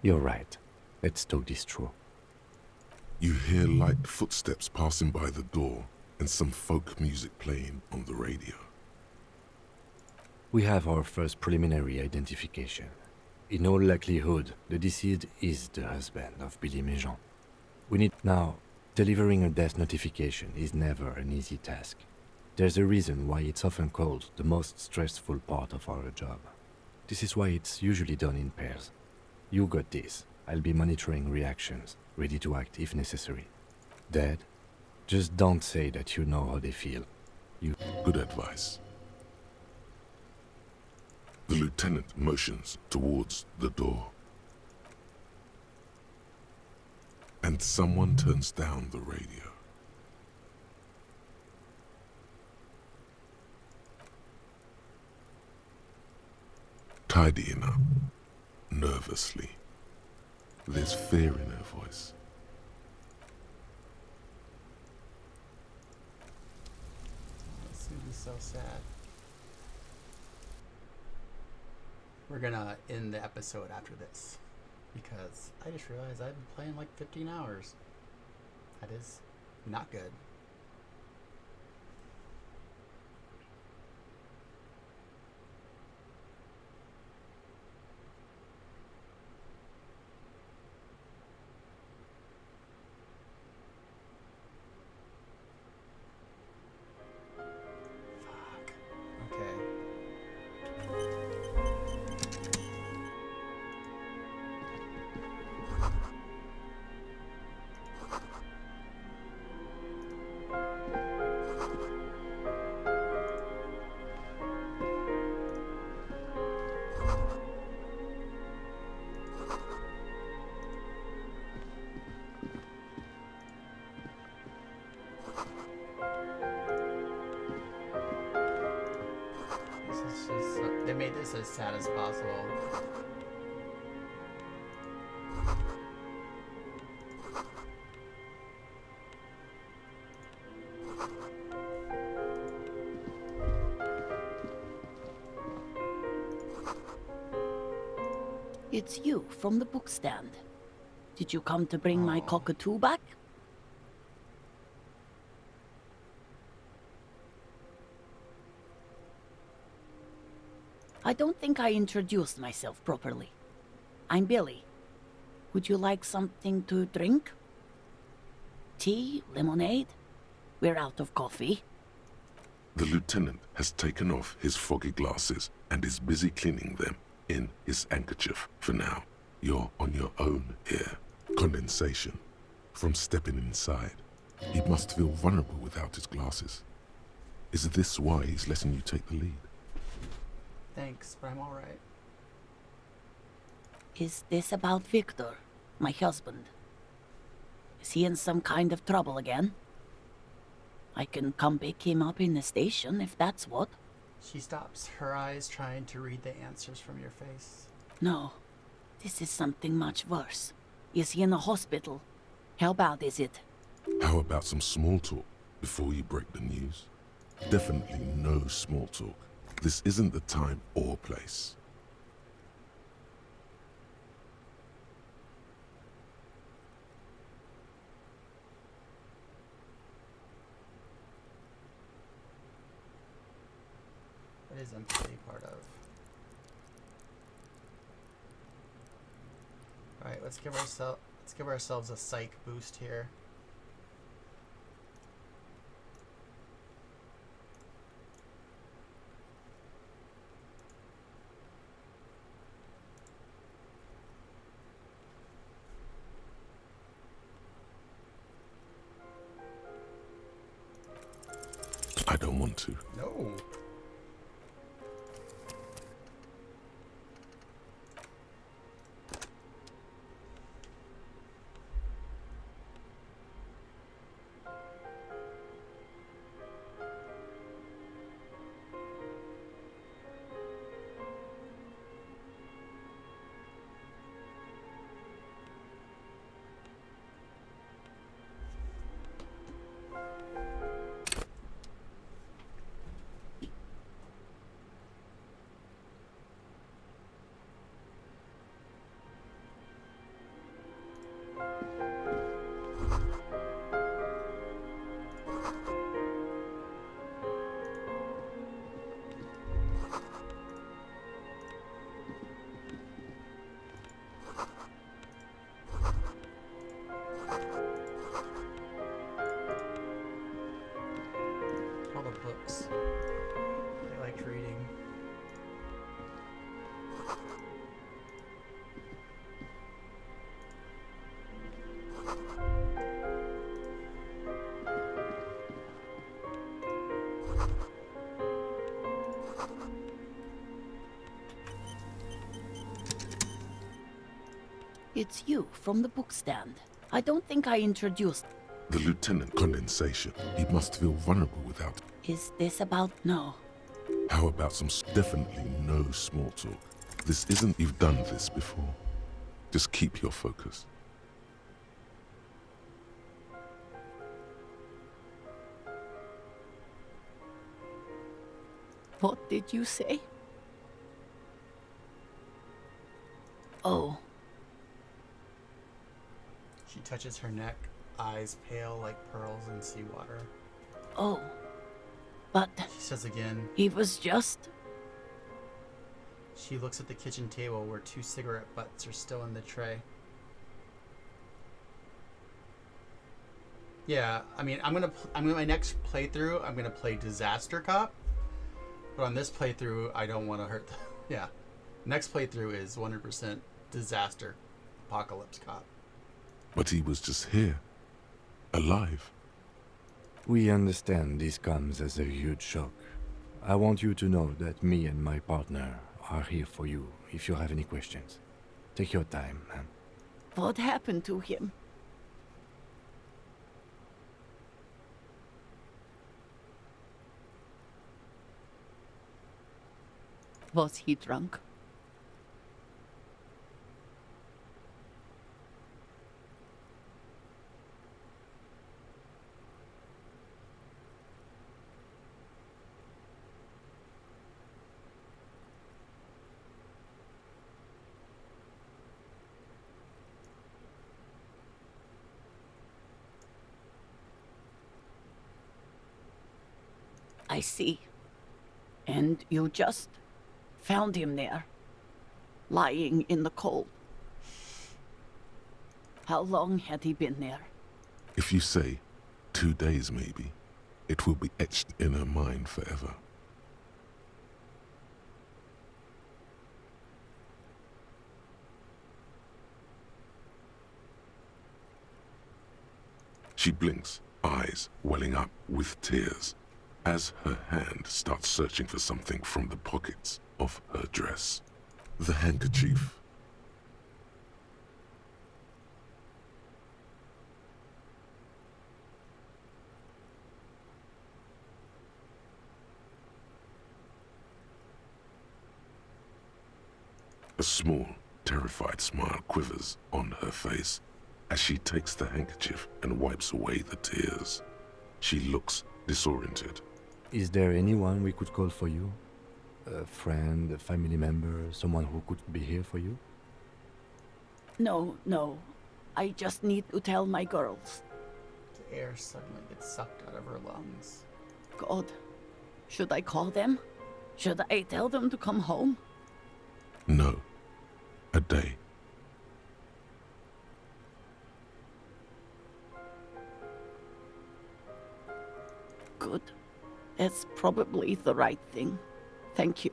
You're right. Let's talk this through. You hear light footsteps passing by the door and some folk music playing on the radio. We have our first preliminary identification. In all likelihood, the deceased is the husband of Billy Méjean. We need now. Delivering a death notification is never an easy task. There's a reason why it's often called the most stressful part of our job. This is why it's usually done in pairs. You got this. I'll be monitoring reactions, ready to act if necessary. Dad, just don't say that you know how they feel. Good advice. The lieutenant motions towards the door. And someone turns down the radio. Tidying up, nervously. There's fear in her voice. This would be so sad. We're gonna end the episode after this, because I just realized I've been playing like 15 hours. That is not good. as sad as possible. It's you from the bookstand. Did you come to bring my cockatoo back? I don't think I introduced myself properly. I'm Billy. Would you like something to drink? Tea? Lemonade? We're out of coffee. The lieutenant has taken off his foggy glasses and is busy cleaning them in his handkerchief for now. You're on your own here. Condensation. From stepping inside. He must feel vulnerable without his glasses. Is this why he's letting you take the lead? Thanks, but I'm alright. Is this about Victor, my husband? Is he in some kind of trouble again? I can come pick him up in the station if that's what. She stops, her eyes trying to read the answers from your face. No, this is something much worse. Is he in the hospital? How bad is it? How about some small talk before you break the news? Definitely no small talk. This isn't the time or place. What is empathy part of? Alright, let's give ourselves a psych boost here. I don't want to. No. All the books I liked reading. It's you from the bookstand. I don't think I introduced. The lieutenant condensation. He must feel vulnerable without. Is this about? No. How about some definitely no small talk? This isn't you've done this before. Just keep your focus. What did you say? Oh. She touches her neck, eyes pale like pearls in seawater. Oh. But... She says again. He was just... She looks at the kitchen table where 2 cigarette butts are still in the tray. Yeah, I mean, I'm gonna my next playthrough, I'm gonna play Disaster Cop. But on this playthrough, I don't want to hurt yeah. Next playthrough is 100% Disaster Apocalypse Cop. But he was just here. Alive. We understand this comes as a huge shock. I want you to know that me and my partner are here for you if you have any questions. Take your time, man. What happened to him? Was he drunk? I see. And you just found him there, lying in the cold. How long had he been there? If you say 2 days maybe, it will be etched in her mind forever. She blinks, eyes welling up with tears, as her hand starts searching for something from the pockets of her dress. The handkerchief. A small, terrified smile quivers on her face as she takes the handkerchief and wipes away the tears. She looks disoriented. Is there anyone we could call for you? A friend, a family member, someone who could be here for you? No, no. I just need to tell my girls. The air suddenly gets sucked out of her lungs. God. Should I call them? Should I tell them to come home? No. A day. Good. That's probably the right thing. Thank you.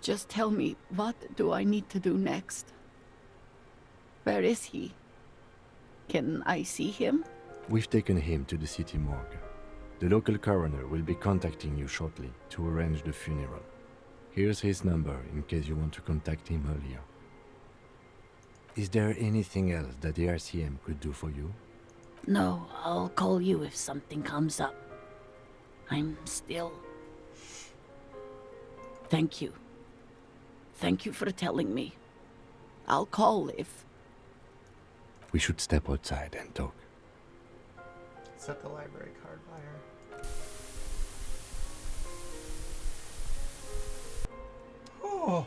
Just tell me, what do I need to do next? Where is he? Can I see him? We've taken him to the city morgue. The local coroner will be contacting you shortly to arrange the funeral. Here's his number in case you want to contact him earlier. Is there anything else that the RCM could do for you? No, I'll call you if something comes up. I'm still... Thank you. Thank you for telling me. I'll call if... We should step outside and talk. Set the library card by her. Oh.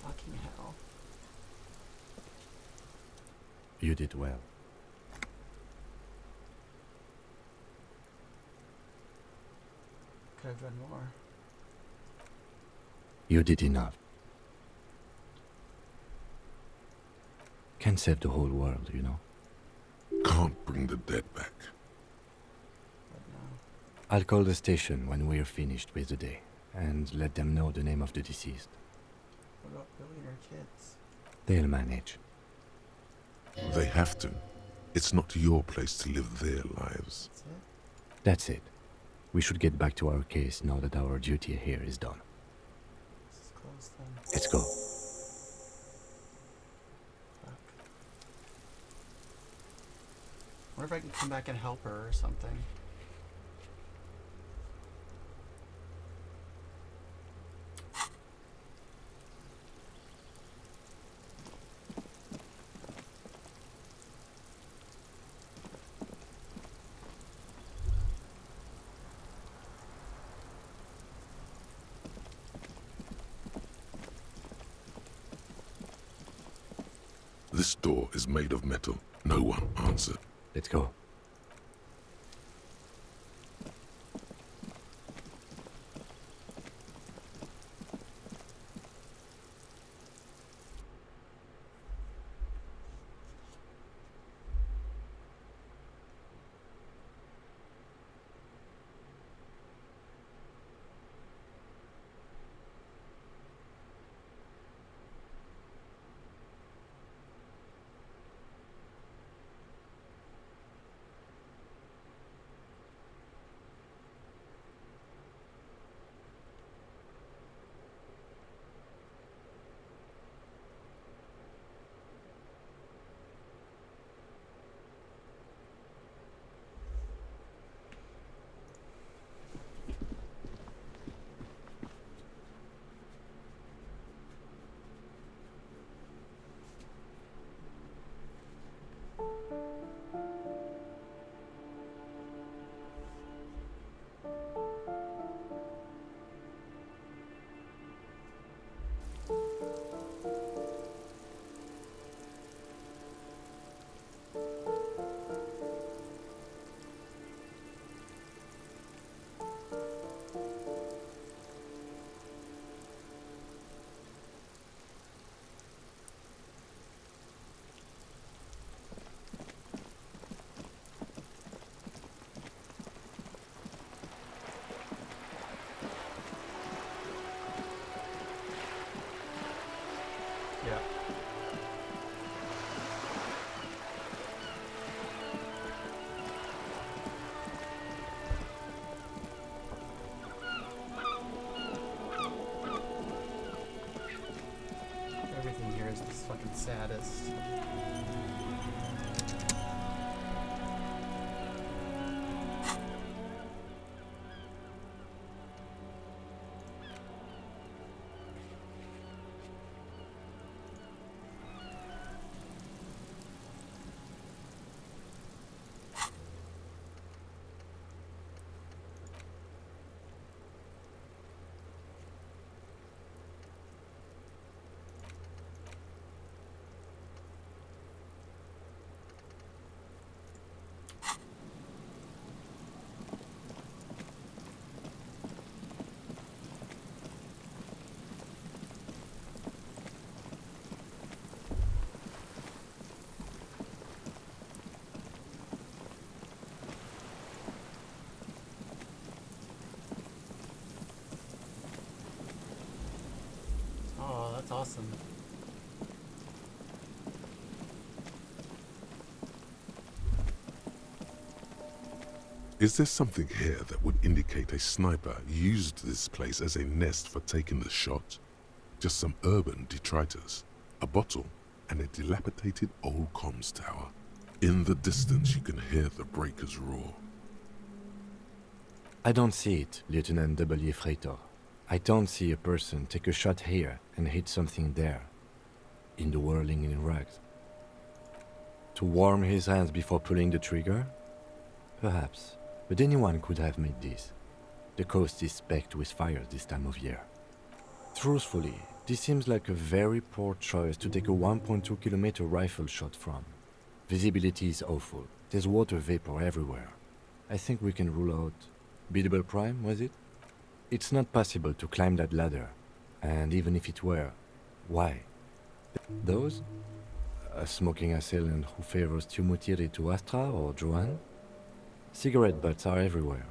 Fucking hell. You did well. Could have done more. You did enough. Can't save the whole world, you know. Can't bring the dead back. I'll call the station when we're finished with the day and let them know the name of the deceased. What about Billy and her kids? They'll manage. They have to. It's not your place to live their lives. That's it? That's it. We should get back to our case now that our duty here is done. This is close then. Let's go. Fuck. Wonder if I can come back and help her or something. This door is made of metal. No one answered. Let's go. fucking saddest. Oh, that's awesome. Is there something here that would indicate a sniper used this place as a nest for taking the shot? Just some urban detritus, a bottle, and a dilapidated old comms tower. In the distance you can hear the breakers roar. I don't see it, Lieutenant W. Freitor. I don't see a person take a shot here and hit something there, in the whirling in rags. To warm his hands before pulling the trigger? Perhaps, but anyone could have made this. The coast is specked with fires this time of year. Truthfully, this seems like a very poor choice to take a 1.2 kilometer rifle shot from. Visibility is awful. There's water vapor everywhere. I think we can rule out biddable prime, was it? It's not possible to climb that ladder, and even if it were, why? Those? A smoking assailant who favors Tumutiri to Astra or Joanne? Cigarette butts are everywhere.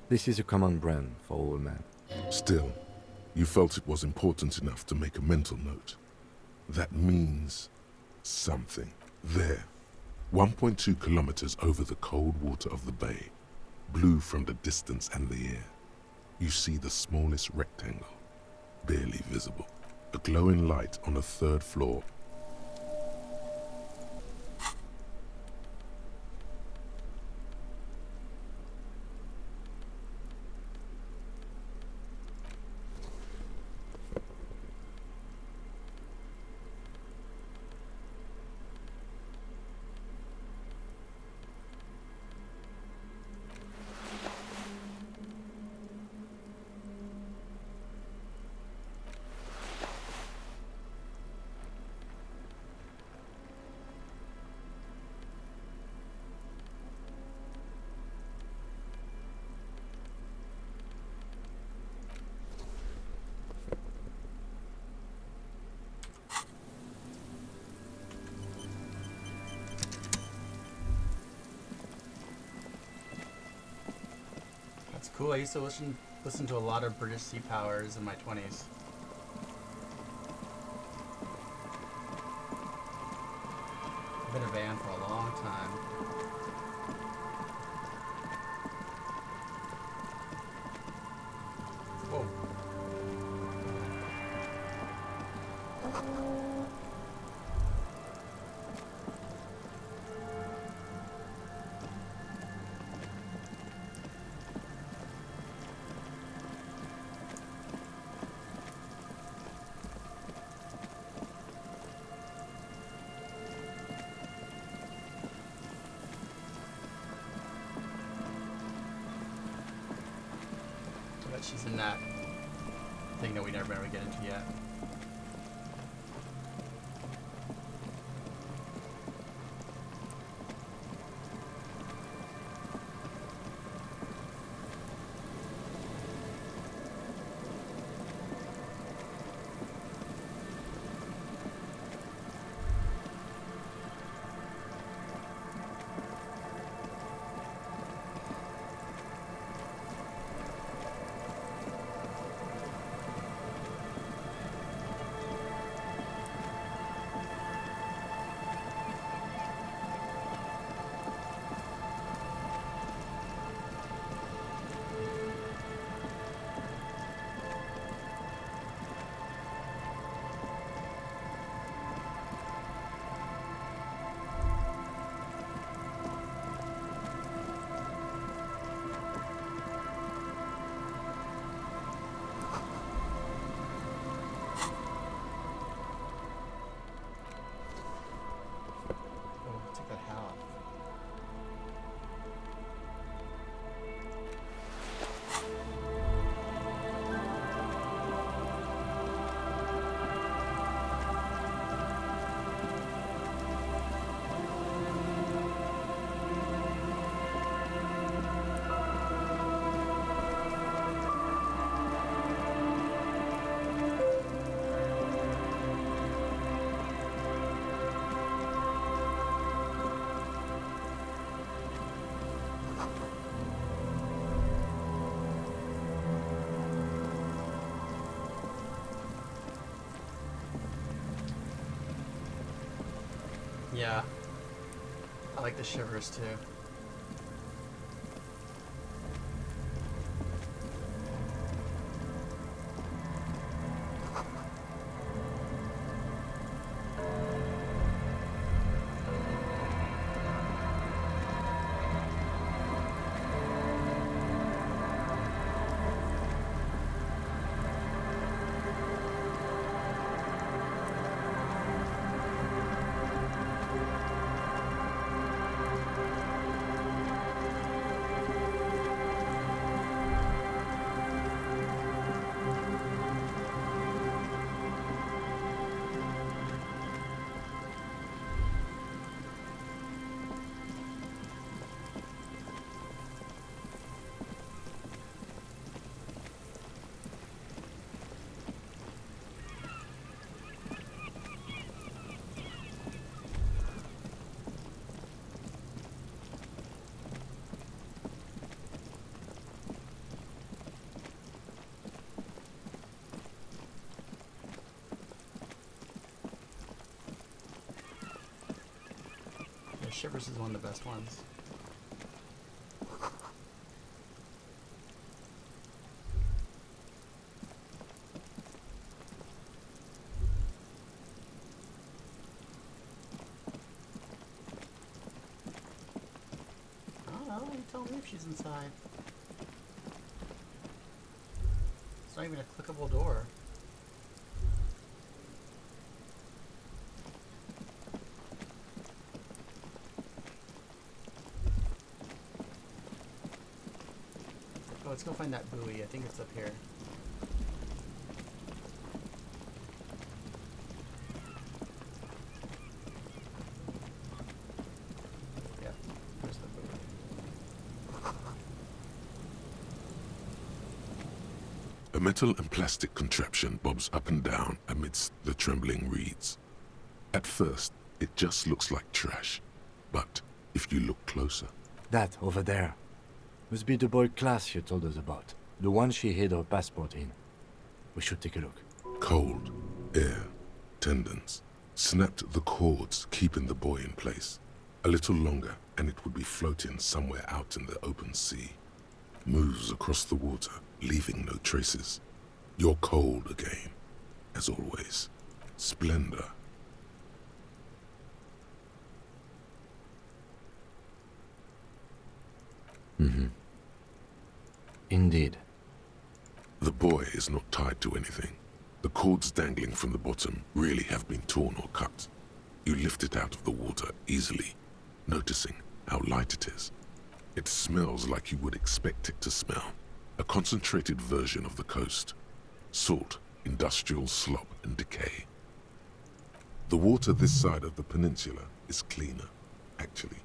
This is a common brand for all men. Still, you felt it was important enough to make a mental note. That means something. There, 1.2 kilometers over the cold water of the bay, blue from the distance and the air. You see the smallest rectangle, barely visible. A glowing light on the third floor. Cool. I used to listen to a lot of British Sea Powers in my 20s. I've been a band for a long time. Whoa. She's in that thing that we never ever get into yet. Yeah. I like the shivers too. Yeah, shivers is one of the best ones. I don't know, you tell me if she's inside. It's not even a clickable door. Oh, let's go find that buoy. I think it's up here. Yeah, there's the buoy. A metal and plastic contraption bobs up and down amidst the trembling reeds. At first, it just looks like trash, but if you look closer... That, over there. Must be the boy class you told us about. The one she hid her passport in. We should take a look. Cold, air, tendons. Snapped the cords keeping the boy in place. A little longer, and it would be floating somewhere out in the open sea. Moves across the water, leaving no traces. You're cold again, as always. Splendor. Mm-hmm. Indeed. The boy is not tied to anything. The cords dangling from the bottom really have been torn or cut. You lift it out of the water easily, noticing how light it is. It smells like you would expect it to smell. A concentrated version of the coast. Salt, industrial slop, and decay. The water this side of the peninsula is cleaner, actually.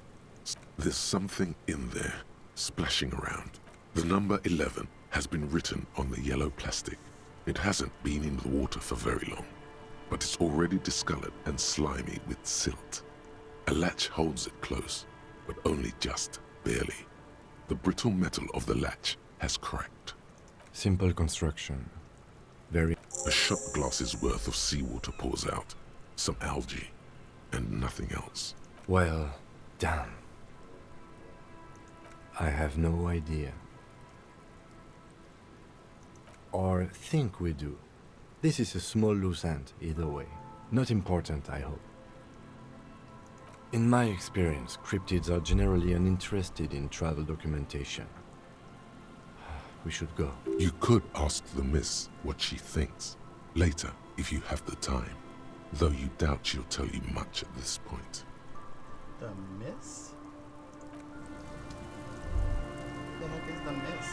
There's something in there, splashing around. The number 11 has been written on the yellow plastic. It hasn't been in the water for very long, but it's already discolored and slimy with silt. A latch holds it close, but only just barely. The brittle metal of the latch has cracked. Simple construction. Very... A shot glass's worth of seawater pours out, some algae, and nothing else. Well, damn. I have no idea. Or think we do. This is a small loose end, either way. Not important, I hope. In my experience, cryptids are generally uninterested in travel documentation. We should go. You could ask the miss what she thinks. Later, if you have the time. Though you doubt she'll tell you much at this point. The miss? What the heck is the miss?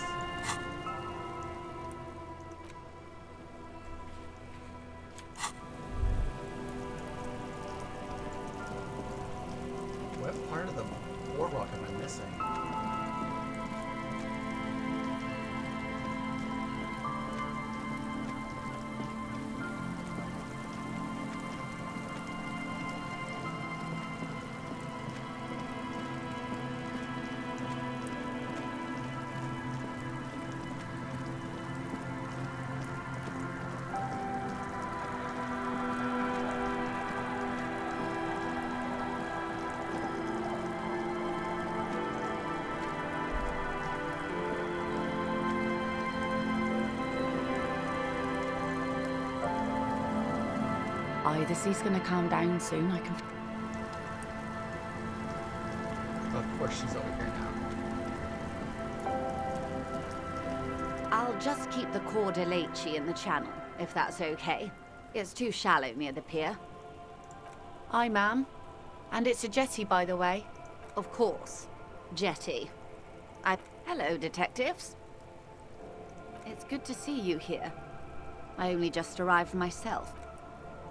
What part of the boardwalk am I missing? Aye, the sea's gonna calm down soon. I can. Of course, she's over here now. I'll just keep the Corda Lacey in the channel, if that's okay. It's too shallow near the pier. Aye, ma'am. And it's a jetty, by the way. Of course. Jetty. Hello, detectives. It's good to see you here. I only just arrived myself.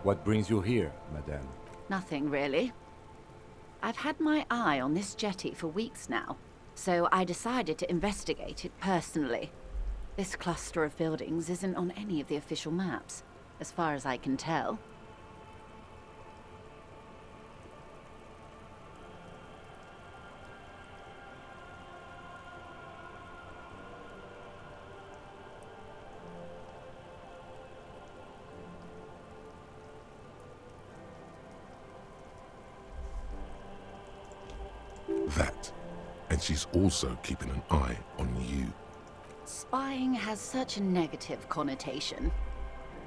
What brings you here, madame? Nothing, really. I've had my eye on this jetty for weeks now, so I decided to investigate it personally. This cluster of buildings isn't on any of the official maps, as far as I can tell. That. And she's also keeping an eye on you. Spying has such a negative connotation.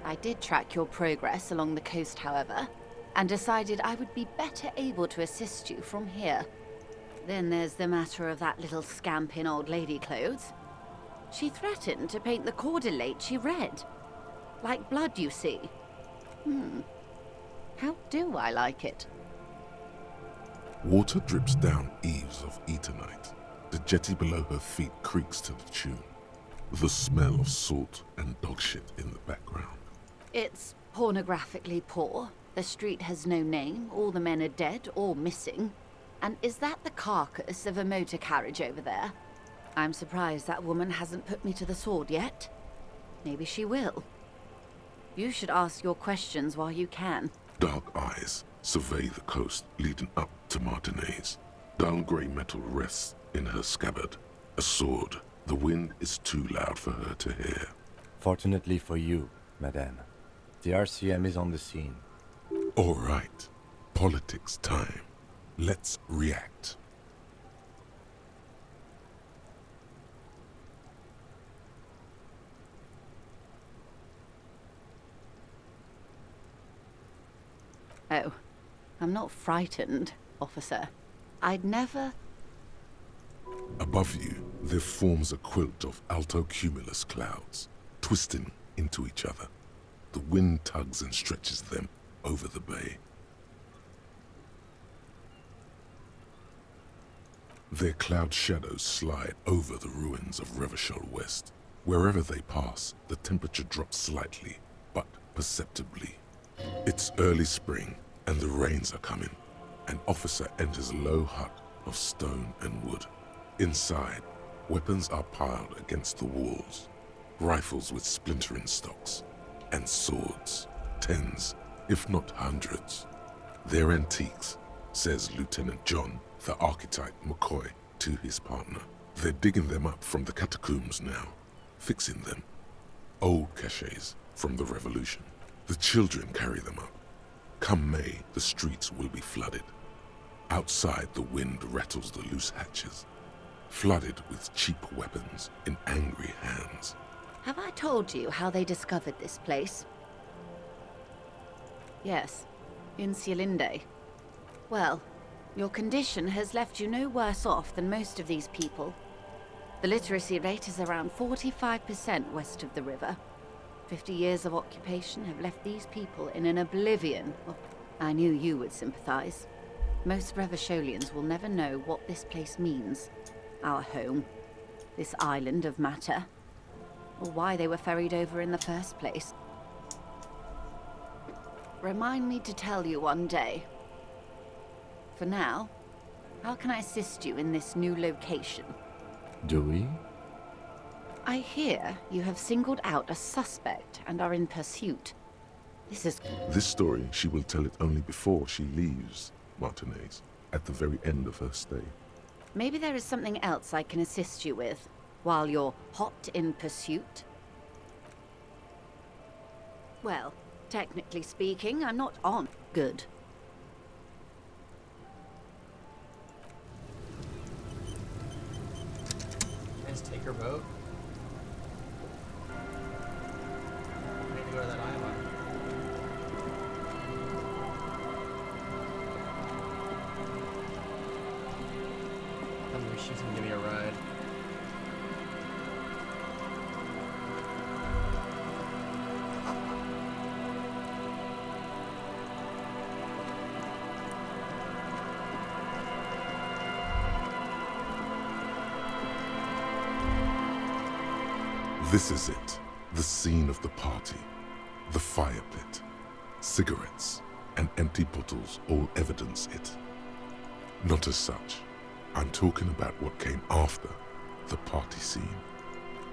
I did track your progress along the coast, however, and decided I would be better able to assist you from here. Then there's the matter of that little scamp in old lady clothes. She threatened to paint the cordelate she read. Like blood, you see. How do I like it? Water drips down eaves of Eternite. The jetty below her feet creaks to the tune. The smell of salt and dog shit in the background. It's pornographically poor. The street has no name, all the men are dead or missing. And is that the carcass of a motor carriage over there? I'm surprised that woman hasn't put me to the sword yet. Maybe she will. You should ask your questions while you can. Dark eyes survey the coast leading up to Martinez. Dull grey metal rests in her scabbard. A sword. The wind is too loud for her to hear. Fortunately for you, madame, the RCM is on the scene. All right. Politics time. Let's react. Oh, I'm not frightened, officer. I'd never... Above you, there forms a quilt of altocumulus clouds, twisting into each other. The wind tugs and stretches them over the bay. Their cloud shadows slide over the ruins of Revachol West. Wherever they pass, the temperature drops slightly, but perceptibly. It's early spring, and the rains are coming. An officer enters a low hut of stone and wood. Inside, weapons are piled against the walls. Rifles with splintering stocks, and swords, tens, if not hundreds. They're antiques, says Lieutenant John, the archetype McCoy, to his partner. They're digging them up from the catacombs now, fixing them. Old caches from the revolution. The children carry them up. Come May, the streets will be flooded. Outside, the wind rattles the loose hatches, flooded with cheap weapons in angry hands. Have I told you how they discovered this place? Yes, in Cielinde. Well, your condition has left you no worse off than most of these people. The literacy rate is around 45% west of the river. 50 years of occupation have left these people in an oblivion of... I knew you would sympathize. Most Revacholians will never know what this place means. Our home. This island of matter. Or why they were ferried over in the first place. Remind me to tell you one day. For now, how can I assist you in this new location? Do we? I hear you have singled out a suspect and are in pursuit. This story, she will tell it only before she leaves Martinez, at the very end of her stay. Maybe there is something else I can assist you with, while you're hot in pursuit? Well, technically speaking, I'm not on good. Let's take her boat. We need to go to that island. she's gonna give me a ride. This is it, the scene of the party. The fire pit, cigarettes, and empty bottles all evidence it. Not as such. I'm talking about what came after the party scene.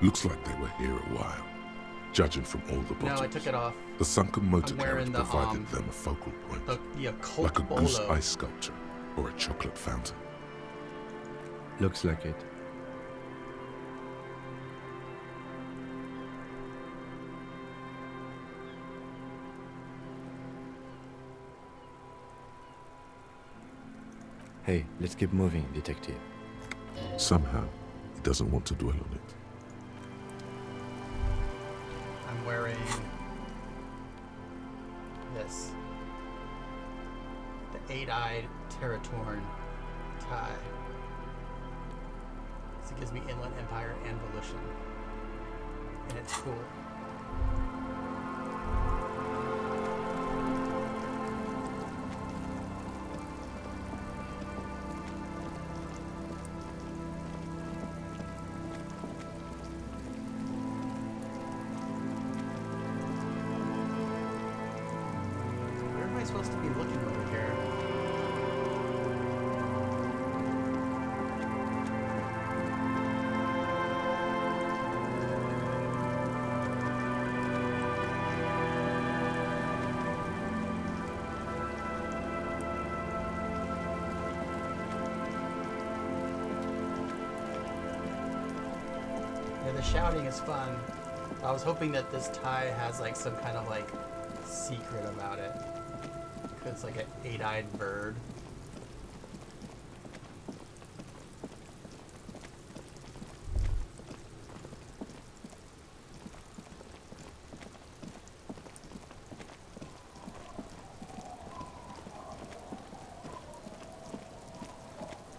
Looks like they were here a while, judging from all the bottles. No, I took it off. The sunken motor I'm carriage wearing the, provided them a focal point, the occult like a goose bolo. ice sculpture or a chocolate fountain. Looks like it. Hey, let's keep moving, detective. Somehow, he doesn't want to dwell on it. I'm wearing this. The 8-eyed Terratorn tie. So it gives me Inland Empire and Volition. And it's cool. Supposed to be looking over here. Yeah, the shouting is fun. I was hoping that this tie has like some kind of like secret about it. It's like an 8-eyed bird.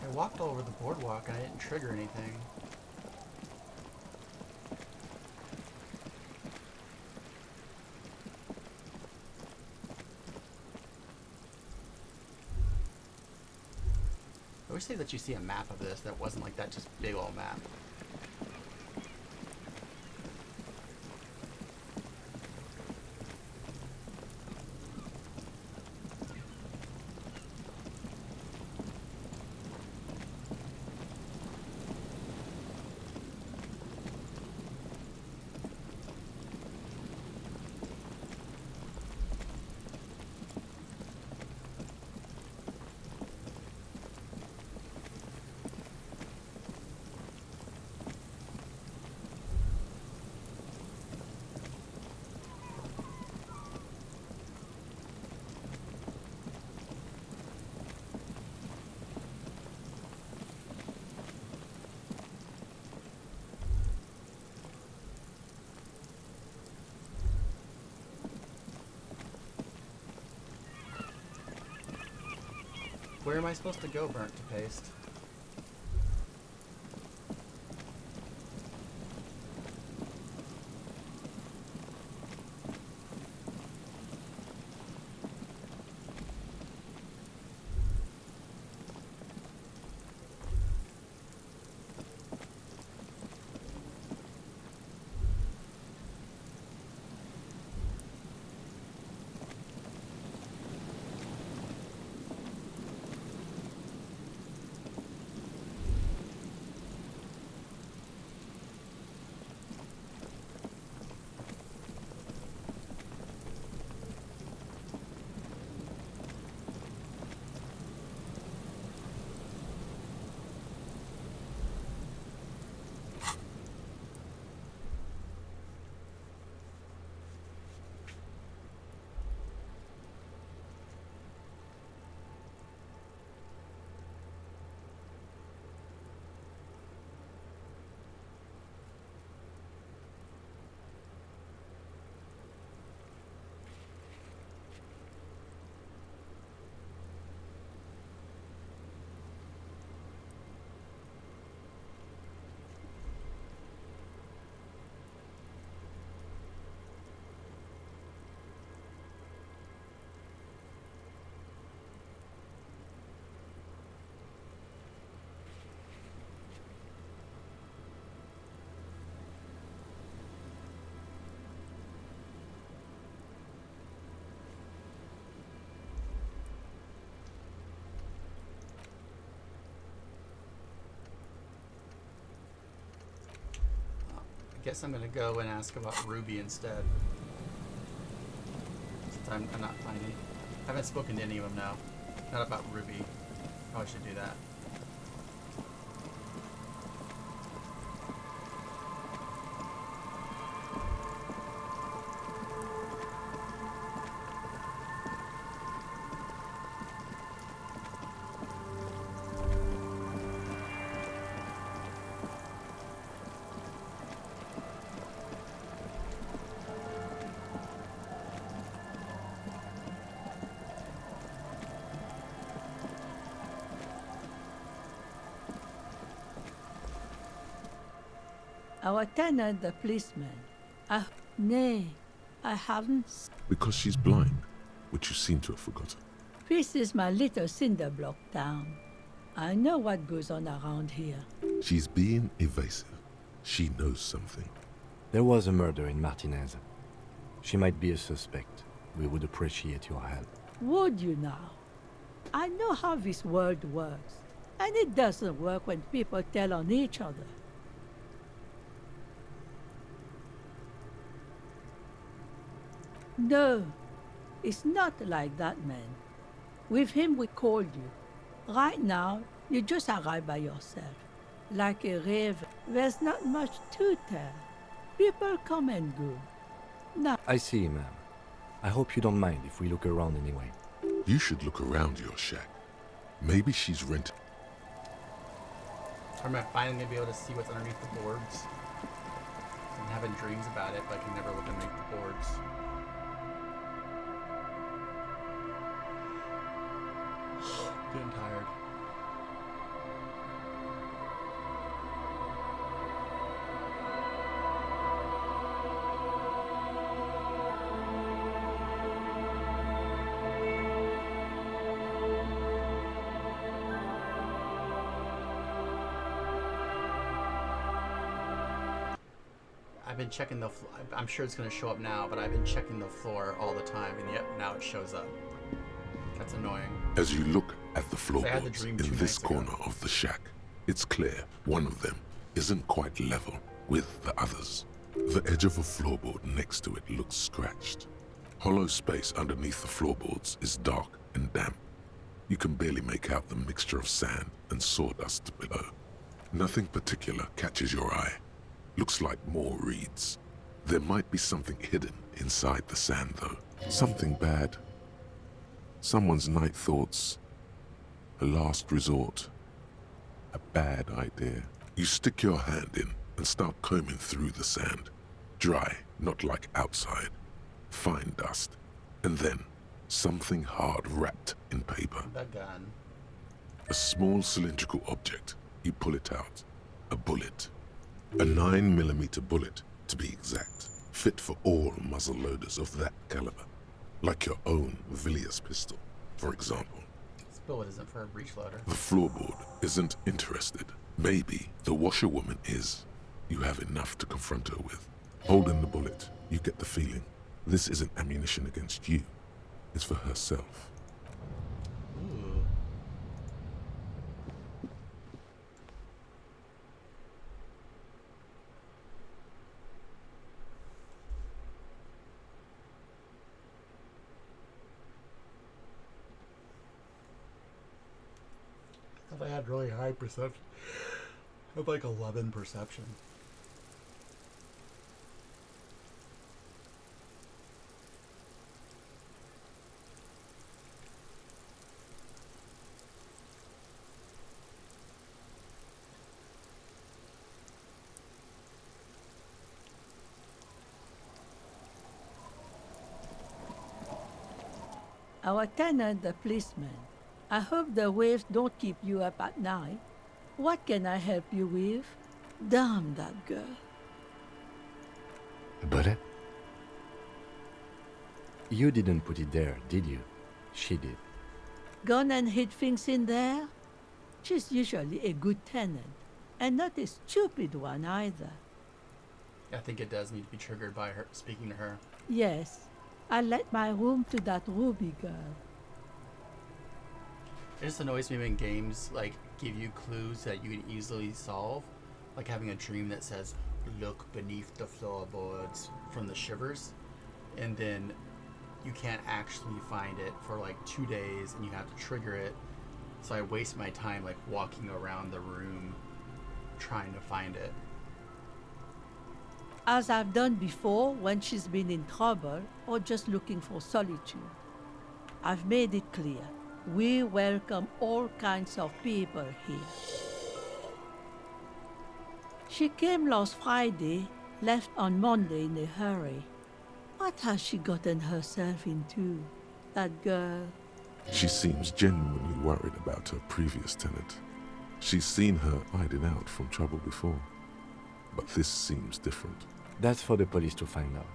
I walked all over the boardwalk and I didn't trigger anything. I wish that you see a map of this that wasn't like that just big old map. Where am I supposed to go, Burnt to Paste? guess I'm gonna go and ask about Ruby instead. Since I'm not finding. I haven't spoken to any of them now. Not about Ruby. Probably should do that. Our tenant, the policeman. Nay, I haven't. Because she's blind, which you seem to have forgotten. This is my little cinder block town. I know what goes on around here. She's being evasive. She knows something. There was a murder in Martinez. She might be a suspect. We would appreciate your help. Would you now? I know how this world works, and it doesn't work when people tell on each other. No, it's not like that, man. With him we called you. Right now, you just arrive by yourself. Like a raven, there's not much to tell. People come and go. Now, I see, ma'am. I hope you don't mind if we look around anyway. You should look around your shack. Maybe she's rented. Or am I finally gonna be able to see what's underneath the boards? I'm having dreams about it, but I can never look underneath the boards. Getting tired. I've been checking the floor. I'm sure it's going to show up now, but I've been checking the floor all the time, and yet now it shows up. That's annoying. As you look at the floorboards dream in 2 this nights ago. corner of the shack, it's clear one of them isn't quite level with the others. The edge of a floorboard next to it looks scratched. Hollow space underneath the floorboards is dark and damp. You can barely make out the mixture of sand and sawdust below. Nothing particular catches your eye. Looks like more reeds. There might be something hidden inside the sand, though. Something bad. Someone's night thoughts. A last resort. A bad idea. You stick your hand in and start combing through the sand. Dry, not like outside. Fine dust. And then, something hard wrapped in paper. The gun. A small cylindrical object. You pull it out. A bullet. A 9mm bullet, to be exact. Fit for all muzzle loaders of that caliber. Like your own Villiers pistol, for example. This bullet isn't for a breech loader. The floorboard isn't interested. Maybe the washerwoman is. You have enough to confront her with. Holding the bullet, you get the feeling this isn't ammunition against you. It's for herself. Ooh. I thought I had really high perception. I have like 11 perception. our tenant, the policeman. I hope the waves don't keep you up at night. What can I help you with? Damn that girl. A bullet? You didn't put it there, did you? She did. Gone and hid things in there? She's usually a good tenant, and not a stupid one either. I think it does need to be triggered by her speaking to her. Yes, I let my room to that Ruby girl. It just annoys me when games like give you clues that you can easily solve, like having a dream that says look beneath the floorboards from the shivers, and then you can't actually find it for like 2 days, and you have to trigger it. So I waste my time like walking around the room trying to find it. As I've done before when she's been in trouble or just looking for solitude. I've made it clear. We welcome all kinds of people here. She came last Friday, left on Monday in a hurry. What has she gotten herself into, that girl? She seems genuinely worried about her previous tenant. She's seen her hiding out from trouble before, but this seems different. That's for the police to find out.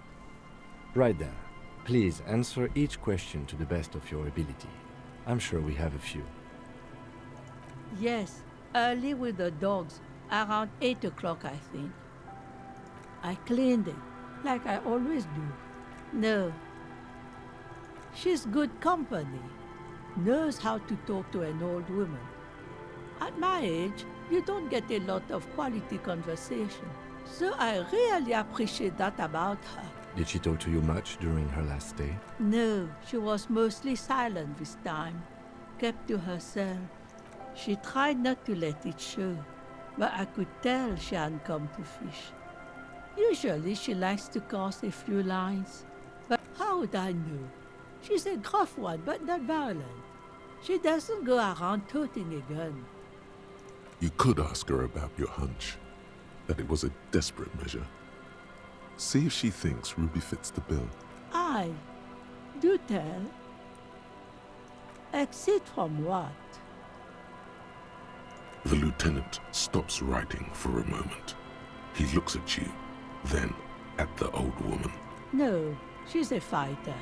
Right there. Please answer each question to the best of your ability. I'm sure we have a few. Yes, early with the dogs, around 8 o'clock, I think. I cleaned it, like I always do. No. She's good company. Knows how to talk to an old woman. At my age, you don't get a lot of quality conversation. So I really appreciate that about her. Did she talk to you much during her last stay? No, she was mostly silent this time. Kept to herself. She tried not to let it show, but I could tell she hadn't come to fish. Usually she likes to cast a few lines, but how would I know? She's a gruff one, but not violent. She doesn't go around toting a gun. You could ask her about your hunch, that it was a desperate measure. See if she thinks Ruby fits the bill. Aye, do tell. Exit from what? The lieutenant stops writing for a moment. He looks at you, then at the old woman. No, she's a fighter.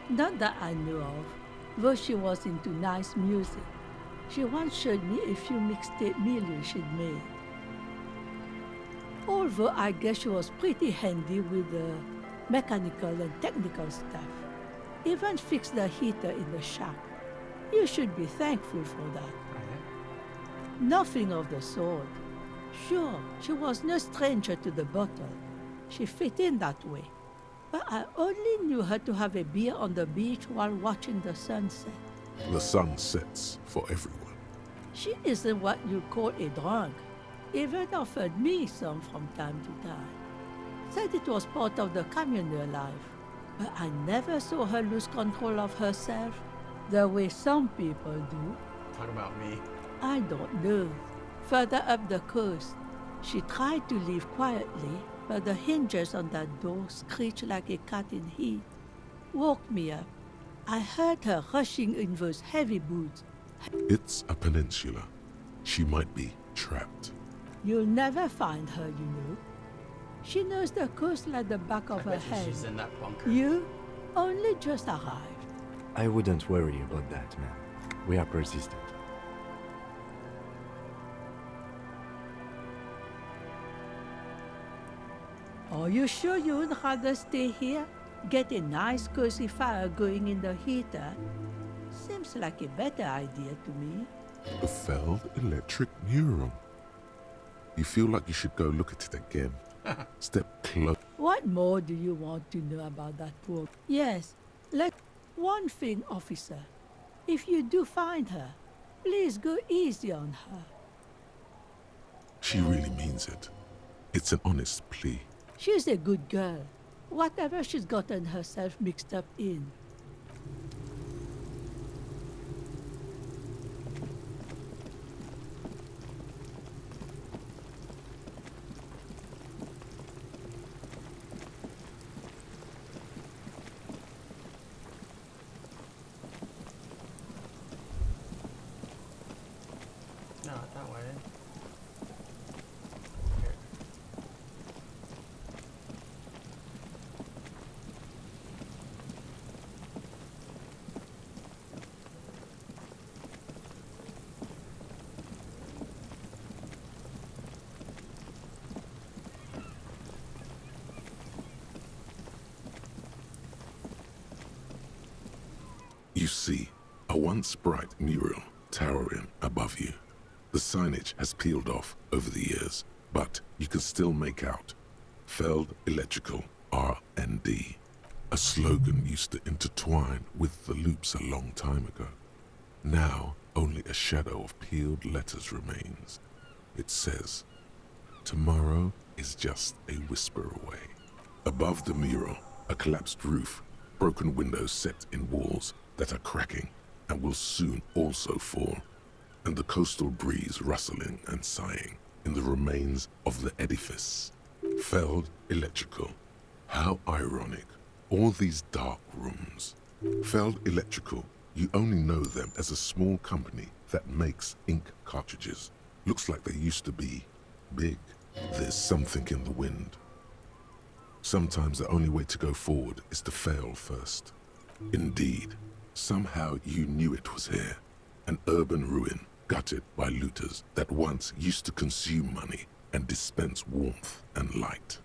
Not that I know of, though she was into nice music. She once showed me a few mixtape millions she'd made. Although I guess she was pretty handy with the mechanical and technical stuff. Even fixed the heater in the shack. You should be thankful for that. Nothing of the sort. Sure, she was no stranger to the bottle. She fit in that way. But I only knew her to have a beer on the beach while watching the sunset. The sun sets for everyone. She isn't what you call a drunk. Even offered me some from time to time. Said it was part of the communal life. But I never saw her lose control of herself, the way some people do. Talk about me. I don't know. Further up the coast, she tried to leave quietly, but the hinges on that door screeched like a cat in heat. Woke me up. I heard her rushing in those heavy boots. It's a peninsula. She might be trapped. You'll never find her, you know. She knows the coast like the back of her head. She's in that bunker. You only just arrived. I wouldn't worry about that, man. We are persistent. Are you sure you would rather stay here? Get a nice cozy fire going in the heater? Seems like a better idea to me. The failed electric neuron. You feel like you should go look at it again. Step close. What more do you want to know about that poor? Yes, one thing, officer. If you do find her, please go easy on her. She really means it. It's an honest plea. She's a good girl. Whatever she's gotten herself mixed up in. Not that way. You see, a once bright mural towering above you. The signage has peeled off over the years, but you can still make out Feld Electrical R&D. A slogan used to intertwine with the loops a long time ago. Now, only a shadow of peeled letters remains. It says, "Tomorrow is just a whisper away." Above the mural, a collapsed roof, broken windows set in walls that are cracking and will soon also fall, and the coastal breeze rustling and sighing in the remains of the edifice. Feld Electrical. How ironic. All these dark rooms. Feld Electrical, you only know them as a small company that makes ink cartridges. Looks like they used to be big. There's something in the wind. Sometimes the only way to go forward is to fail first. Indeed, somehow you knew it was here. An urban ruin gutted by looters that once used to consume money and dispense warmth and light.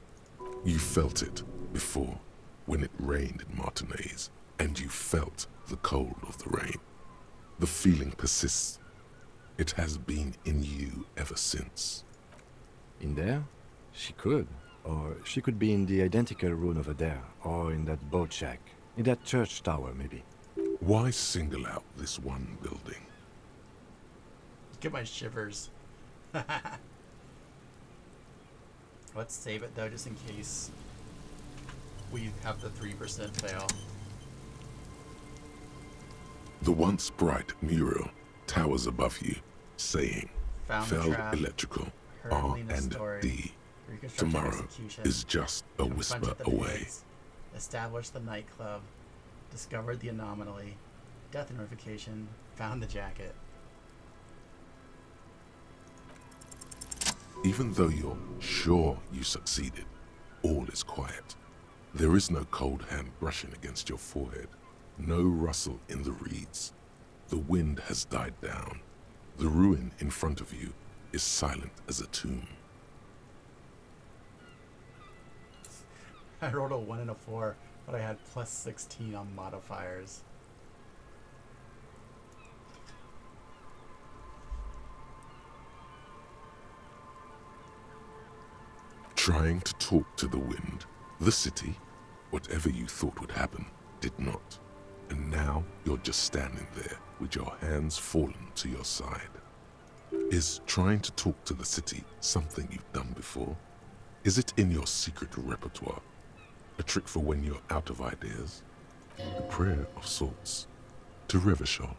You felt it before, when it rained in Martinez, and you felt the cold of the rain. The feeling persists. It has been in you ever since. In there? She could. Or she could be in the identical room over there, or in that boat shack, in that church tower, maybe. Why single out this one building? Get my shivers. Let's save it though, just in case we have the 3% fail. The once bright mural towers above you, saying, Found the Feld trap. Electrical Heard Lena's story. R&D. Reconstruction Tomorrow execution. is just a Confronted whisper the away. pigs. Established the nightclub. Discovered the anomaly. Death notification. Found the jacket. Even though you're sure you succeeded, all is quiet. There is no cold hand brushing against your forehead, no rustle in the reeds. The wind has died down. The ruin in front of you is silent as a tomb. I rolled a 1 and a 4, but I had plus 16 on modifiers. Trying to talk to the wind, the city, whatever you thought would happen, did not. And now you're just standing there with your hands fallen to your side. Is trying to talk to the city something you've done before? Is it in your secret repertoire? A trick for when you're out of ideas? A prayer of sorts to Revachol.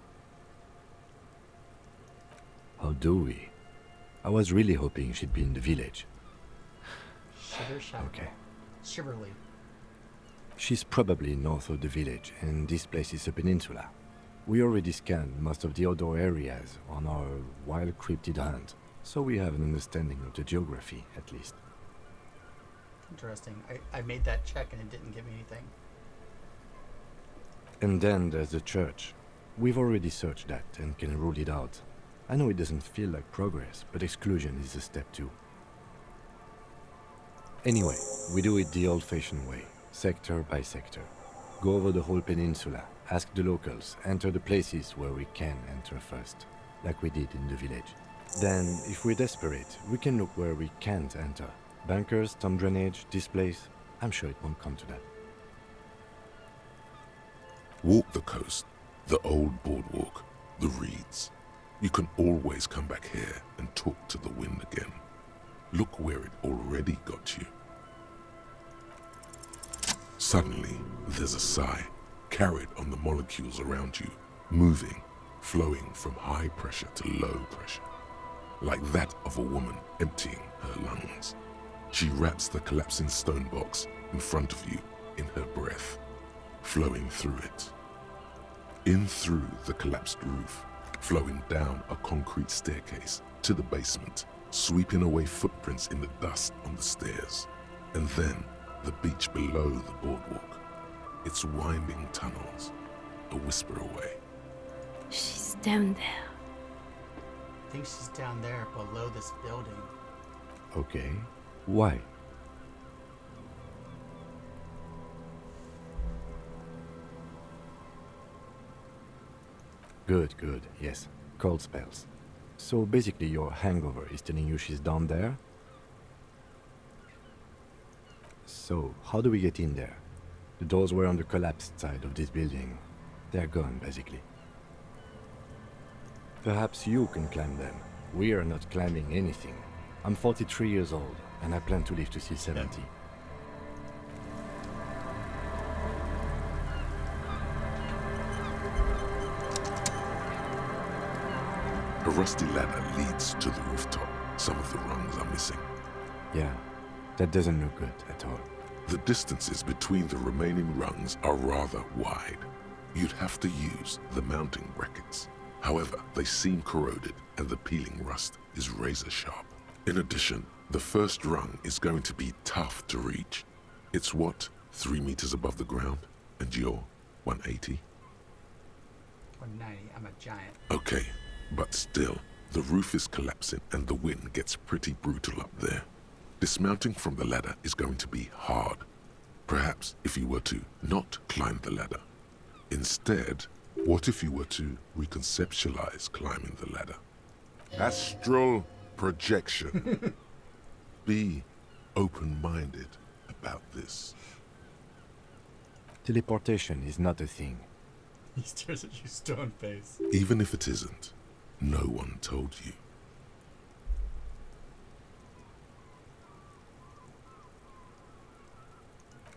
How do we? I was really hoping she'd be in the village. Shiver shadow. Okay. Shiverly. She's probably north of the village, and this place is a peninsula. We already scanned most of the outdoor areas on our wild cryptid hunt, so we have an understanding of the geography, at least. Interesting. I made that check and it didn't give me anything. And then there's the church. We've already searched that and can rule it out. I know it doesn't feel like progress, but exclusion is a step too. Anyway, we do it the old-fashioned way, sector by sector. Go over the whole peninsula, ask the locals, enter the places where we can enter first, like we did in the village. Then, if we're desperate, we can look where we can't enter. Bunkers, storm drainage, this place, I'm sure it won't come to that. Walk the coast, the old boardwalk, the reeds. You can always come back here and talk to the wind again. Look where it already got you. Suddenly, there's a sigh, carried on the molecules around you, moving, flowing from high pressure to low pressure, like that of a woman emptying her lungs. She wraps the collapsing stone box in front of you in her breath, flowing through it. In through the collapsed roof, flowing down a concrete staircase to the basement, sweeping away footprints in the dust on the stairs, and then the beach below the boardwalk, its winding tunnels, a whisper away. She's down there. I think she's down there below this building. Okay. Why? Good, good, yes. Cold spells. So basically your hangover is telling you she's down there? So, how do we get in there? The doors were on the collapsed side of this building. They're gone, basically. Perhaps you can climb them. We are not climbing anything. I'm 43 years old, and I plan to live to see 70. A rusty ladder leads to the rooftop. Some of the rungs are missing. Yeah, that doesn't look good at all. The distances between the remaining rungs are rather wide. You'd have to use the mounting brackets. However, they seem corroded and the peeling rust is razor sharp. In addition, the first rung is going to be tough to reach. It's what, 3 meters above the ground? And you're 180? 190, I'm a giant. Okay, but still, the roof is collapsing and the wind gets pretty brutal up there. Dismounting from the ladder is going to be hard. Perhaps if you were to not climb the ladder. Instead, what if you were to reconceptualize climbing the ladder? Astral projection. Be open-minded about this. Teleportation is not a thing. He stares at you stone face. Even if it isn't, no one told you.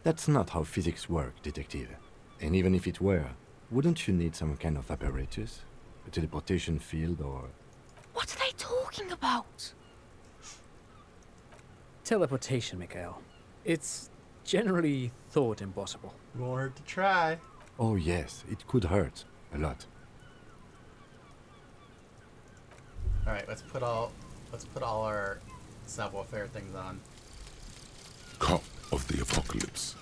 That's not how physics work, detective. And even if it were, wouldn't you need some kind of apparatus? A teleportation field or... What are they talking about? Teleportation, Mikhail. It's generally thought impossible. Won't hurt to try. Oh yes, it could hurt. A lot. Alright, let's put all our savoir-faire things on. Cop of the apocalypse.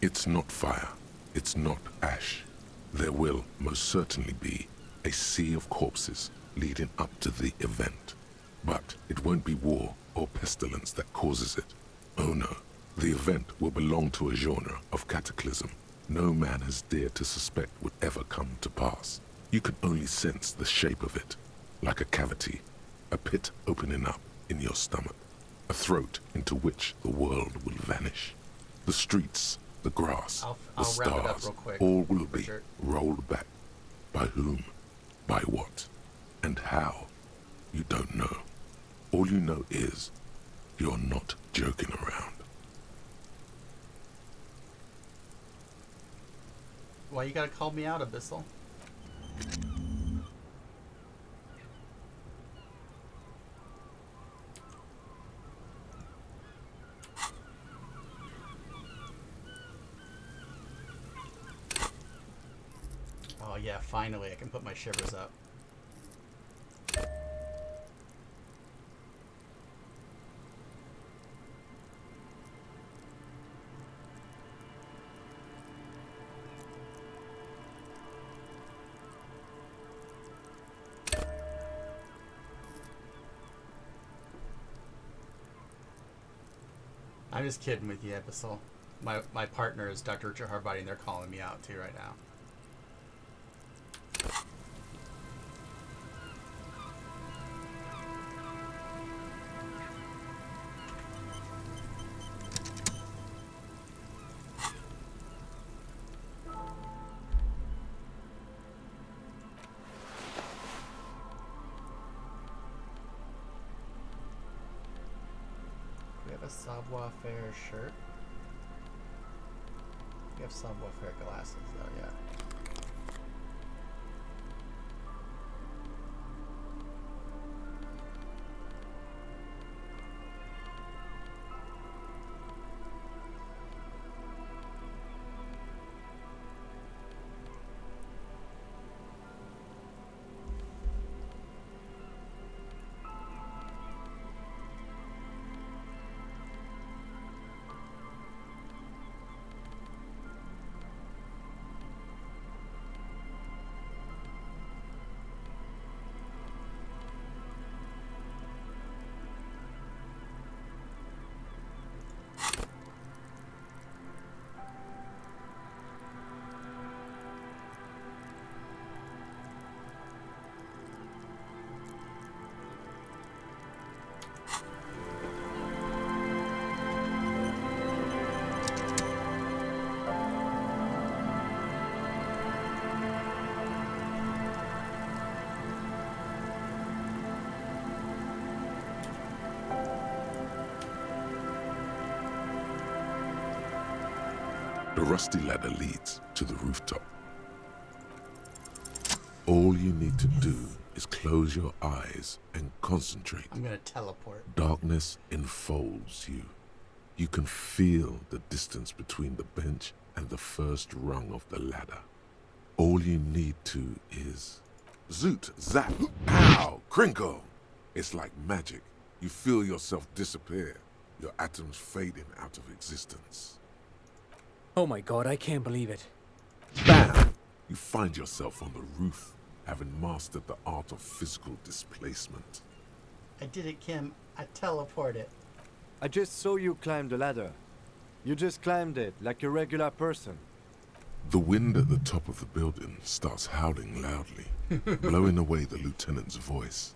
It's not fire. It's not ash. There will most certainly be a sea of corpses leading up to the event. But it won't be war or pestilence that causes it. Oh no. The event will belong to a genre of cataclysm no man has dared to suspect would ever come to pass. You can only sense the shape of it, like a cavity, a pit opening up in your stomach, a throat into which the world will vanish. The streets, the grass, the I'll wrap it up stars, real quick, all will be Richard. rolled back. By whom? By what? And how? You don't know. All you know is you're not joking around. Why you gotta call me out, Abyssal? Oh yeah, finally I can put my shivers up. I'm just kidding with you, Abyssal. My partner is Dr. Richard Harbody, and they're calling me out too right now. We have a savoir-faire shirt. We have savoir-faire glasses though, yeah. The rusty ladder leads to the rooftop. All you need to do is close your eyes and concentrate. I'm gonna teleport. Darkness enfolds you. You can feel the distance between the bench and the first rung of the ladder. All you need to is... Zoot, zap, pow, crinkle. It's like magic. You feel yourself disappear, your atoms fading out of existence. Oh my god, I can't believe it. Bam! You find yourself on the roof, having mastered the art of physical displacement. I did it, Kim. I teleported. I just saw you climb the ladder. You just climbed it like a regular person. The wind at the top of the building starts howling loudly, blowing away the lieutenant's voice.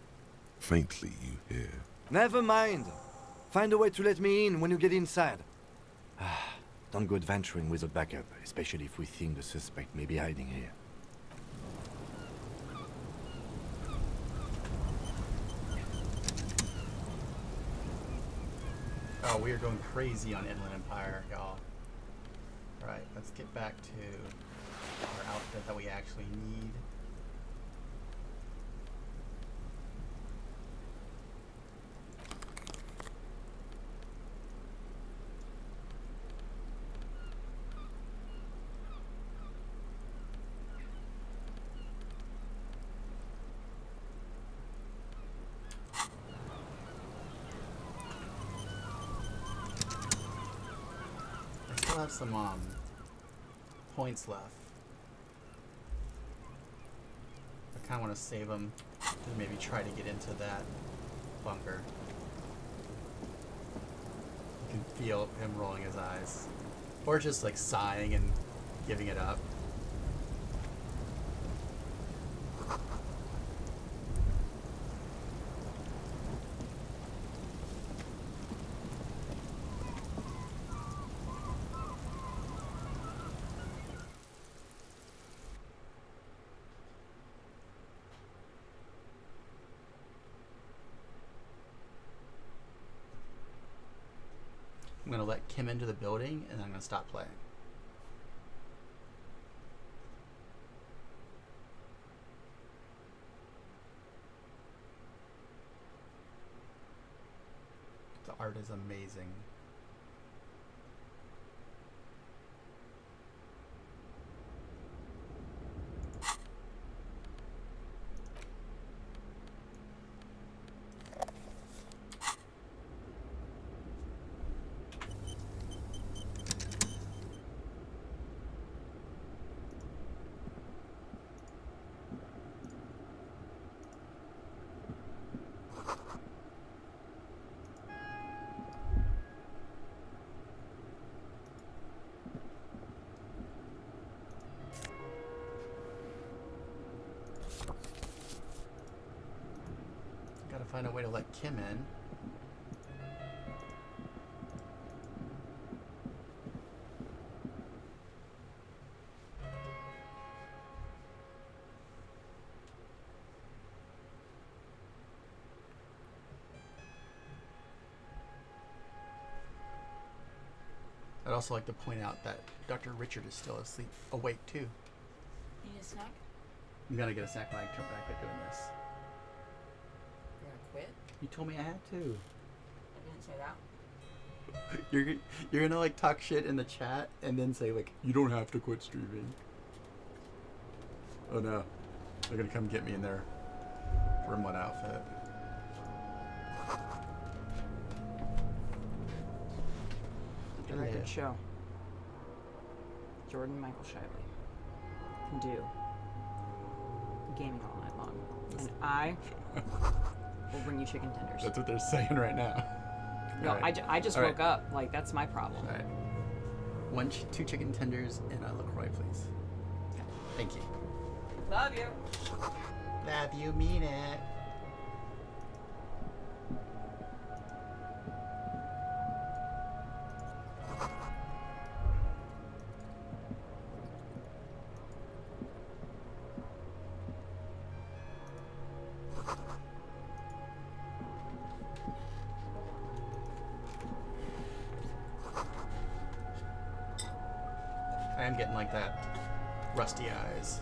Faintly you hear... Never mind. Find a way to let me in when you get inside. Don't go adventuring without backup, especially if we think the suspect may be hiding here. Oh, we are going crazy on Inland Empire, y'all. Alright, let's get back to our outfit that we actually need. I still have some points left. I kind of want to save them and maybe try to get into that bunker. You can feel him rolling his eyes. Or just like sighing and giving it up. I'm going to let Kim into the building, and I'm going to stop playing. The art is amazing. Gotta find a way to let Kim in. I'd also like to point out that Dr. Richard is still asleep, awake too. Need a snack? I'm gonna get a snack when I come back at doing this. You gonna quit? You told me I had to. I didn't say that. You're gonna like talk shit in the chat and then say like, you don't have to quit streaming. Oh no, they're gonna come get me in their Rimwood outfit. Did a record show. Jordan Michael Shively can do gaming all night long, and I will bring you chicken tenders. That's what they're saying right now. No, Right. I just All woke right. up. Like, that's my problem. All right. Two chicken tenders and a LaCroix, please. Thank you. Love you. Love you, mean it. I am getting like that rusty eyes.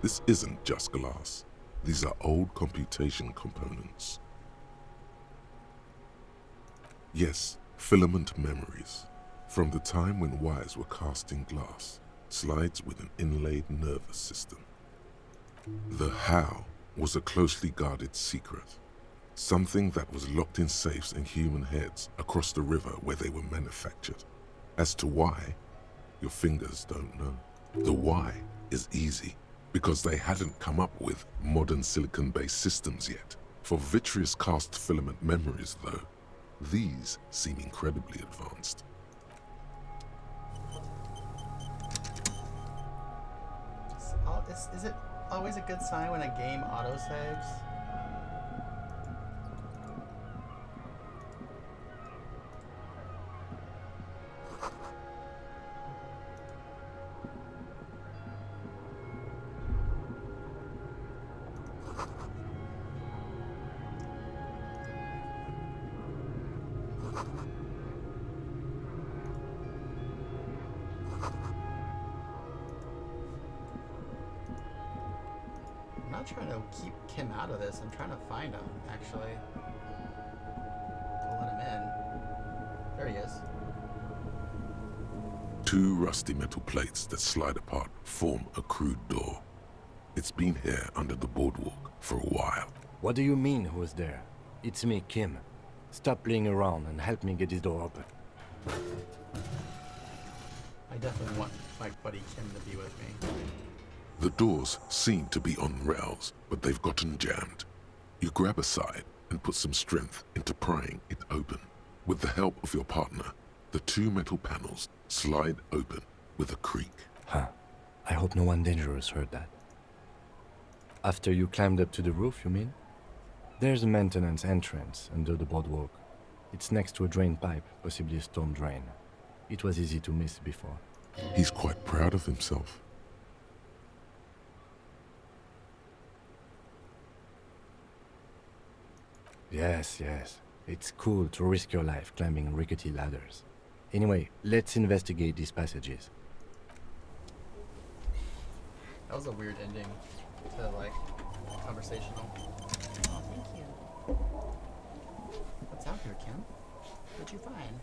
This isn't just glass. These are old computation components. Yes, filament memories. From the time when wires were cast in glass, slides with an inlaid nervous system. The how was a closely guarded secret. Something that was locked in safes in human heads across the river where they were manufactured. As to why, your fingers don't know. The why is easy, because they hadn't come up with modern silicon-based systems yet. For vitreous cast filament memories, though, these seem incredibly advanced. Is it always a good sign when a game autosaves? I'm not trying to keep Kim out of this. I'm trying to find him, actually. I'll let him in. There he is. Two rusty metal plates that slide apart form a crude door. It's been here under the boardwalk for a while. What do you mean, who's there? It's me, Kim. Stop playing around and help me get this door open. I definitely want my buddy Kim to be with me. The doors seem to be on rails, but they've gotten jammed. You grab a side and put some strength into prying it open. With the help of your partner, the two metal panels slide open with a creak. Huh. I hope no one dangerous heard that. After you climbed up to the roof, you mean? There's a maintenance entrance under the boardwalk. It's next to a drain pipe, possibly a storm drain. It was easy to miss before. He's quite proud of himself. Yes. It's cool to risk your life climbing rickety ladders. Anyway, let's investigate these passages. That was a weird ending to, like, conversational. Oh, thank you. What's out here, Kim? What'd you find?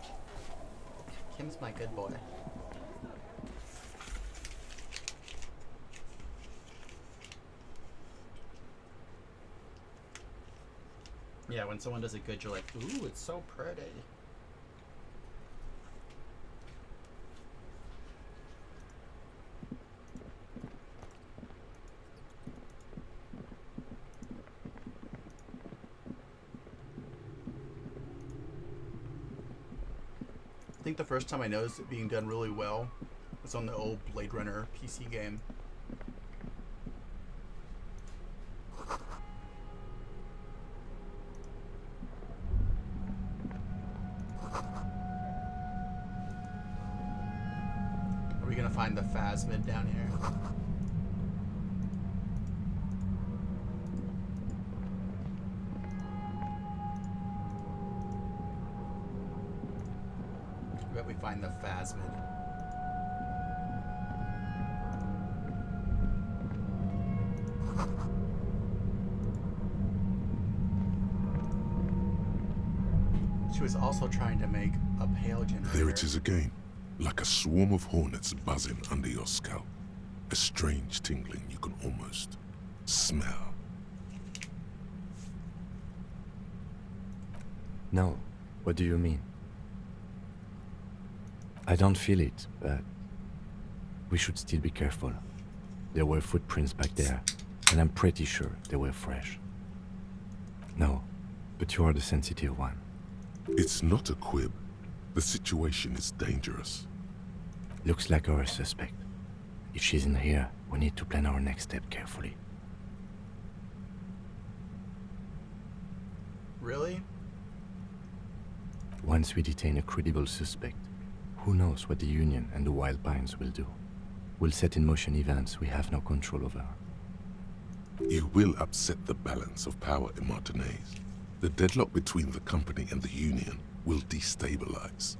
Kim's my good boy. Yeah, when someone does it good, you're like, ooh, it's so pretty. I think the first time I noticed it being done really well was on the old Blade Runner PC game. Are we gonna find the phasmid down here? I bet we find the phasmid. She was also trying to make a pale generator. There it is again, like a swarm of hornets buzzing under your scalp. A strange tingling you can almost smell. No, what do you mean? I don't feel it, but we should still be careful. There were footprints back there, and I'm pretty sure they were fresh. No, but you are the sensitive one. It's not a quib. The situation is dangerous. Looks like our suspect. If she's in here, we need to plan our next step carefully. Really? Once we detain a credible suspect, who knows what the Union and the Wild Pines will do? We'll set in motion events we have no control over. You will upset the balance of power in Martinez. The deadlock between the company and the Union will destabilize.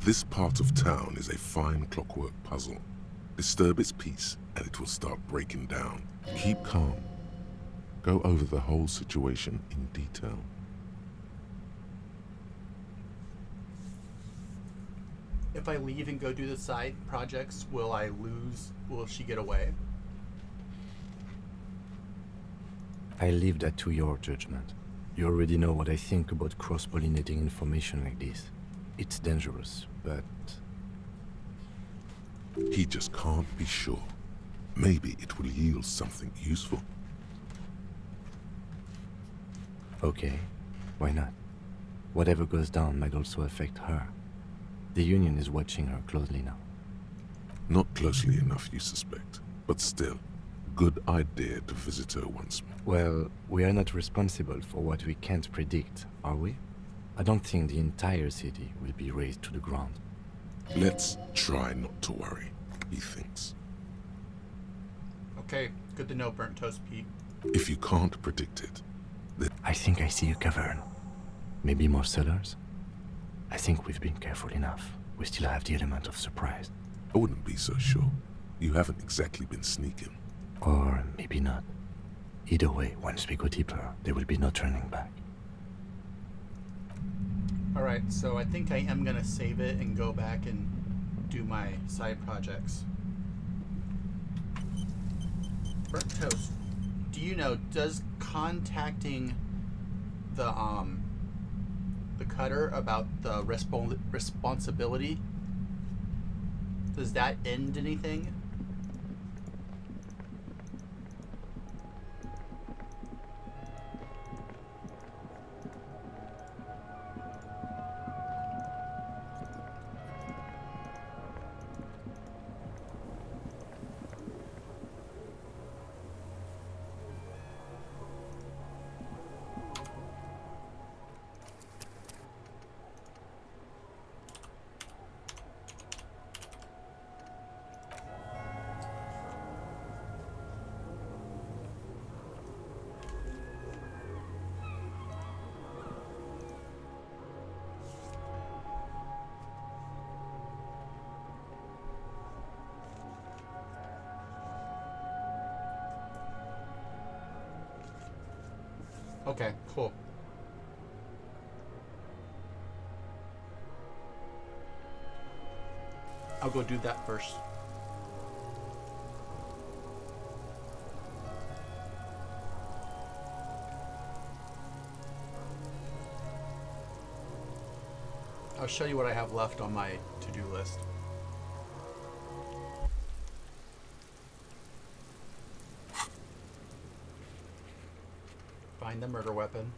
This part of town is a fine clockwork puzzle. Disturb its peace, and it will start breaking down. Keep calm. Go over the whole situation in detail. If I leave and go do the side projects, will she get away? I leave that to your judgment. You already know what I think about cross-pollinating information like this. It's dangerous, but... He just can't be sure. Maybe it will yield something useful. Okay, why not? Whatever goes down might also affect her. The Union is watching her closely now. Not closely enough, you suspect, but still, good idea to visit her once more. Well, we are not responsible for what we can't predict, are we? I don't think the entire city will be razed to the ground. Let's try not to worry, he thinks. Okay, good to know, Burnt Toast Pete. If you can't predict it, then... I think I see a cavern. Maybe more cellars? I think we've been careful enough. We still have the element of surprise. I wouldn't be so sure. You haven't exactly been sneaking. Or maybe not. Either way, once we go deeper, there will be no turning back. Alright, so I think I am gonna save it and go back and do my side projects. Burnt Toast, do you know, does contacting the cutter about the responsibility, does that end anything? Okay, cool. I'll go do that first. I'll show you what I have left on my to-do list. Find the murder weapon.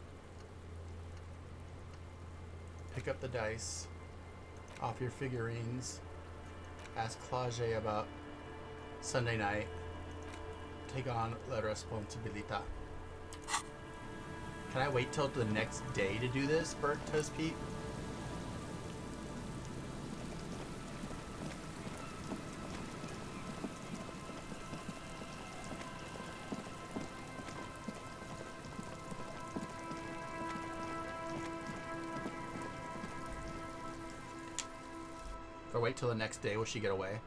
Pick up the dice off your figurines. Ask Clage about Sunday night. Take on la responsabilità. Can I wait till the next day to do this, Burnt Toast Pete? If I wait till the next day, will she get away?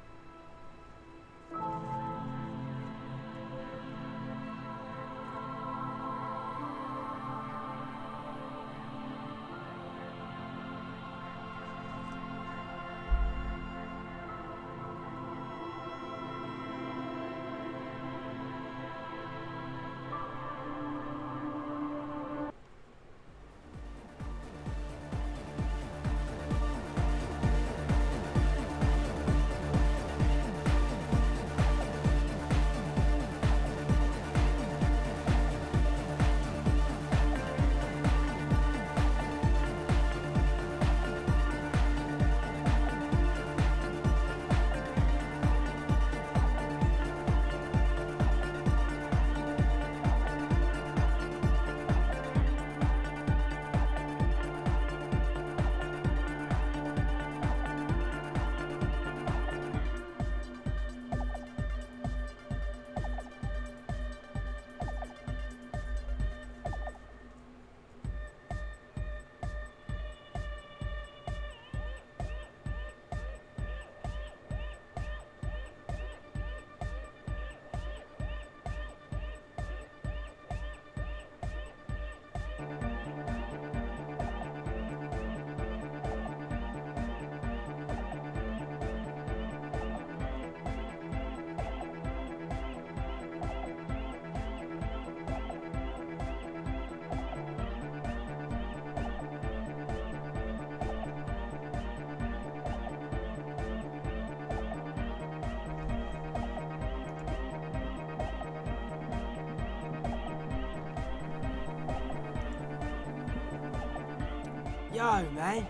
Yo, man.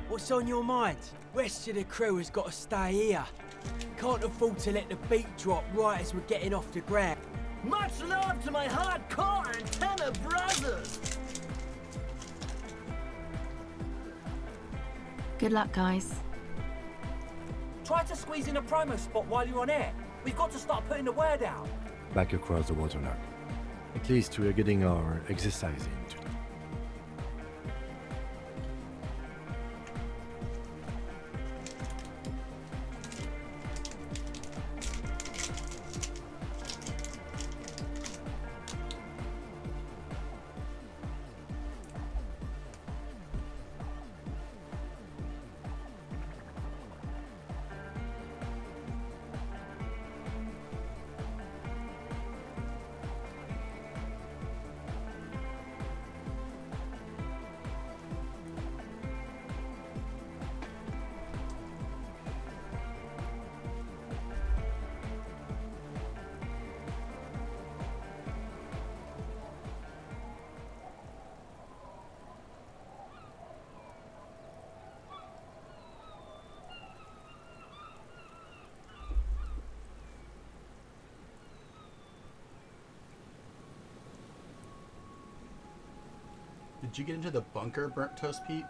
What's on your mind? Rest of the crew has got to stay here. Can't afford to let the beat drop right as we're getting off the ground. Much love to my hardcore antenna brothers! Good luck, guys. Try to squeeze in a promo spot while you're on air. We've got to start putting the word out. Back across the waterlock. At least we're getting our exercise in today. Did you get into the bunker, Burnt Toast Pete?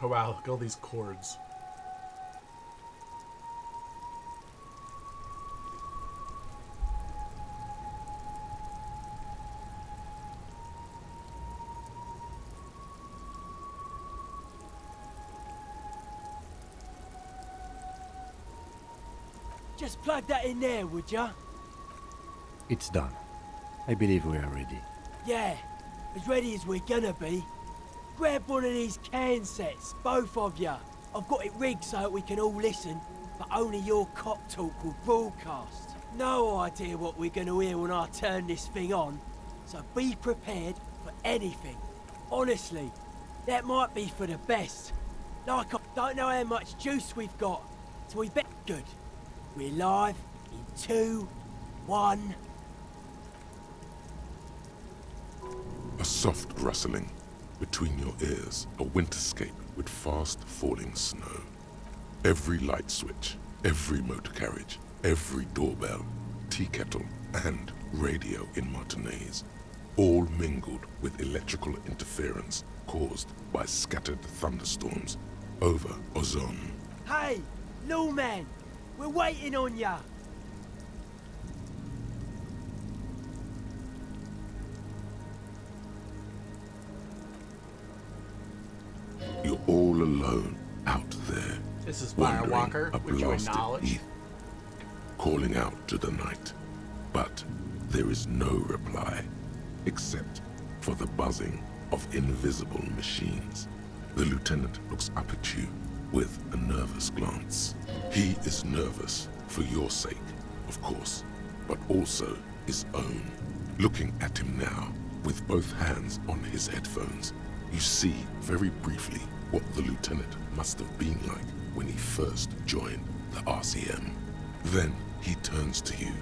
Oh wow, look at all these cords. Just plug that in there, would ya? It's done. I believe we are ready. Yeah, as ready as we're gonna be. Grab one of these can sets, both of ya. I've got it rigged so that we can all listen, but only your cop talk will broadcast. No idea what we're gonna hear when I turn this thing on, so be prepared for anything. Honestly, that might be for the best. Like, I don't know how much juice we've got, so we bet good. We're live in 2, 1... A soft rustling between your ears, a winterscape with fast falling snow. Every light switch, every motor carriage, every doorbell, tea kettle, and radio in Martinez, all mingled with electrical interference caused by scattered thunderstorms over Ozone. Hey, Lawman, we're waiting on ya. You're all alone out there. This is wandering Firewalker, a which you blasted acknowledge. heath, calling out to the night. But there is no reply, except for the buzzing of invisible machines. The lieutenant looks up at you with a nervous glance. He is nervous for your sake, of course, but also his own. Looking at him now, with both hands on his headphones, you see very briefly what the lieutenant must have been like when he first joined the RCM. Then he turns to you.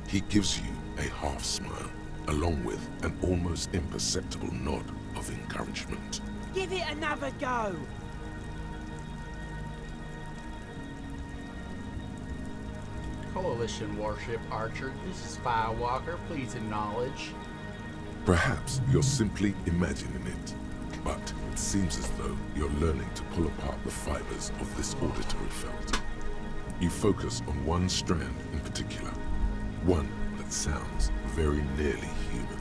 He gives you a half smile, along with an almost imperceptible nod of encouragement. Give it another go. Coalition warship Archer, this is Firewalker, please acknowledge. Perhaps you're simply imagining it, but it seems as though you're learning to pull apart the fibers of this auditory felt. You focus on one strand in particular, one that sounds very nearly human.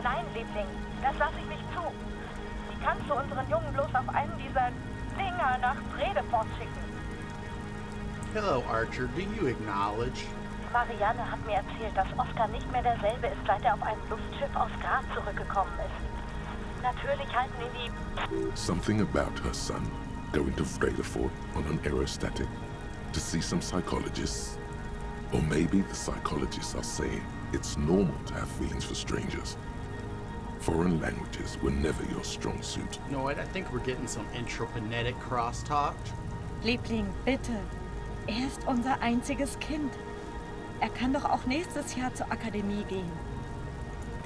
Nein, Liebling, das lasse ich nicht zu. Wie kannst du unseren Jungen bloß auf einen dieser Dinger nach Bredefort schicken? Hello, Archer, do you acknowledge? Marianne hat mir erzählt, dass Oscar nicht mehr derselbe ist, seit er auf einem Luftschiff aus Graz zurückgekommen ist. Natürlich halten ihn die... Something about her son going to Bredefort on an aerostatic to see some psychologists. Or maybe the psychologists are saying it's normal to have feelings for strangers. Foreign languages were never your strong suit. You know what? I think we're getting some intraplanetic crosstalk. Liebling, bitte. Er ist unser einziges Kind. Er kann doch auch nächstes Jahr zur Akademie gehen.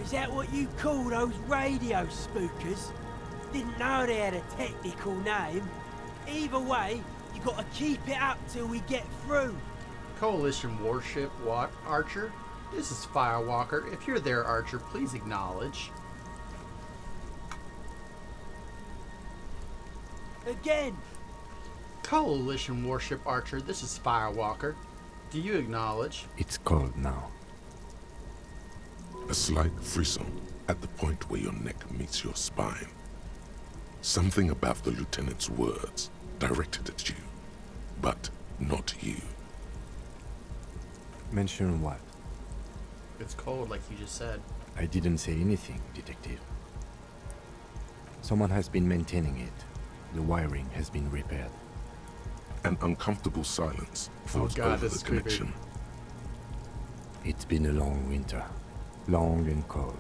Is that what you call those radio spookers? Didn't know they had a technical name. Either way, you gotta keep it up till we get through. Coalition warship, Archer. This is Firewalker. If you're there, Archer, please acknowledge. Again. Coalition warship, Archer. This is Firewalker. Do you acknowledge? It's cold now. A slight frisson at the point where your neck meets your spine. Something about the lieutenant's words directed at you, but not you. Mention what? It's cold, like you just said. I didn't say anything, Detective. Someone has been maintaining it. The wiring has been repaired. An uncomfortable silence falls over the connection. It's been a long winter. Long and cold.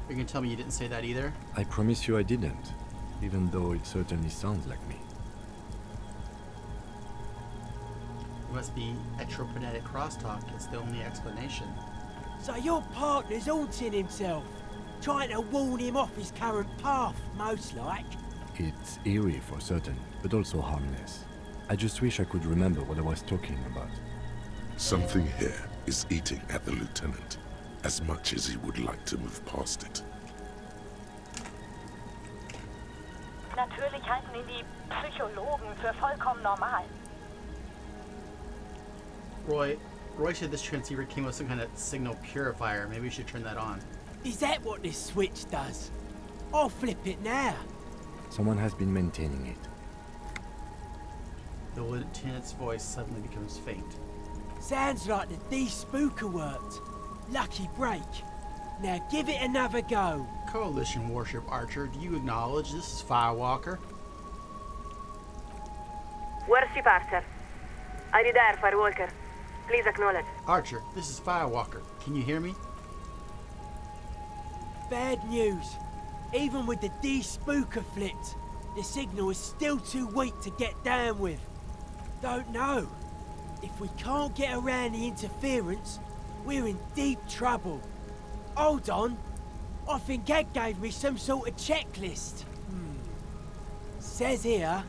You're gonna tell me you didn't say that either? I promise you I didn't, even though it certainly sounds like me. It must be electromagnetic crosstalk. It's the only explanation. So your partner's haunting himself, trying to warn him off his current path, most like. It's eerie for certain, but also harmless. I just wish I could remember what I was talking about. Something here is eating at the lieutenant, as much as he would like to move past it. Natürlich halten ihn die Psychologen für vollkommen normal. Roy said this transceiver came with some kind of signal purifier. Maybe we should turn that on. Is that what this switch does? I'll flip it now. Someone has been maintaining it. The lieutenant's voice suddenly becomes faint. Sounds like the de-spooker worked. Lucky break. Now give it another go. Coalition warship, Archer, do you acknowledge this is Firewalker? Warship Archer. Are you there, Firewalker? Please acknowledge. Archer, this is Firewalker. Can you hear me? Bad news. Even with the de-spooker flipped, the signal is still too weak to get down with. Don't know. If we can't get around the interference, we're in deep trouble. Hold on. I think Gag gave me some sort of checklist. Says here,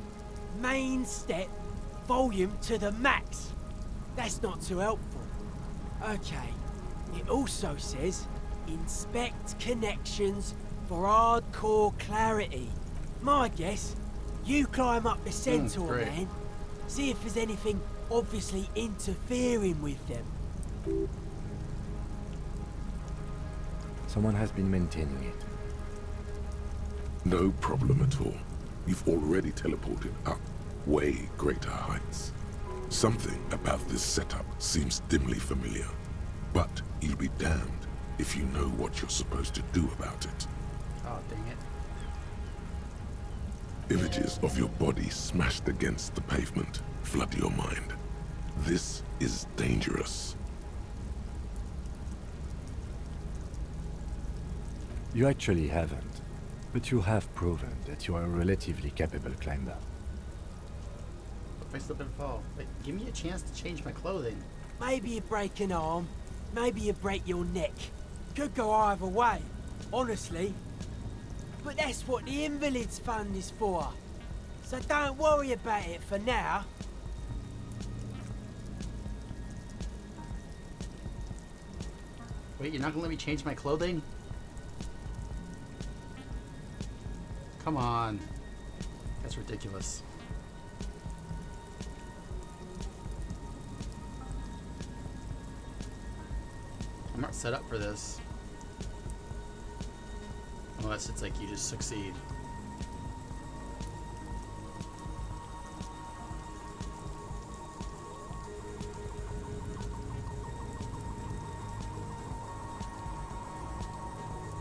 main step, volume to the max. That's not too helpful. Okay. It also says, inspect connections for hardcore clarity. My guess, you climb up the Centaur, man. See if there's anything obviously interfering with them. Someone has been maintaining it. No problem at all. You've already teleported up way greater heights. Something about this setup seems dimly familiar, but you'll be damned if you know what you're supposed to do about it. Oh, dang it. Images of your body smashed against the pavement flood your mind. This is dangerous. You actually haven't, but you have proven that you are a relatively capable climber. What if I slip and fall? Like, give me a chance to change my clothing. Maybe you break an arm, maybe you break your neck. Could go either way, honestly. But that's what the Invalids Fund is for. So don't worry about it for now. Wait, you're not gonna let me change my clothing? Come on. That's ridiculous. I'm not set up for this. Unless it's like you just succeed.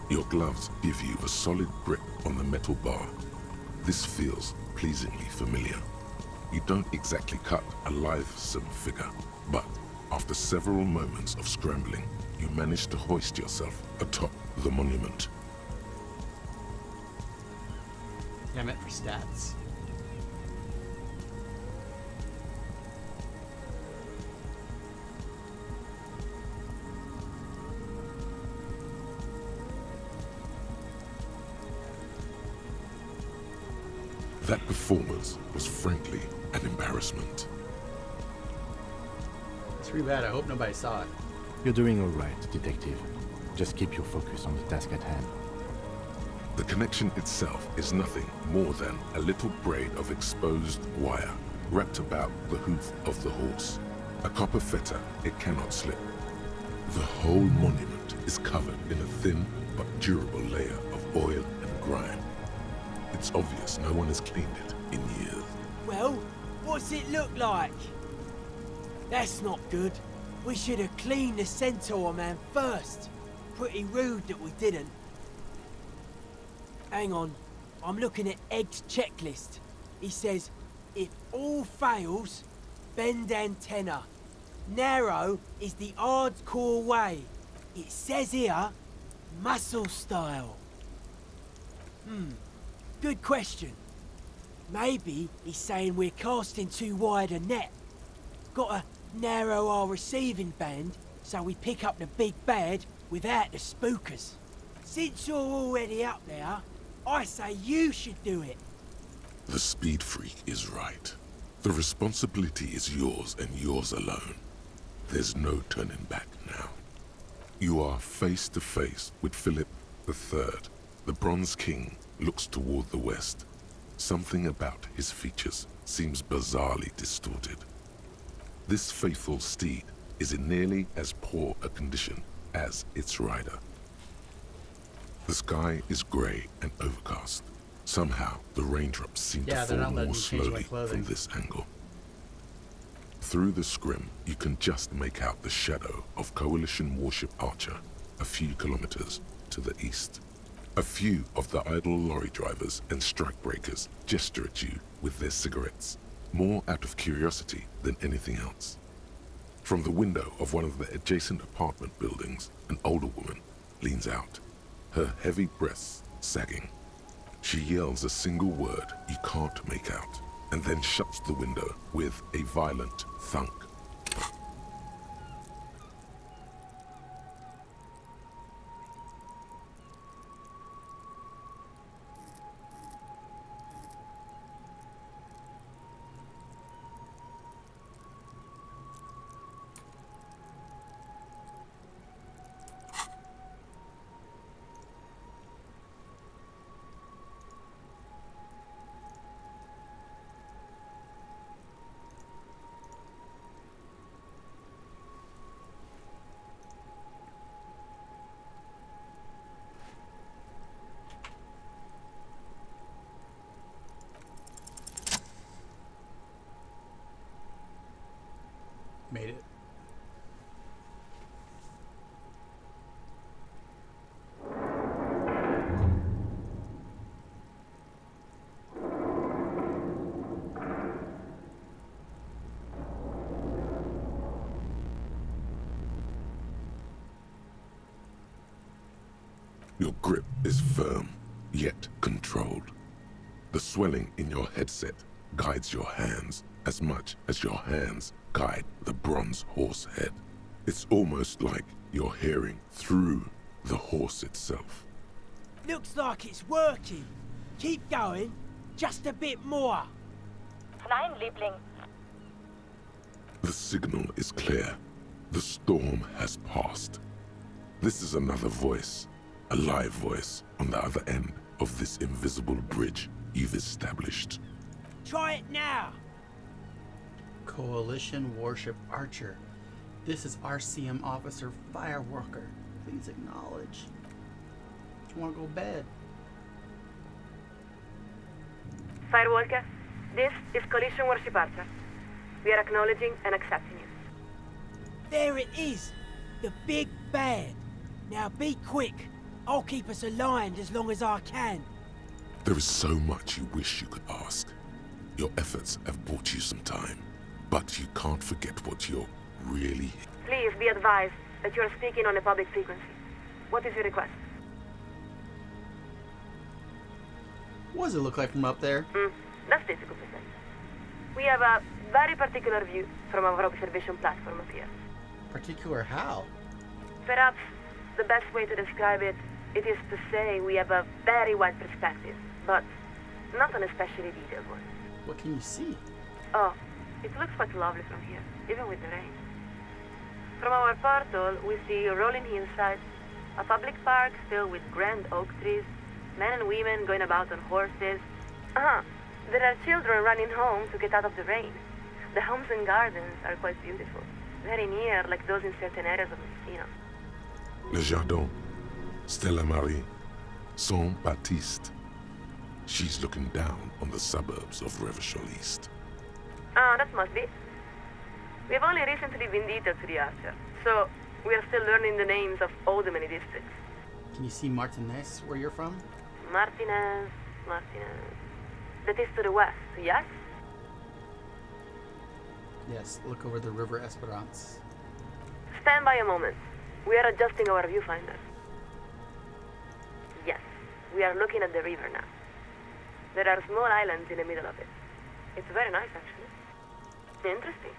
Your gloves give you a solid grip on the metal bar. This feels pleasingly familiar. You don't exactly cut a lithesome figure, but after several moments of scrambling, you manage to hoist yourself atop the monument. Yeah, I meant for stats. That performance was frankly an embarrassment. It's pretty bad. I hope nobody saw it. You're doing all right, detective. Just keep your focus on the task at hand. The connection itself is nothing more than a little braid of exposed wire wrapped about the hoof of the horse. A copper fetter it cannot slip. The whole monument is covered in a thin but durable layer of oil and grime. It's obvious no one has cleaned it in years. Well, what's it look like? That's not good. We should have cleaned the centaur man first. Pretty rude that we didn't. Hang on, I'm looking at Egg's checklist. He says, if all fails, bend antenna. Narrow is the hardcore way. It says here, muscle style. Good question. Maybe he's saying we're casting too wide a net. Gotta narrow our receiving band so we pick up the big bad without the spookers. Since you're already up there, I say you should do it. The speed freak is right. The responsibility is yours and yours alone. There's no turning back now. You are face to face with Philip III. The Bronze King looks toward the west. Something about his features seems bizarrely distorted. This faithful steed is in nearly as poor a condition as its rider. The sky is grey and overcast. Somehow, the raindrops seem to fall more slowly from this angle. Through the scrim, you can just make out the shadow of Coalition warship Archer a few kilometers to the east. A few of the idle lorry drivers and strikebreakers gesture at you with their cigarettes, more out of curiosity than anything else. From the window of one of the adjacent apartment buildings, an older woman leans out, her heavy breasts sagging. She yells a single word you can't make out, and then shuts the window with a violent thunk. Made it. Your grip is firm, yet controlled. The swelling in your headset guides your hands as much as your hands guide the bronze horse head. It's almost like you're hearing through the horse itself. Looks like it's working. Keep going. Just a bit more. Nein, Liebling. The signal is clear. The storm has passed. This is another voice, a live voice on the other end of this invisible bridge you've established. Try it now. Coalition warship Archer. This is RCM Officer Fireworker. Please acknowledge. Do you want to go to bed? Firewalker, this is Coalition Warship Archer. We are acknowledging and accepting you. There it is. The big bad. Now be quick. I'll keep us aligned as long as I can. There is so much you wish you could ask. Your efforts have bought you some time, but you can't forget what you're really... Please be advised that you are speaking on a public frequency. What is your request? What does it look like from up there? That's difficult to say. We have a very particular view from our observation platform up here. Particular how? Perhaps the best way to describe it is to say we have a very wide perspective, but not an especially detailed one. What can you see? Oh, it looks quite lovely from here, even with the rain. From our portal, we see a rolling hillside, a public park filled with grand oak trees, men and women going about on horses. There are children running home to get out of the rain. The homes and gardens are quite beautiful, very near, like those in certain areas of Messina. Le Jardin, Stella Marie, Saint-Baptiste. She's looking down on the suburbs of Revachol East. Ah, that must be. We've only recently been detailed to the Archer, so we are still learning the names of all the many districts. Can you see Martinez, where you're from? Martinez. That is to the west, yes? Yes, look over the River Esperance. Stand by a moment. We are adjusting our viewfinder. Yes, we are looking at the river now. There are small islands in the middle of it. It's very nice, actually. Interesting.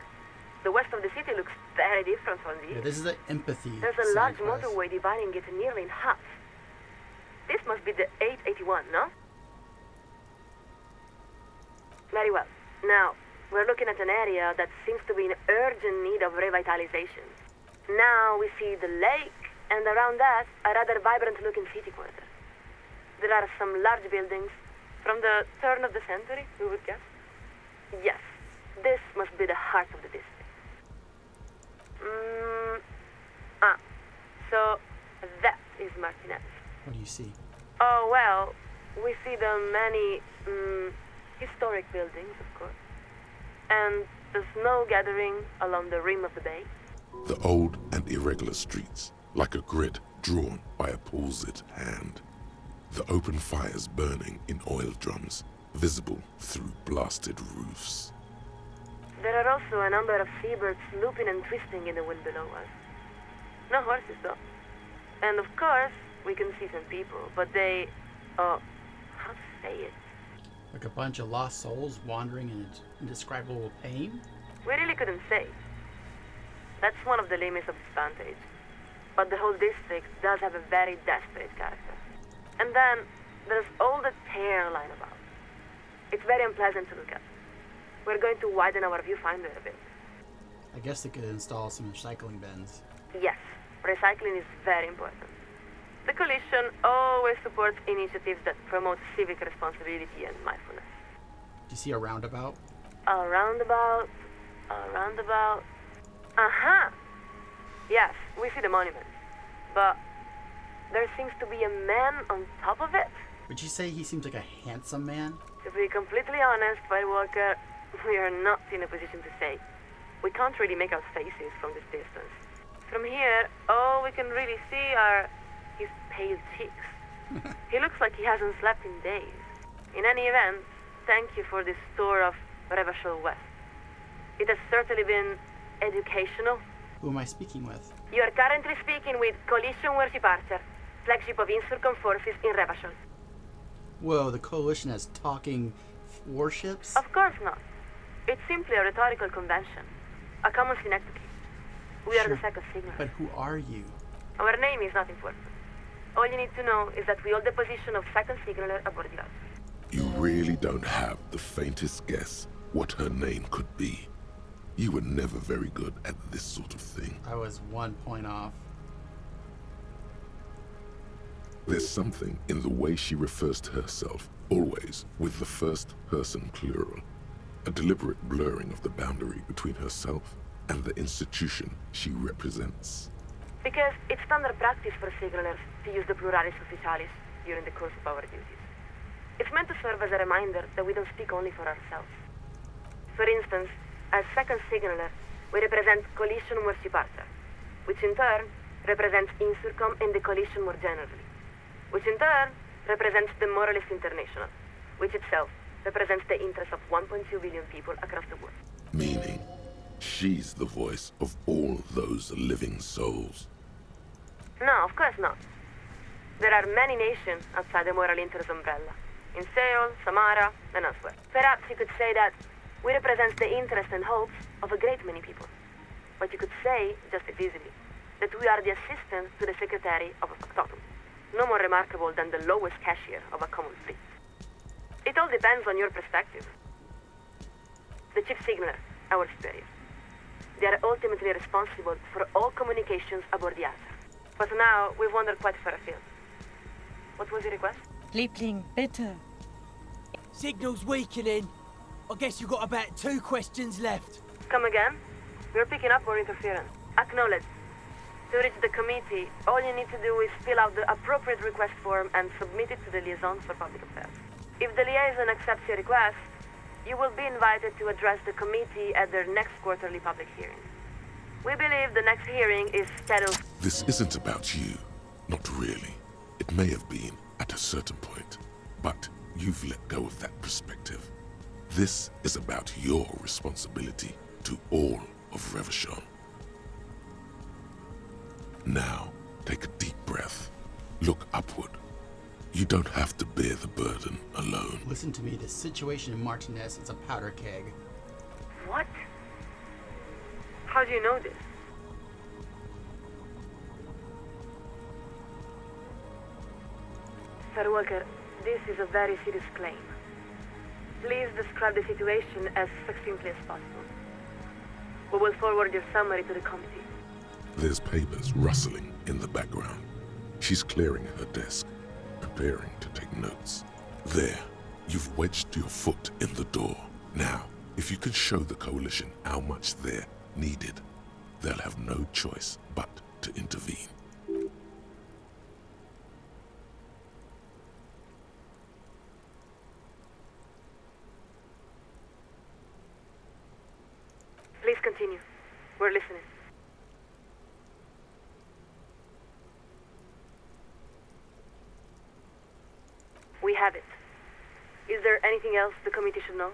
The west of the city looks very different from the east. Yeah, this is the empathy. There's a large side quest. motorway dividing it nearly in half. This must be the 881, no? Very well. Now, we're looking at an area that seems to be in urgent need of revitalization. Now we see the lake, and around that, a rather vibrant-looking city quarter. There are some large buildings, from the turn of the century, we would guess. Yes, this must be the heart of the district. So that is Martinez. What do you see? Oh, well, we see the many historic buildings, of course, and the snow gathering along the rim of the bay. The old and irregular streets, like a grid drawn by a palsied hand. The open fires burning in oil drums, visible through blasted roofs. There are also a number of seabirds looping and twisting in the wind below us. No horses, though. And of course, we can see some people, but they... how to say it? Like a bunch of lost souls wandering in indescribable pain? We really couldn't say. That's one of the limits of this vantage. But the whole district does have a very desperate character. And then, there's all the tear lying about. It's very unpleasant to look at. We're going to widen our viewfinder a bit. I guess they could install some recycling bins. Yes, recycling is very important. The Coalition always supports initiatives that promote civic responsibility and mindfulness. Do you see a roundabout? A roundabout. Aha! Yes, we see the monument. But there seems to be a man on top of it. Would you say he seems like a handsome man? To be completely honest, Firewalker, we are not in a position to say. We can't really make out faces from this distance. From here, all we can really see are his pale cheeks. He looks like he hasn't slept in days. In any event, thank you for this tour of Revachol West. It has certainly been educational. Who am I speaking with? You are currently speaking with Coalition Worship Archer, flagship of Insurcom forces in Revachol. Whoa, the Coalition has talking warships? Of course not. It's simply a rhetorical convention, a common synecdoche. We are the second signaler. But who are you? Our name is not important. All you need to know is that we hold the position of second signaler aboard the Archer. You really don't have the faintest guess what her name could be. You were never very good at this sort of thing. I was 1 point off. There's something in the way she refers to herself, always with the first person plural. A deliberate blurring of the boundary between herself and the institution she represents. Because it's standard practice for signalers to use the pluralis officialis during the course of our duties. It's meant to serve as a reminder that we don't speak only for ourselves. For instance, as second signaler, we represent Coalition Worship Archer, which in turn represents Insurcom and the Coalition more generally, which in turn represents the Moralist International, which itself represents the interests of 1.2 billion people across the world. Meaning, she's the voice of all those living souls. No, of course not. There are many nations outside the Moral Interest umbrella, in Seoul, Samara, and elsewhere. Perhaps you could say that we represent the interests and hopes of a great many people. But you could say, just as easily, that we are the assistant to the secretary of a factotum, no more remarkable than the lowest cashier of a common fleet. It all depends on your perspective. The chief signaler, our superior. They are ultimately responsible for all communications aboard the Alpha. But now, we've wandered quite far afield. What was your request? Liebling, bitte. Signal's weakening. I guess you've got about 2 questions left. Come again? We're picking up more interference. Acknowledge. To reach the committee, all you need to do is fill out the appropriate request form and submit it to the Liaison for Public Affairs. If the liaison accepts your request, you will be invited to address the committee at their next quarterly public hearing. We believe the next hearing is scheduled. This isn't about you. Not really. It may have been at a certain point, but you've let go of that perspective. This is about your responsibility to all of Revachon. Now, take a deep breath. Look upward. You don't have to bear the burden alone. Listen to me, the situation in Martinez is a powder keg. What? How do you know this? Sir Walker, this is a very serious claim. Please describe the situation as succinctly as possible. We will forward your summary to the committee. There's papers rustling in the background. She's clearing her desk, preparing to take notes. There, you've wedged your foot in the door. Now, if you can show the Coalition how much they're needed, they'll have no choice but to intervene. Please continue. We're listening. We have it. Is there anything else the committee should know?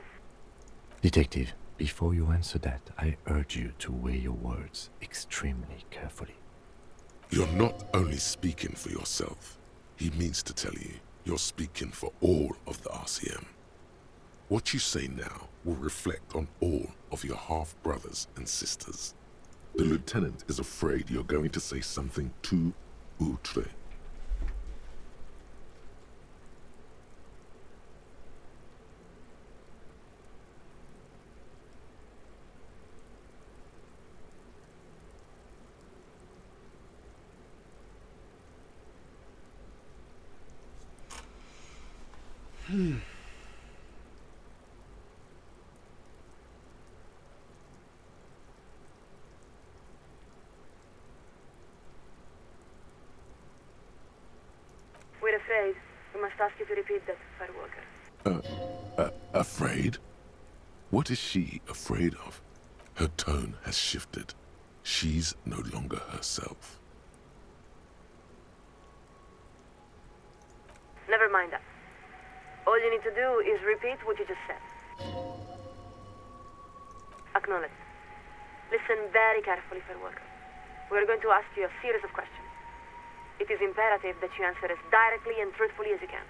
Detective, before you answer that, I urge you to weigh your words extremely carefully. You're not only speaking for yourself. He means to tell you you're speaking for all of the RCM. What you say now will reflect on all of your half-brothers and sisters. The lieutenant is afraid you're going to say something too outre. We're afraid. We must ask you to repeat that, Firewalker. Afraid? What is she afraid of? Her tone has shifted. She's no longer herself. Never mind that. All you need to do is repeat what you just said. Acknowledge. Listen very carefully, Firewalker. We're going to ask you a series of questions. It is imperative that you answer as directly and truthfully as you can.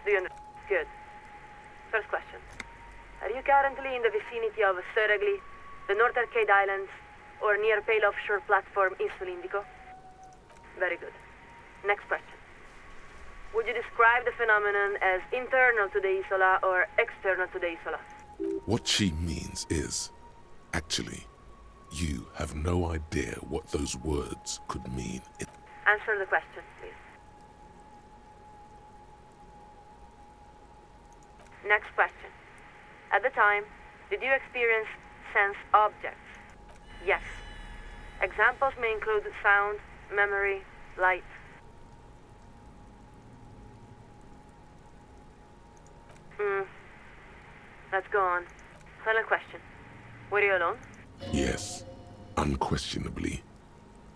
Do you understand? Good. First question. Are you currently in the vicinity of Surragli, the North Arcade Islands, or near Pale Offshore Platform in Solindico? Very good. Next question. Would you describe the phenomenon as internal to the Isola or external to the Isola? What she means is, actually, you have no idea what those words could mean. Answer the question, please. Next question. At the time, did you experience sense objects? Yes. Examples may include sound, memory, light. Let's go on. Final question. Were you alone? Yes, unquestionably,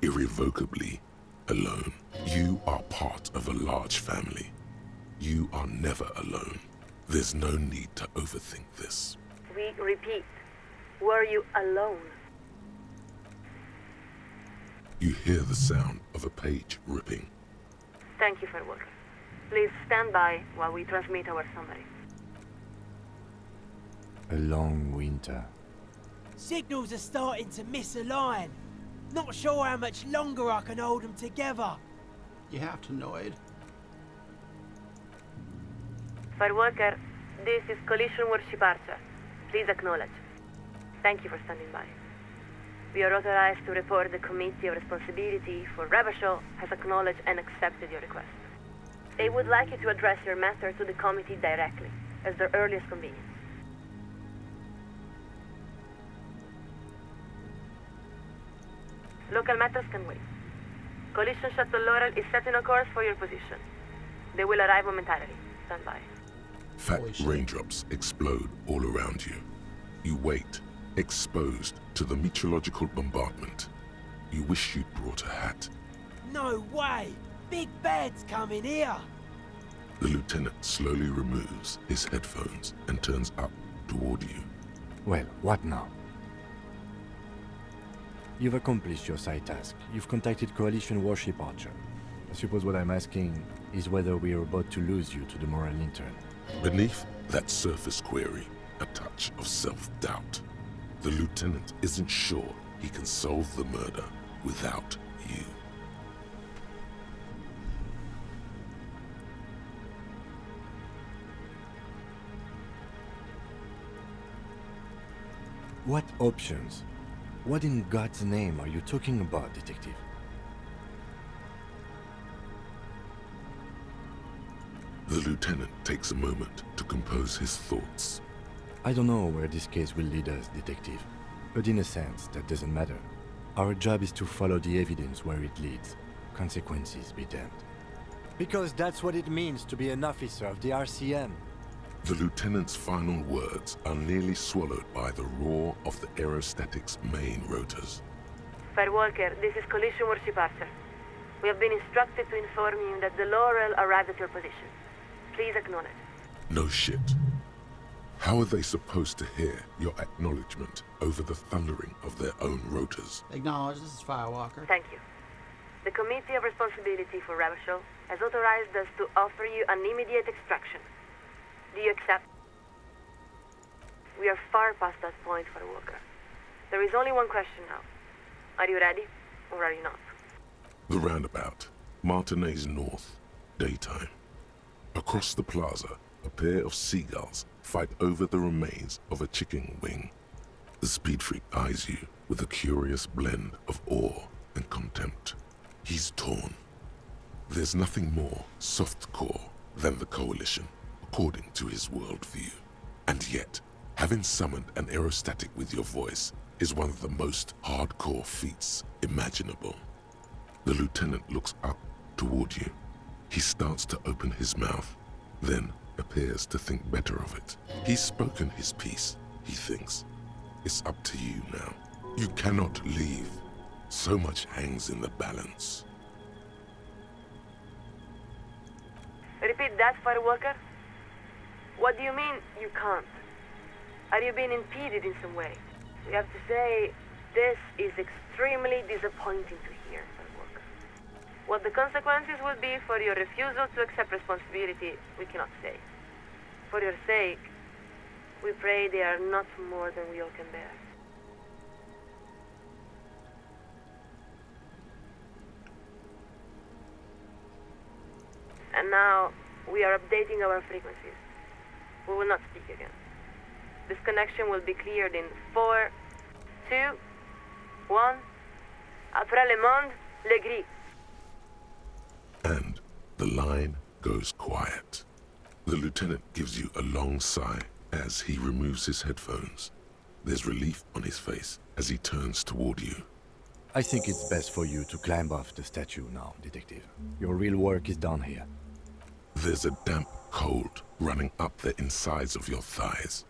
irrevocably alone. You are part of a large family. You are never alone. There's no need to overthink this. We repeat. Were you alone? You hear the sound of a page ripping. Thank you, Firewalker. Please stand by while we transmit our summary. A long winter. Signals are starting to misalign. Not sure how much longer I can hold them together. You have to, Noid. Firewalker, this is Collision Worship Archer. Please acknowledge. Thank you for standing by. We are authorized to report the Committee of Responsibility for Rebel has acknowledged and accepted your request. They would like you to address your matter to the committee directly, as their earliest convenience. Local matters can wait. Collision Shuttle Laurel is setting a course for your position. They will arrive momentarily. Stand by. Fat raindrops explode all around you. You wait, exposed to the meteorological bombardment. You wish you'd brought a hat. No way! Big Bad's coming here! The lieutenant slowly removes his headphones and turns up toward you. Well, what now? You've accomplished your side task. You've contacted Coalition Warship Archer. I suppose what I'm asking is whether we are about to lose you to the moral intern. Beneath that surface query, a touch of self-doubt. The lieutenant isn't sure he can solve the murder without you. What options? What in God's name are you talking about, Detective? The lieutenant takes a moment to compose his thoughts. I don't know where this case will lead us, Detective. But in a sense, that doesn't matter. Our job is to follow the evidence where it leads. Consequences be damned. Because that's what it means to be an officer of the RCM. The lieutenant's final words are nearly swallowed by the roar of the aerostatic's main rotors. Firewalker, this is Collision Worship Archer. We have been instructed to inform you that the Laurel arrived at your position. Please acknowledge. No shit. How are they supposed to hear your acknowledgement over the thundering of their own rotors? Acknowledge, this is Firewalker. Thank you. The Committee of Responsibility for Rebel has authorized us to offer you an immediate extraction. Do you accept? We are far past that point, Firewalker. There is only one question now. Are you ready, or are you not? The roundabout, Martinez North, daytime. Across the plaza, a pair of seagulls fight over the remains of a chicken wing. The speed freak eyes you with a curious blend of awe and contempt. He's torn. There's nothing more softcore than the Coalition, according to his worldview. And yet, having summoned an aerostatic with your voice is one of the most hardcore feats imaginable. The lieutenant looks up toward you. He starts to open his mouth, then appears to think better of it. He's spoken his piece, he thinks. It's up to you now. You cannot leave. So much hangs in the balance. Repeat that, Firewalker. What do you mean, you can't? Are you being impeded in some way? We have to say, this is extremely disappointing to hear, Firewalker. What the consequences will be for your refusal to accept responsibility, we cannot say. For your sake, we pray they are not more than we all can bear. And now, we are updating our frequencies. We will not speak again. This connection will be cleared in 4, 2, 1. Après le monde, le gris. And the line goes quiet. The lieutenant gives you a long sigh as he removes his headphones. There's relief on his face as he turns toward you. I think it's best for you to climb off the statue now, Detective. Your real work is done here. There's a damp cold running up the insides of your thighs.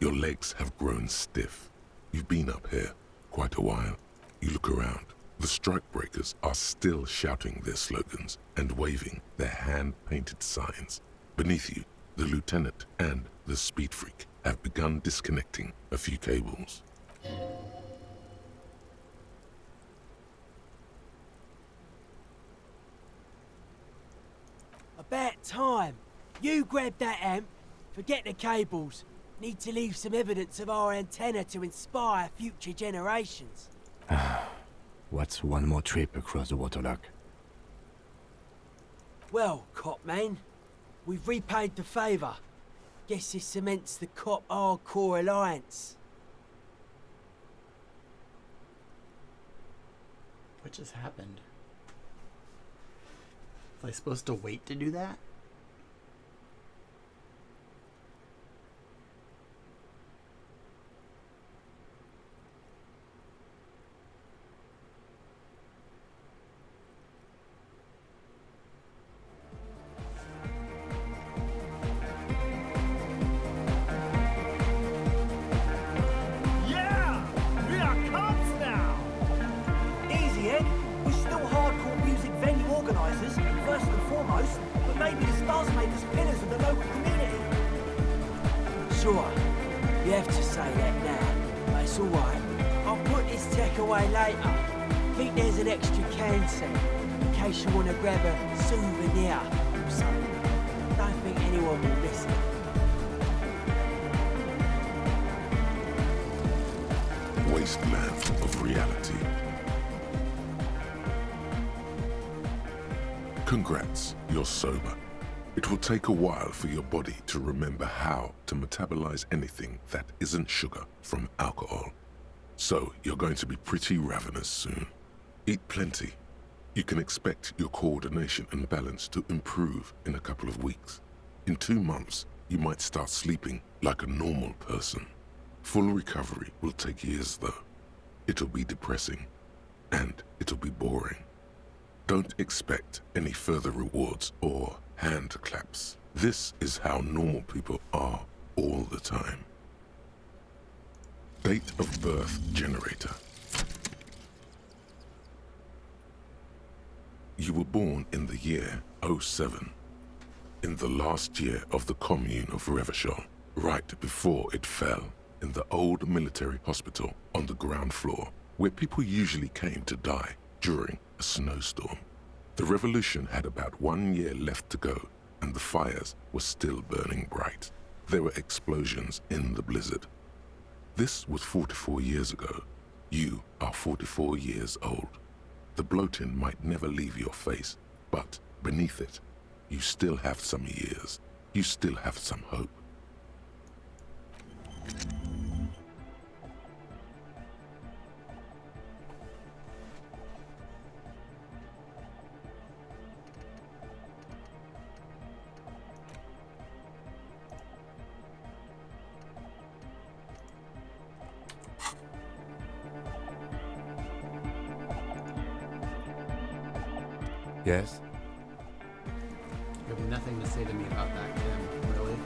Your legs have grown stiff. You've been up here quite a while. You look around. The strikebreakers are still shouting their slogans and waving their hand-painted signs. Beneath you, the lieutenant and the speed freak have begun disconnecting a few cables. About time. You grab that amp. Forget the cables. Need to leave some evidence of our antenna to inspire future generations. What's one more trip across the waterlock? Well, cop man, we've repaid the favour. Guess this cements the cop hardcore alliance. What just happened? Was I supposed to wait to do that? Yeah! We are cops now! Easy, Ed. We're still hardcore music venue organisers, first and foremost, but maybe the stars make us pillars of the local community. Sure, you have to say that now, but it's alright. I'll put this tech away later. Think there's an extra can set, in case you want to grab a souvenir or something. Don't think anyone will miss it. Wasteland of reality. Congrats, you're sober. It will take a while for your body to remember how to metabolize anything that isn't sugar from alcohol. So you're going to be pretty ravenous soon. Eat plenty. You can expect your coordination and balance to improve in a couple of weeks. In 2 months, you might start sleeping like a normal person. Full recovery will take years though. It'll be depressing, and it'll be boring. Don't expect any further rewards or hand claps. This is how normal people are all the time. Date of birth generator. You were born in the year 07, in the last year of the commune of Revachol, right before it fell, in the old military hospital on the ground floor, where people usually came to die during a snowstorm. The revolution had about 1 year left to go, and the fires were still burning bright. There were explosions in the blizzard. This was 44 years ago. You are 44 years old. The bloating might never leave your face, but beneath it, you still have some years. You still have some hope. Yes? You have nothing to say to me about that, Kim, really?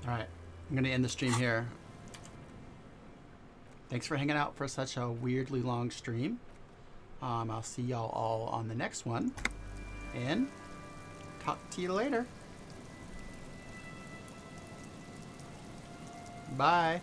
Alright, I'm going to end the stream here. Thanks for hanging out for such a weirdly long stream. I'll see y'all all on the next one. And talk to you later. Bye.